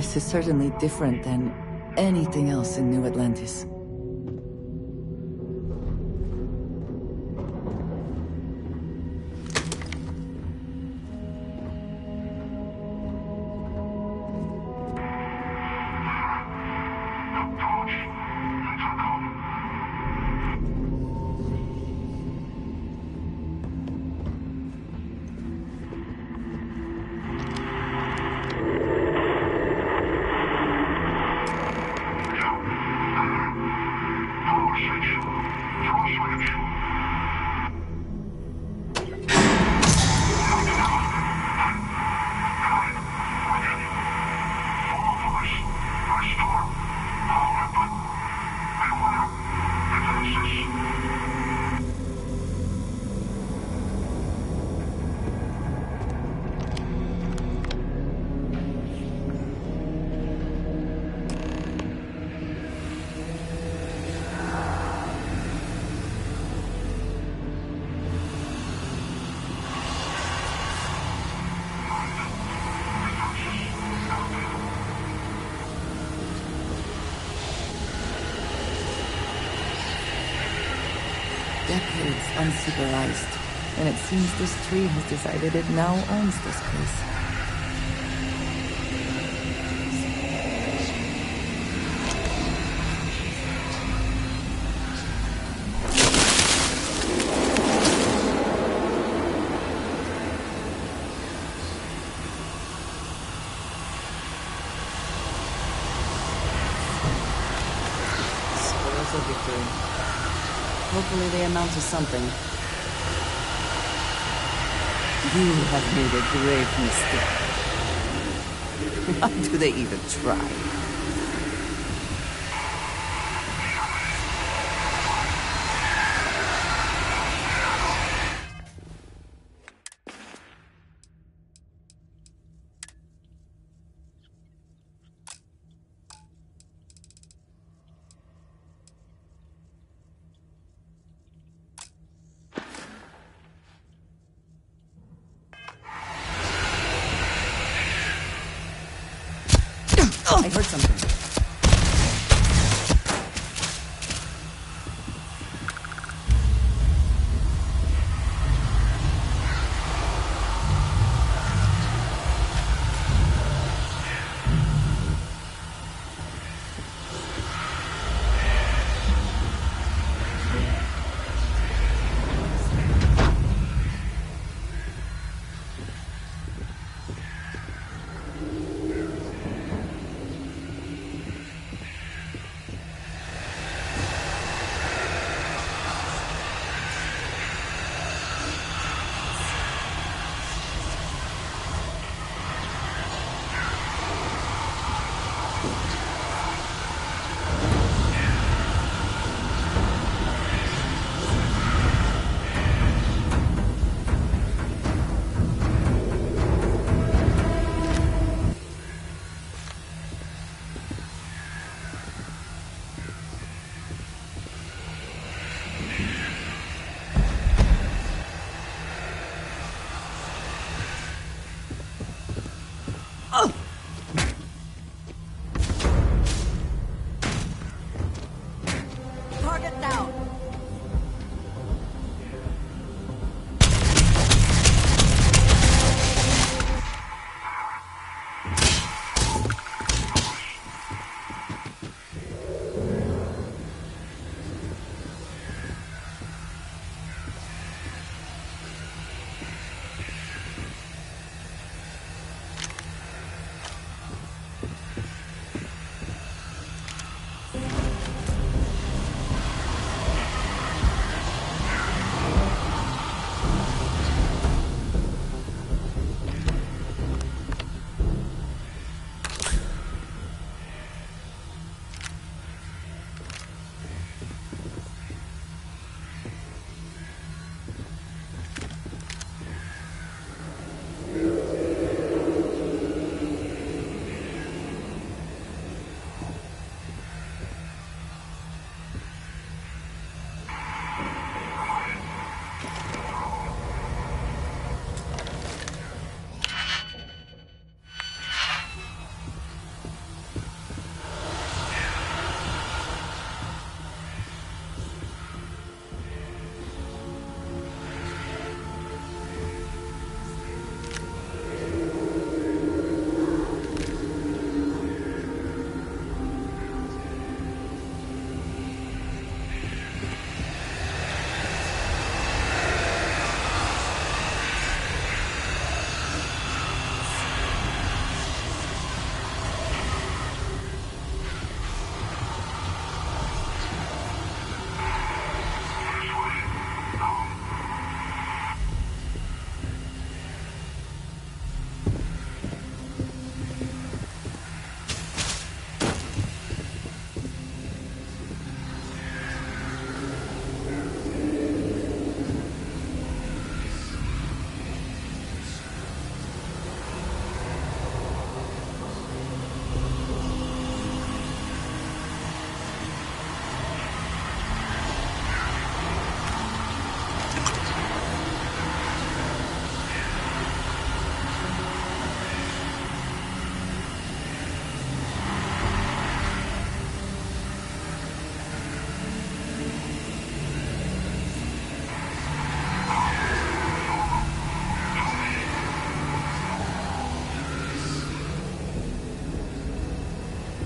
This is certainly different than anything else in New Atlantis. Decades unsupervised, and it seems this tree has decided it now owns this place. Spoils of victory. Hopefully they amount to something. You have made a grave mistake. Why do they even try? I heard something.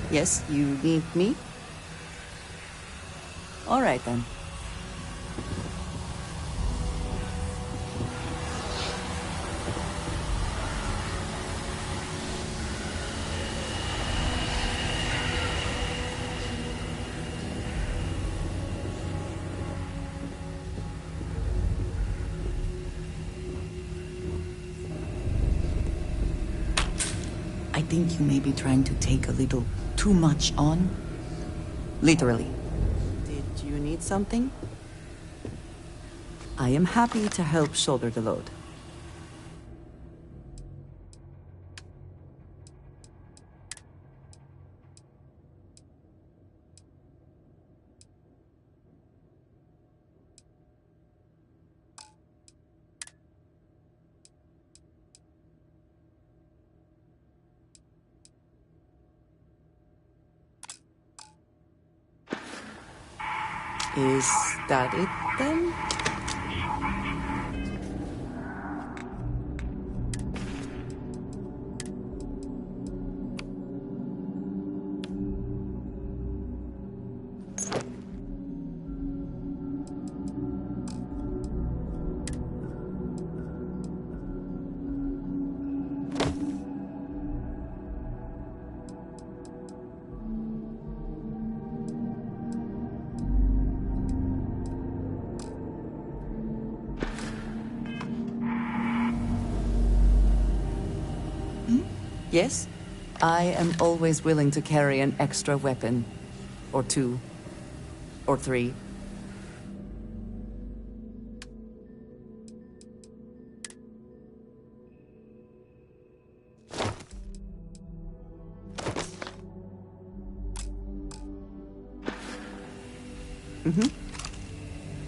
Yes, you need me? All right, then. I think you may be trying to take a little too much on. Literally. Did you need something? I am happy to help shoulder the load. Is that it, then? Yes, I am always willing to carry an extra weapon. Or two. Or three.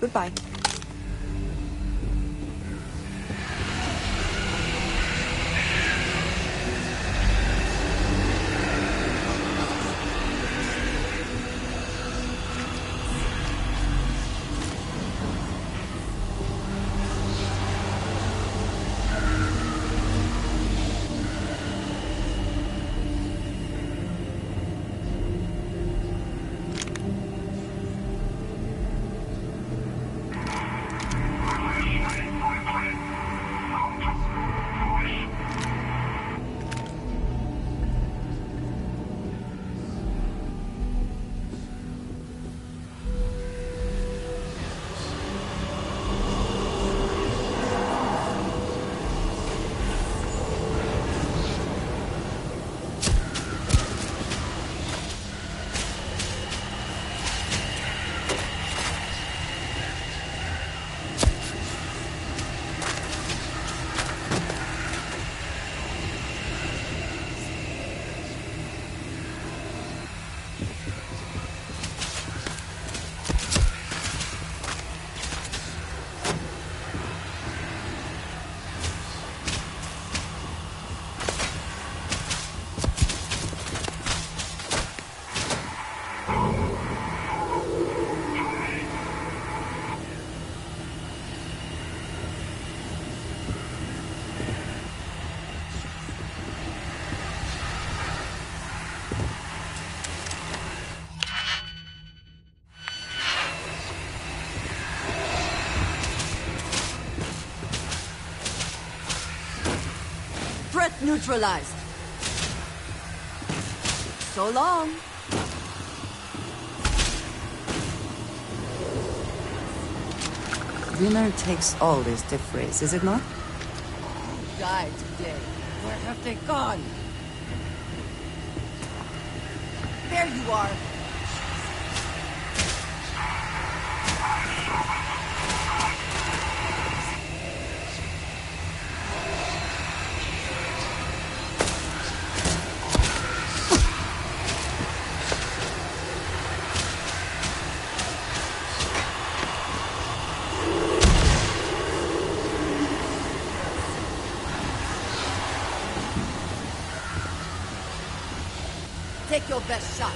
Goodbye. Threat neutralized. So long. Winner takes all is the phrase, is it not? You died today. Where have they gone? There you are. Take your best shot.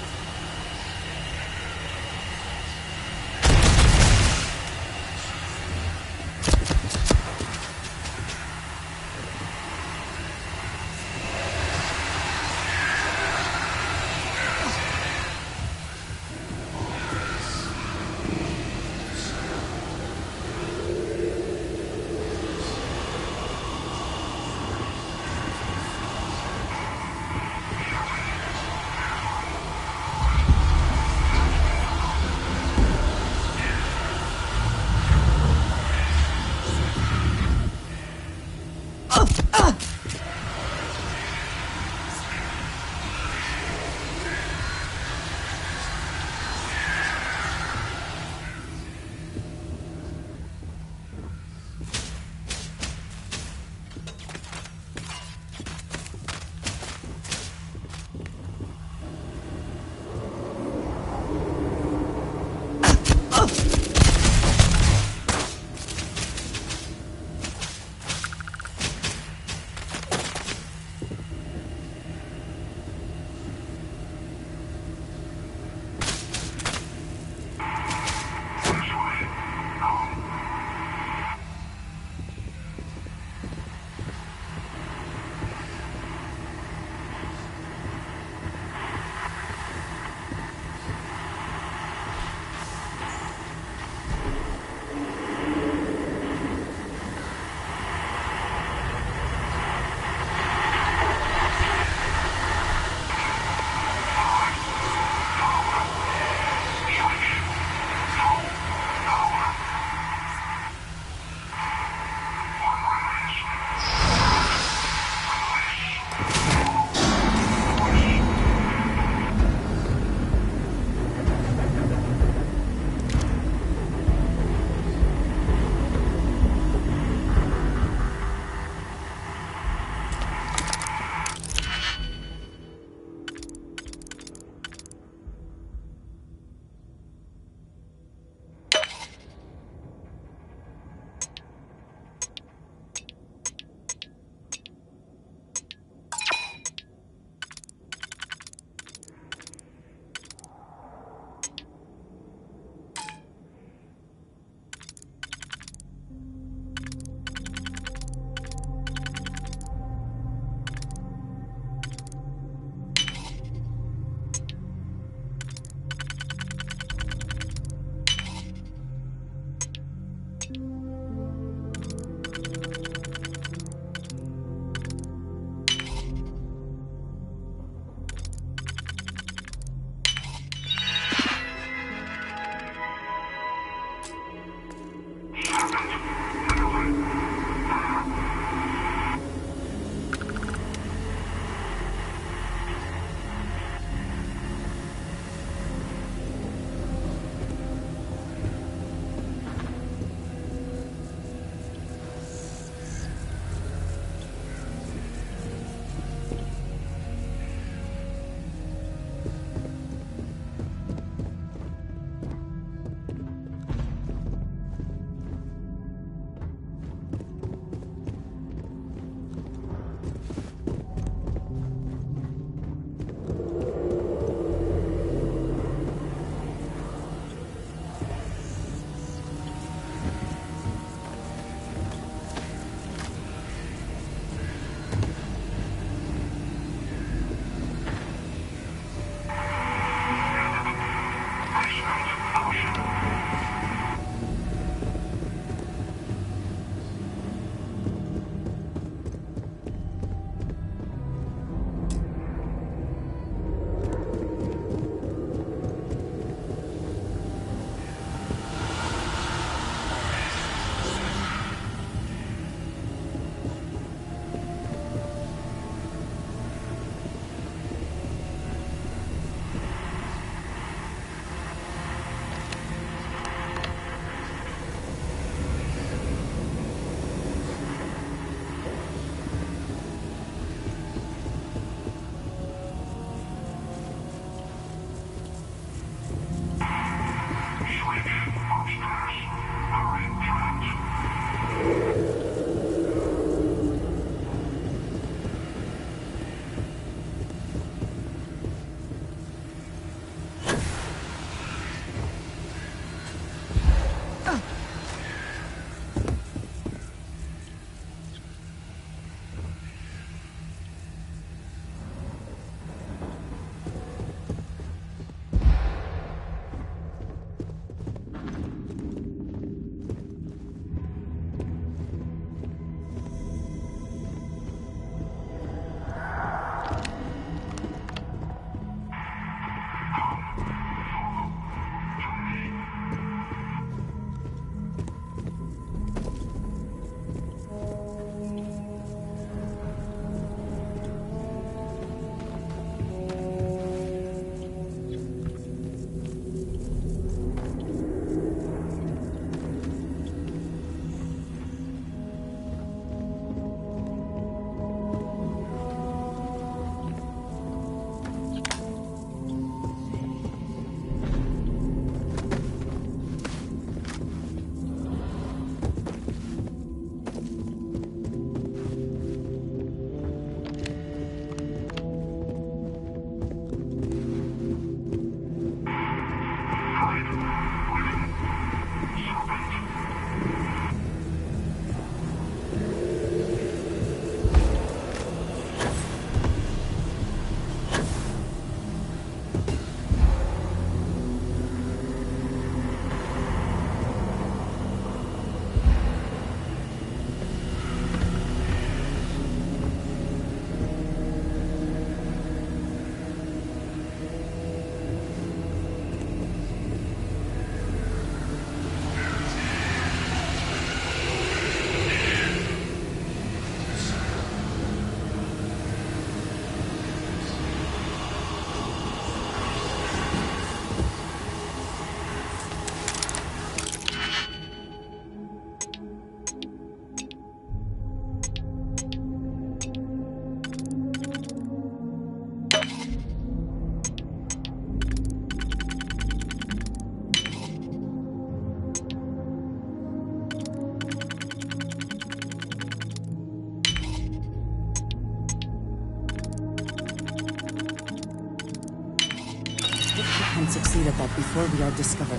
and succeed at that before we are discovered.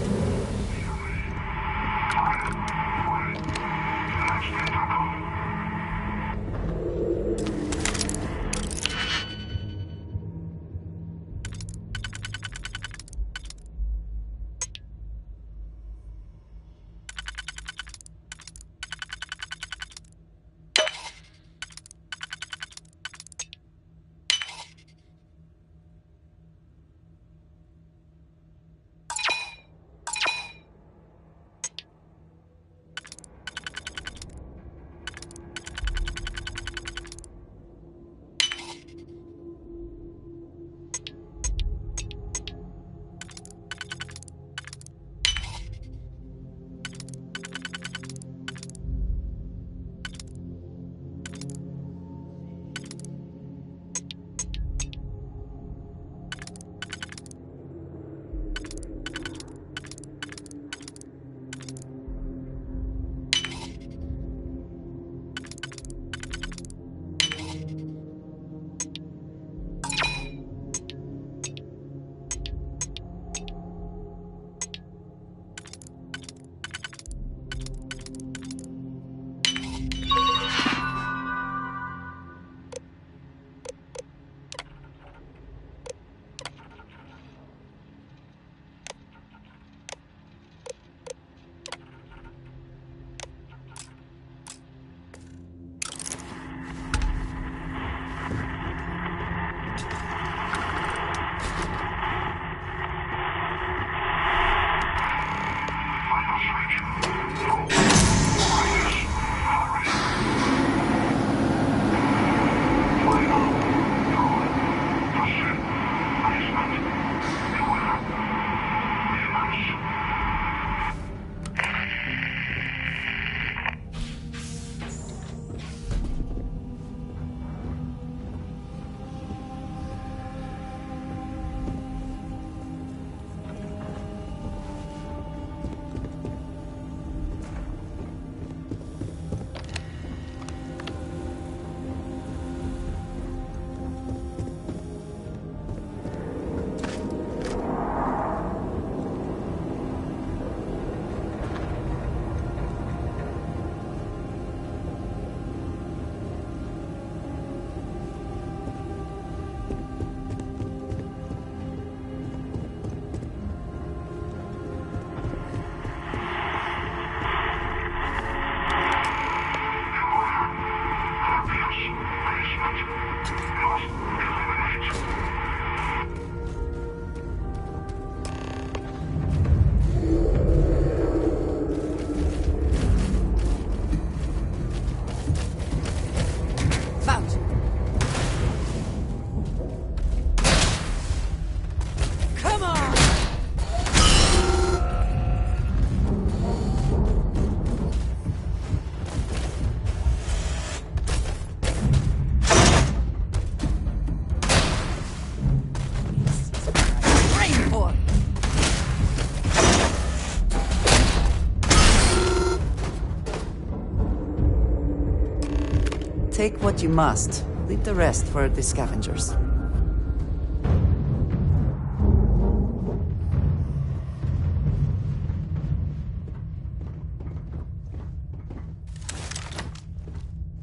Take what you must. Leave the rest for the scavengers.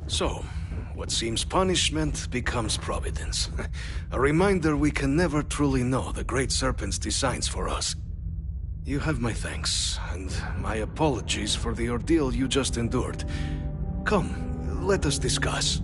So, what seems punishment becomes providence. A reminder we can never truly know the Great Serpent's designs for us. You have my thanks, and my apologies for the ordeal you just endured. Come, let us discuss.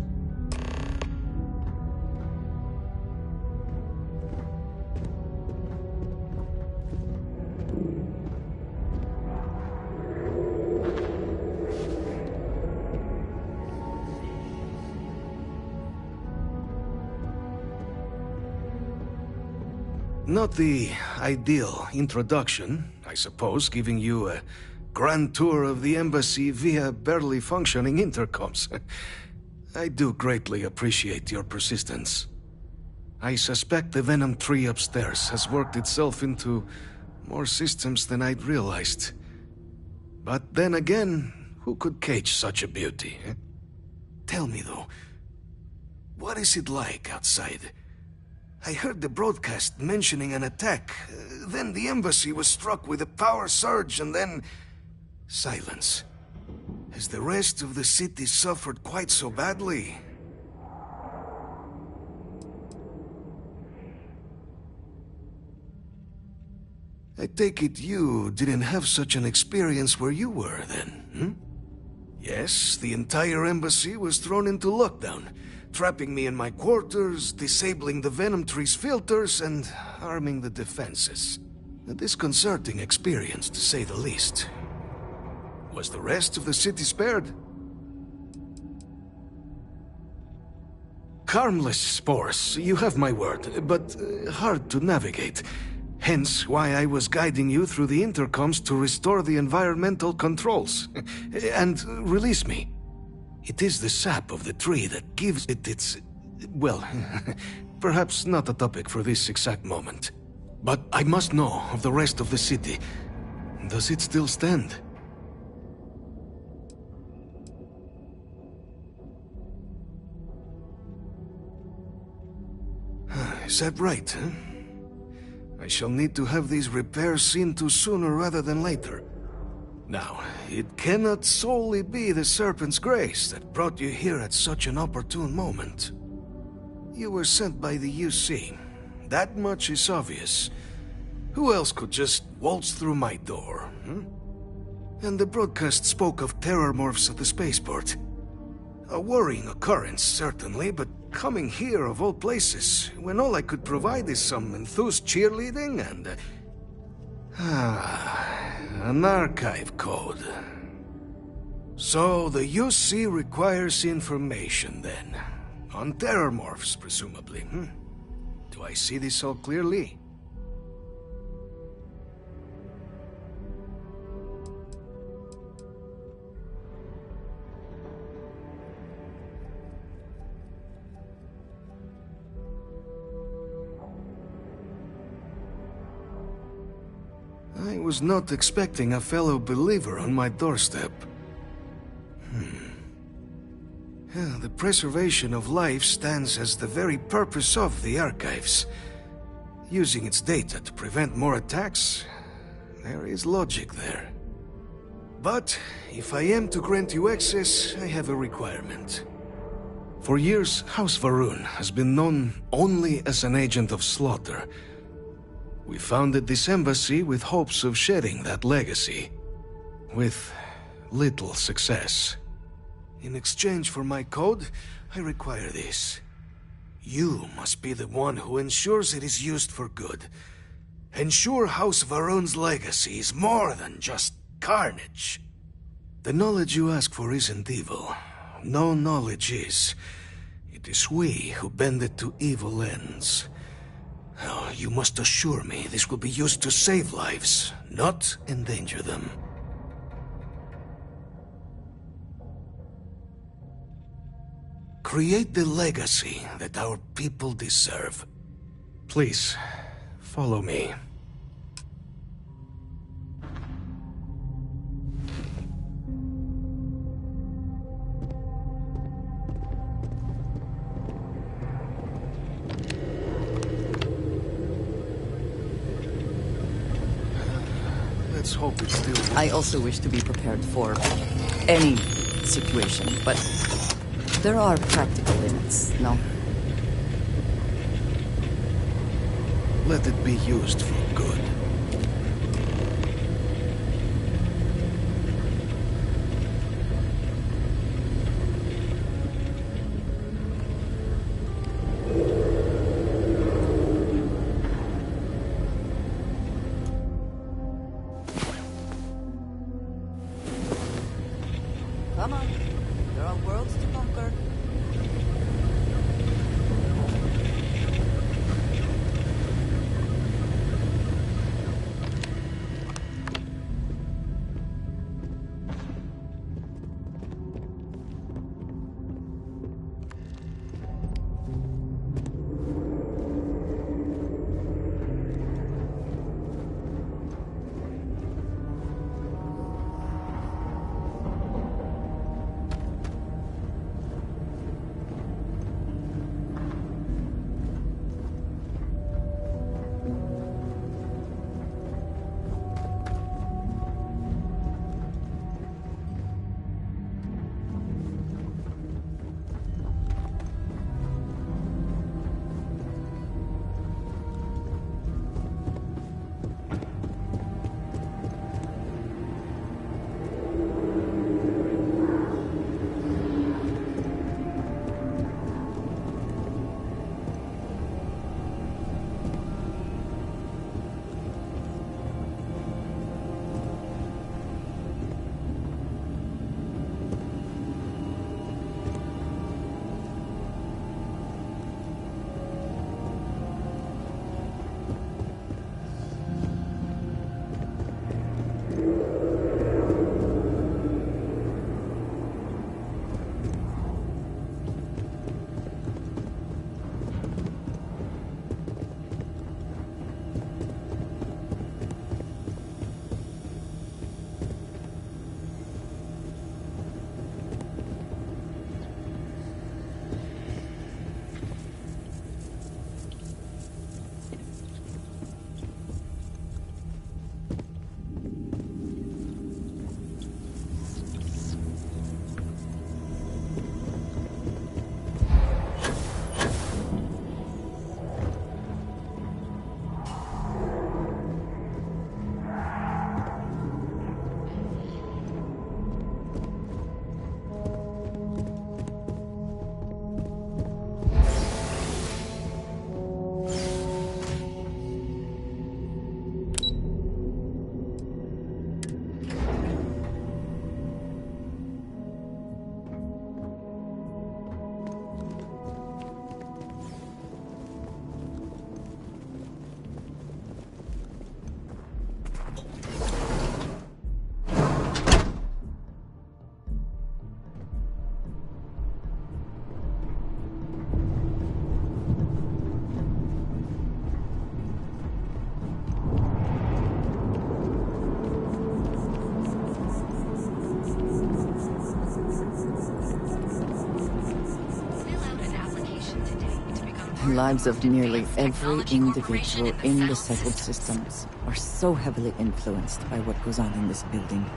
Not the ideal introduction, I suppose, giving you a grand tour of the embassy via barely functioning intercoms. I do greatly appreciate your persistence. I suspect the Venom tree upstairs has worked itself into more systems than I'd realized. But then again, who could cage such a beauty? Eh? Tell me though, what is it like outside? I heard the broadcast mentioning an attack. Then the embassy was struck with a power surge, and then... silence. Has the rest of the city suffered quite so badly? I take it you didn't have such an experience where you were, then, Yes, the entire embassy was thrown into lockdown, trapping me in my quarters, disabling the Venom Tree's filters, and arming the defenses. A disconcerting experience, to say the least. Was the rest of the city spared? Harmless spores, you have my word, but hard to navigate. Hence why I was guiding you through the intercoms to restore the environmental controls. And release me. It is the sap of the tree that gives it its... well, perhaps not a topic for this exact moment. But I must know of the rest of the city. Does it still stand? Is that right, huh? I shall need to have these repairs seen to sooner rather than later. Now, it cannot solely be the Serpent's grace that brought you here at such an opportune moment. You were sent by the UC. That much is obvious. Who else could just waltz through my door, And the broadcast spoke of terror morphs at the spaceport. A worrying occurrence, certainly, but coming here of all places, when all I could provide is some enthused cheerleading and... an archive code. So the UC requires information, then. On terror morphs, presumably, Do I see this all clearly? I was not expecting a fellow believer on my doorstep. The preservation of life stands as the very purpose of the archives. Using its data to prevent more attacks, there is logic there. But if I am to grant you access, I have a requirement. For years, House Varun has been known only as an agent of slaughter. We founded this embassy with hopes of shedding that legacy. With little success. In exchange for my code, I require this. You must be the one who ensures it is used for good. Ensure House Varun's legacy is more than just carnage. The knowledge you ask for isn't evil. No knowledge is. It is we who bend it to evil ends. Oh, you must assure me this will be used to save lives, not endanger them. Create the legacy that our people deserve. Please, follow me. Let's hope it still works. I also wish to be prepared for any situation, but there are practical limits, no? Let it be used for good. Come on. There are worlds to conquer. The lives of nearly every individual in the settled systems are so heavily influenced by what goes on in this building.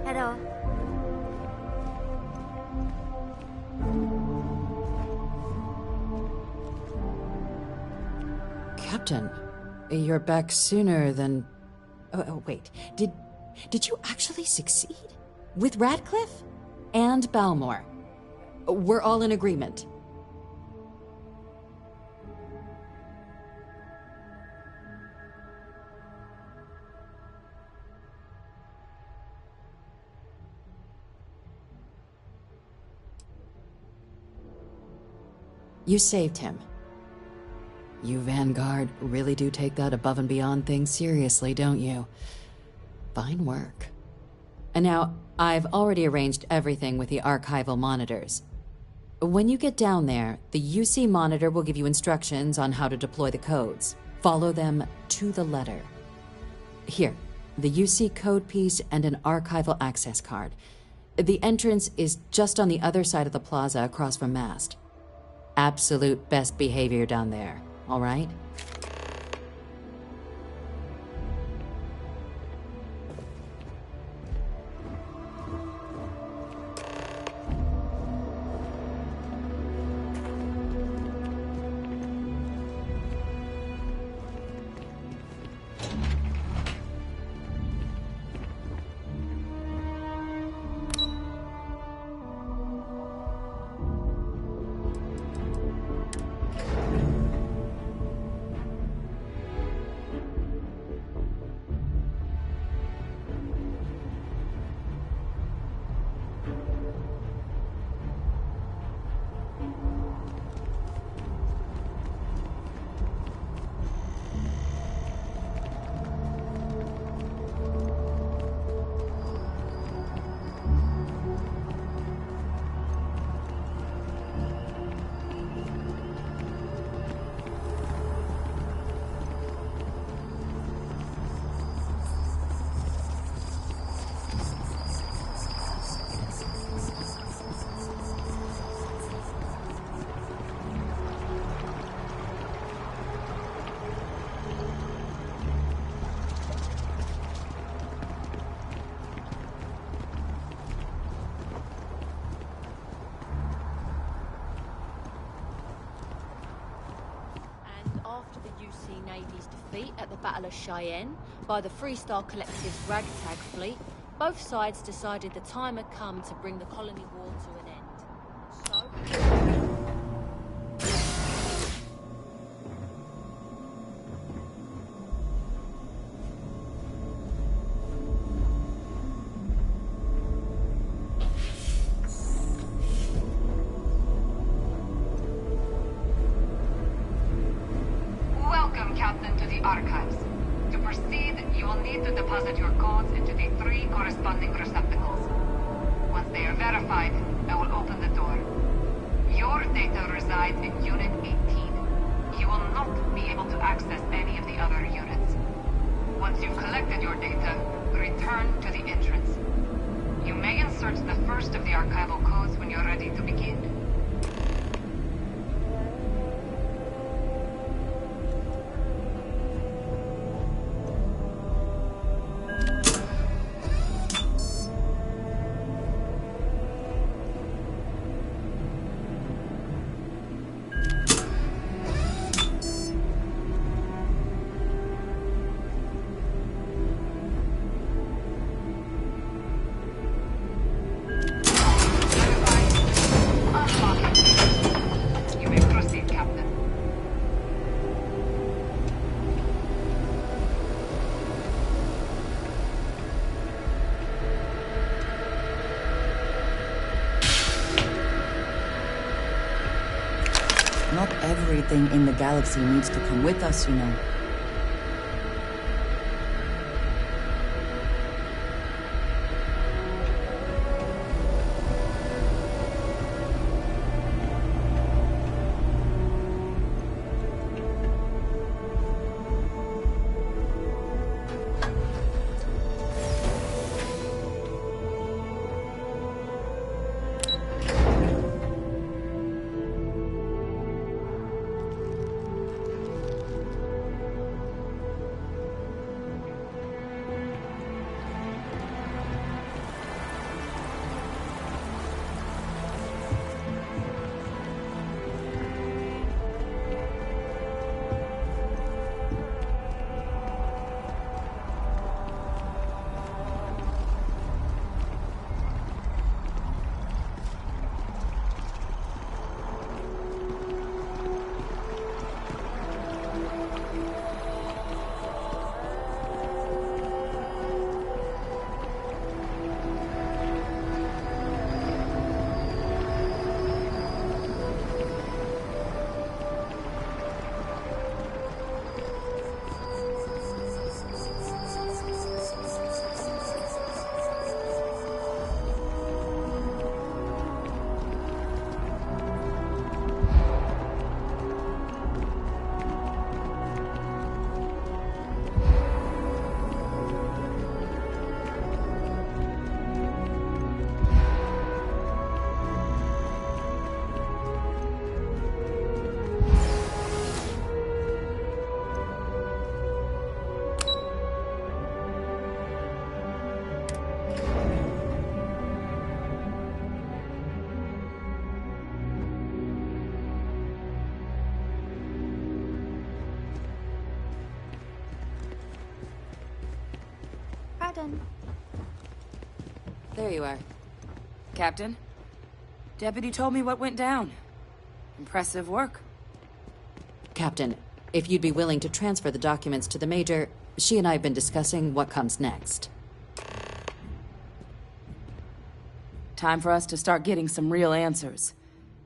Hello. Captain, you're back sooner than... Oh, wait. Did you actually succeed? With Radcliffe? And Balmore? We're all in agreement. You saved him. You Vanguard really do take that above and beyond thing seriously, don't you? Fine work. And now, I've already arranged everything with the archival monitors. When you get down there, the UC monitor will give you instructions on how to deploy the codes. Follow them to the letter. Here, the UC code piece and an archival access card. The entrance is just on the other side of the plaza across from Mast. Absolute best behavior down there, all right? After the UC Navy's defeat at the Battle of Cheyenne by the Freestar Collective's ragtag fleet, both sides decided the time had come to bring the colony war to an end. So... Welcome, Captain, to the Archives. To proceed, you will need to deposit your codes into the 3 corresponding receptacles. Once they are verified, I will open the door. Your data resides in Unit 18. You will not be able to access any of the other units. Once you've collected your data, return to the entrance. You may insert the first of the archival codes when you're ready to begin. everything in the galaxy needs to come with us, you know. There you are. Captain, Deputy told me what went down. Impressive work. Captain, if you'd be willing to transfer the documents to the Major, she and I have been discussing what comes next. Time for us to start getting some real answers,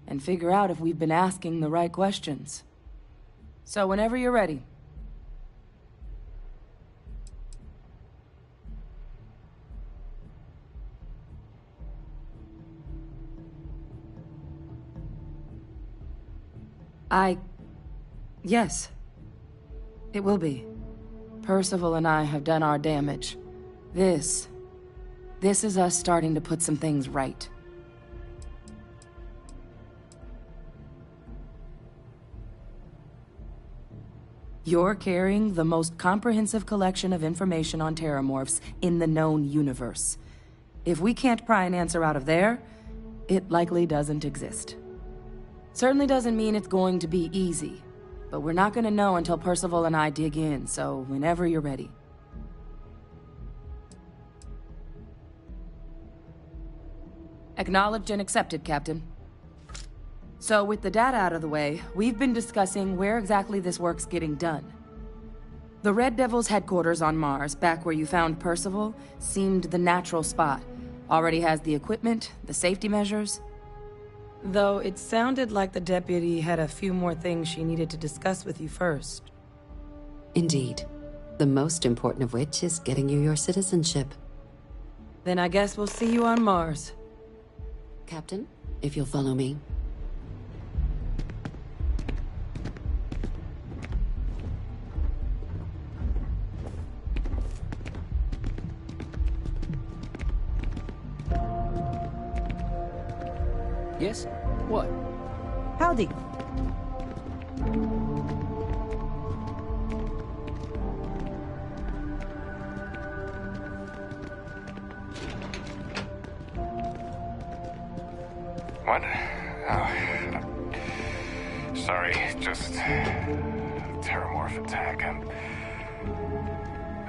and figure out if we've been asking the right questions. So whenever you're ready. Yes. It will be. Percival and I have done our damage. This is us starting to put some things right. You're carrying the most comprehensive collection of information on terramorphs in the known universe. If we can't pry an answer out of there, it likely doesn't exist. Certainly doesn't mean it's going to be easy, but we're not going to know until Percival and I dig in, so whenever you're ready. Acknowledged and accepted, Captain. So with the data out of the way, we've been discussing where exactly this work's getting done. The Red Devil's headquarters on Mars, back where you found Percival, seemed the natural spot. Already has the equipment, the safety measures. Though it sounded like the deputy had a few more things she needed to discuss with you first. Indeed. The most important of which is getting you your citizenship. Then I guess we'll see you on Mars. Captain, if you'll follow me. Yes? What? Howdy. What? Oh, sorry, just terramorph attack.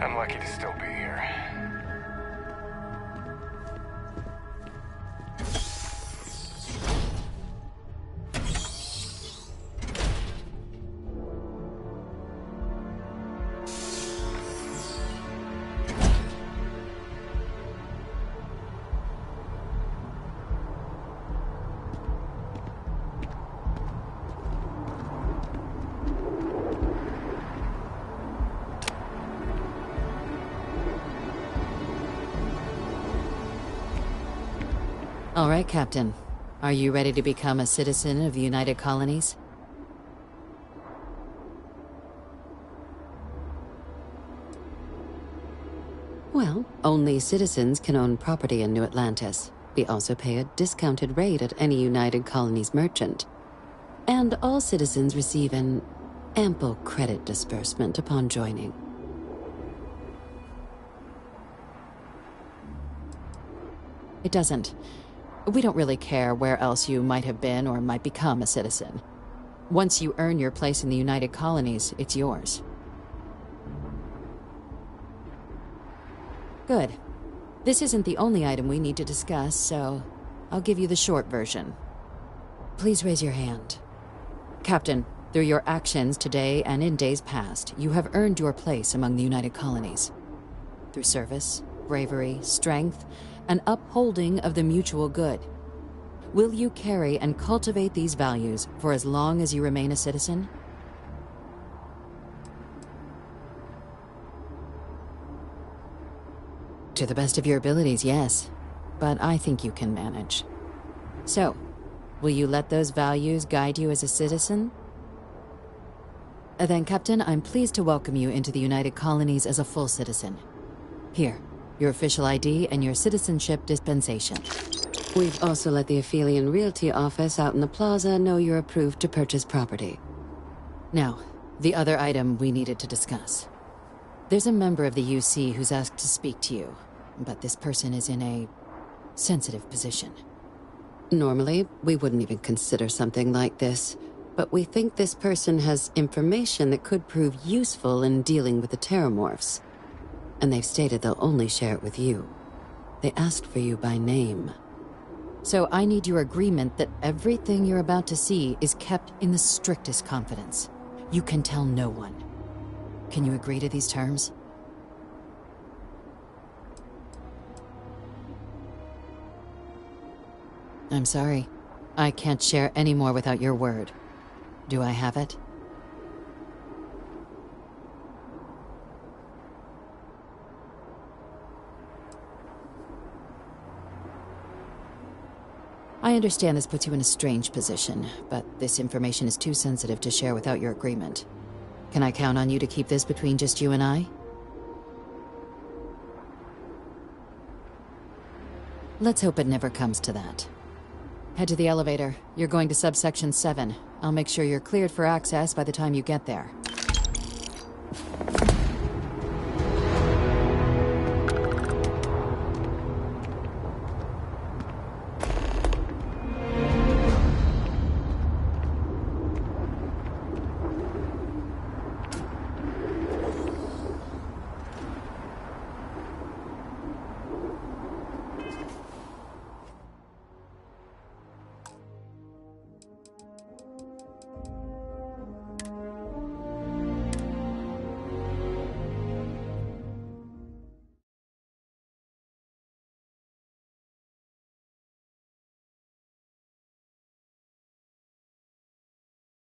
I'm lucky to still be here. All right, Captain. Are you ready to become a citizen of the United Colonies? Well, only citizens can own property in New Atlantis. We also pay a discounted rate at any United Colonies merchant. And all citizens receive an ample credit disbursement upon joining. It doesn't. We don't really care where else you might have been or might become a citizen. Once you earn your place in the United Colonies, it's yours. Good. This isn't the only item we need to discuss, so I'll give you the short version. Please raise your hand. Captain, through your actions today and in days past, you have earned your place among the United Colonies. Through service, bravery, strength, and upholding of the mutual good. Will you carry and cultivate these values for as long as you remain a citizen? To the best of your abilities, yes. But I think you can manage. So, will you let those values guide you as a citizen? Then, Captain, I'm pleased to welcome you into the United Colonies as a full citizen. Here, your official ID and your citizenship dispensation. We've also let the Aphelion Realty office out in the plaza know you're approved to purchase property. Now, the other item we needed to discuss. There's a member of the UC who's asked to speak to you, but this person is in a sensitive position. Normally, we wouldn't even consider something like this, but we think this person has information that could prove useful in dealing with the Terramorphs. And they've stated they'll only share it with you. They asked for you by name. So I need your agreement that everything you're about to see is kept in the strictest confidence. You can tell no one. Can you agree to these terms? I'm sorry. I can't share any more without your word. Do I have it? I understand this puts you in a strange position, but this information is too sensitive to share without your agreement. Can I count on you to keep this between just you and I? Let's hope it never comes to that. Head to the elevator. You're going to subsection 7. I'll make sure you're cleared for access by the time you get there.